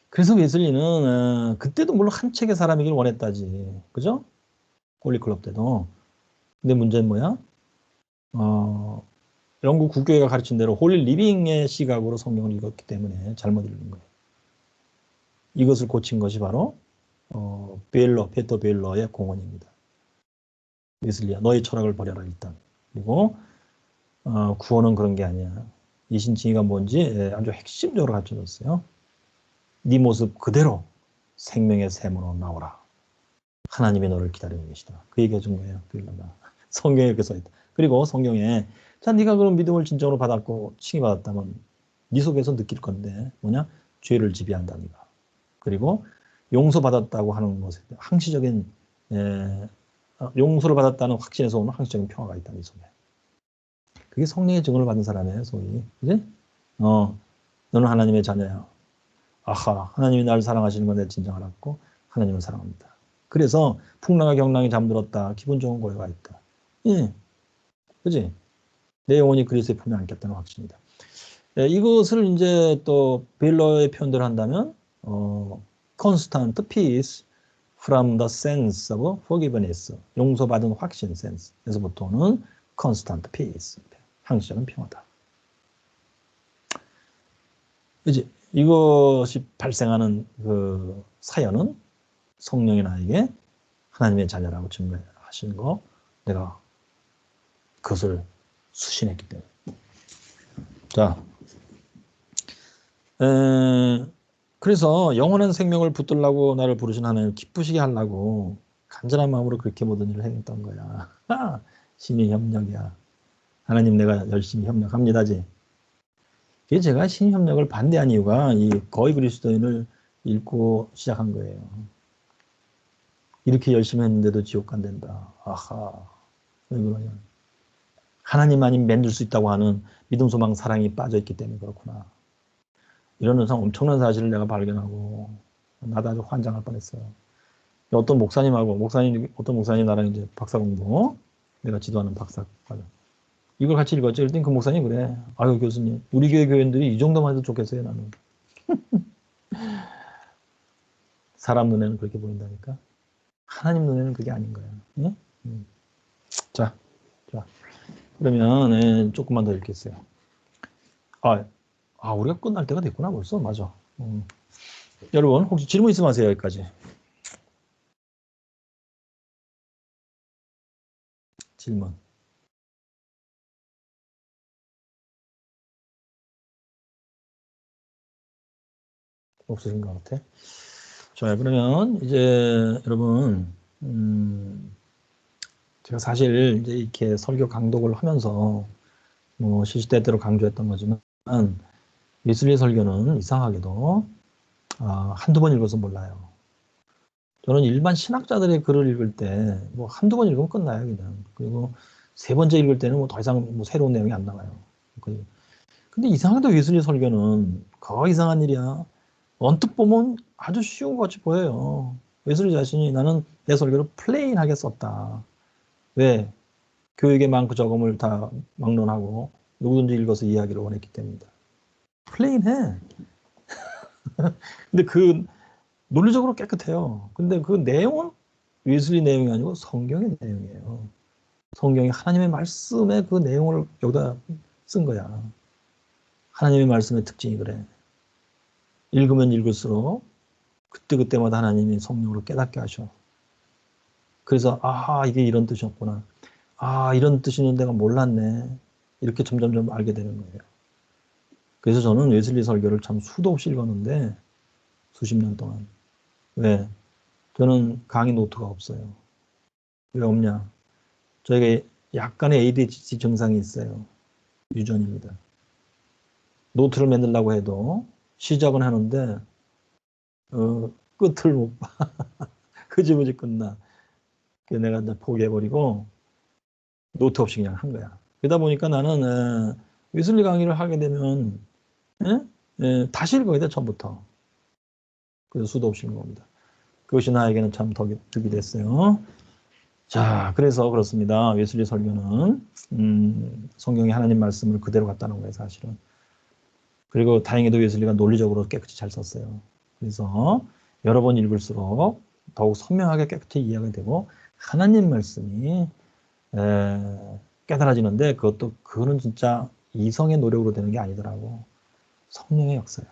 A: 그래서 웨슬리는 그때도 물론 한 책의 사람이길 원했다지. 그죠? 홀리클럽 때도. 근데 문제는 뭐야? 영국 국교회가 가르친 대로 홀리 리빙의 시각으로 성경을 읽었기 때문에 잘못 읽은 거예요. 이것을 고친 것이 바로 베터 베일러의 공헌입니다. 웨슬리야, 너의 철학을 버려라 일단. 그리고 구원은 그런 게 아니야. 이신칭의가 뭔지 아주 핵심적으로 가르쳐줬어요. 네 모습 그대로 생명의 샘으로 나오라. 하나님이 너를 기다리고 계시다. 그 얘기 해준 거예요. 베일러가. 성경에 이렇게 써있다. 그리고 성경에 자, 네가 그런 믿음을 진정으로 받았고 칭의받았다면 네 속에서 느낄 건데 뭐냐? 죄를 지배한다 네가. 그리고 용서받았다고 하는 것에 항시적인 용서를 받았다는 확신에서 오는 항시적인 평화가 있다 네 속에. 그게 성령의 증언을 받은 사람이에요, 소위. 그지? 너는 하나님의 자녀야. 아하, 하나님이 나를 사랑하시는 건 내가 진정 알았고 하나님을 사랑합니다. 그래서 풍랑과 경랑이 잠들었다. 기분 좋은 고요가 있다. 예, 그지? 내 영혼이 그리스도의 품에 안겼다는 확신이다. 이것을 이제 또 베일러의 표현대로 한다면 constant peace from the sense of forgiveness. 용서받은 확신 sense에서부터는 constant peace. 항시적인 평화다. 그지? 이것이 발생하는 그 사연은 성령이 나에게 하나님의 자녀라고 증거하시는 거 내가 그것을 수신했기 때문에. 자, 그래서 영원한 생명을 붙들라고 나를 부르신 하나님을 기쁘시게 하려고 간절한 마음으로 그렇게 모든 일을 행했던 거야. 신의 협력이야. 하나님 내가 열심히 협력합니다지. 그게 제가 신의 협력을 반대한 이유가 이 거의 그리스도인을 읽고 시작한 거예요. 이렇게 열심히 했는데도 지옥 간댄다. 아하. 왜 그러냐. 하나님만이 만들 수 있다고 하는 믿음, 소망, 사랑이 빠져있기 때문에 그렇구나. 이런 엄청난 사실을 내가 발견하고 나도 아주 환장할 뻔했어요. 어떤 목사님 나랑 이제 박사 공부 내가 지도하는 박사과정. 이걸 같이 읽었죠. 일단 그 목사님 그래. 아유 교수님, 우리 교회 교인들이 이 정도만 해도 좋겠어요 나는. 사람 눈에는 그렇게 보인다니까. 하나님 눈에는 그게 아닌 거야. 예? 자, 그러면 조금만 더 읽겠어요. 우리가 끝날 때가 됐구나 벌써. 맞아. 여러분 혹시 질문 있으면 하세요. 여기까지. 질문. 없으신 것 같아. 자, 그러면 이제 여러분, 제가 사실 이제 이렇게 설교 강독을 하면서 뭐 시시때때로 강조했던 거지만 웨슬리 설교는 이상하게도 한두 번 읽어서 몰라요. 저는 일반 신학자들의 글을 읽을 때 뭐 한두 번 읽으면 끝나요 그냥. 그리고 세 번째 읽을 때는 뭐 더 이상 뭐 새로운 내용이 안 나와요. 근데 이상하게도 웨슬리 설교는 거의 이상한 일이야. 언뜻 보면 아주 쉬운 것 같이 보여요. 웨슬리 자신이 나는 내 설교를 플레인하게 썼다. 왜? 교육의 많고 적음을 다 막론하고 누구든지 읽어서 이해하기를 원했기 때문이다. 플레인해. 근데 그 논리적으로 깨끗해요. 근데 그 내용은 웨슬리 내용이 아니고 성경의 내용이에요. 성경이 하나님의 말씀의 그 내용을 여기다 쓴 거야. 하나님의 말씀의 특징이 그래. 읽으면 읽을수록 그때그때마다 하나님이 성령으로 깨닫게 하셔. 그래서 이게 이런 뜻이었구나. 이런 뜻이 있는 내가 몰랐네. 이렇게 점점점 알게 되는 거예요. 그래서 저는 웨슬리 설교를 참 수도 없이 읽었는데 수십 년 동안. 왜? 저는 강의 노트가 없어요. 왜 없냐? 저에게 약간의 ADHD 증상이 있어요. 유전입니다. 노트를 만들려고 해도 시작은 하는데 끝을 못 봐. 흐지부지 끝나. 그래서 내가 이제 포기해버리고 노트 없이 그냥 한 거야. 그러다 보니까 나는 웨슬리 강의를 하게 되면 다시 읽어야 돼 처음부터. 그래서 수도 없이 읽는 겁니다. 그것이 나에게는 참 덕이 됐어요. 자, 그래서 그렇습니다. 웨슬리 설교는 성경의 하나님 말씀을 그대로 갖다는 거예요, 사실은. 그리고 다행히도 웨슬리가 논리적으로 깨끗이 잘 썼어요. 그래서 여러 번 읽을수록 더욱 선명하게 깨끗이 이해가 되고 하나님 말씀이 깨달아지는데 그거는 진짜 이성의 노력으로 되는 게 아니더라고. 성령의 역사야.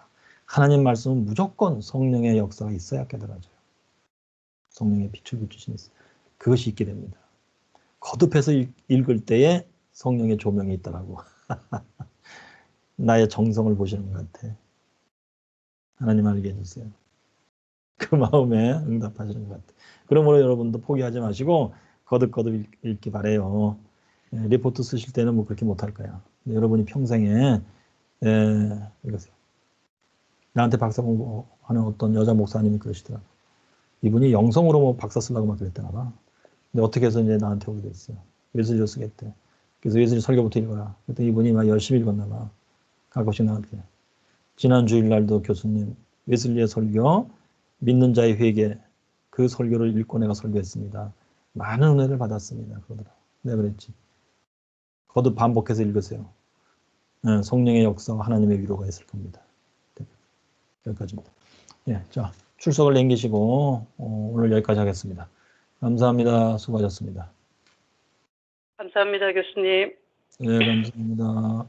A: 하나님 말씀은 무조건 성령의 역사가 있어야 깨달아져요. 성령의 빛을 비추신 있어요. 그것이 있게 됩니다. 거듭해서 읽을 때에 성령의 조명이 있더라고. 나의 정성을 보시는 것 같아. 하나님 알게 해주세요. 그 마음에 응답하시는 것 같아. 그러므로 여러분도 포기하지 마시고 거듭거듭 읽기 바래요. 리포트 쓰실 때는 뭐 그렇게 못할 거야. 여러분이 평생에 읽으세요. 나한테 박사 공부하는 어떤 여자 목사님이 그러시더라고. 이분이 영성으로 뭐 박사 쓰려고 막 그랬다나 봐. 근데 어떻게 해서 이제 나한테 오게 됐어요. 웨슬리를 쓰겠대. 그래서 웨슬리 설교부터 읽어라. 그랬더니 이분이 막 열심히 읽었나 봐. 가끔씩 나한테. 지난 주일날도 교수님 웨슬리의 설교 믿는 자의 회개 그 설교를 읽고 내가 설교했습니다. 많은 은혜를 받았습니다. 그러더라고. 내가 그랬지. 거듭 반복해서 읽으세요. 성령의 역사와 하나님의 위로가 있을 겁니다. 여기까지입니다. 자, 출석을 남기시고 오늘 여기까지 하겠습니다. 감사합니다. 수고하셨습니다.
F: 감사합니다, 교수님.
A: 네, 감사합니다.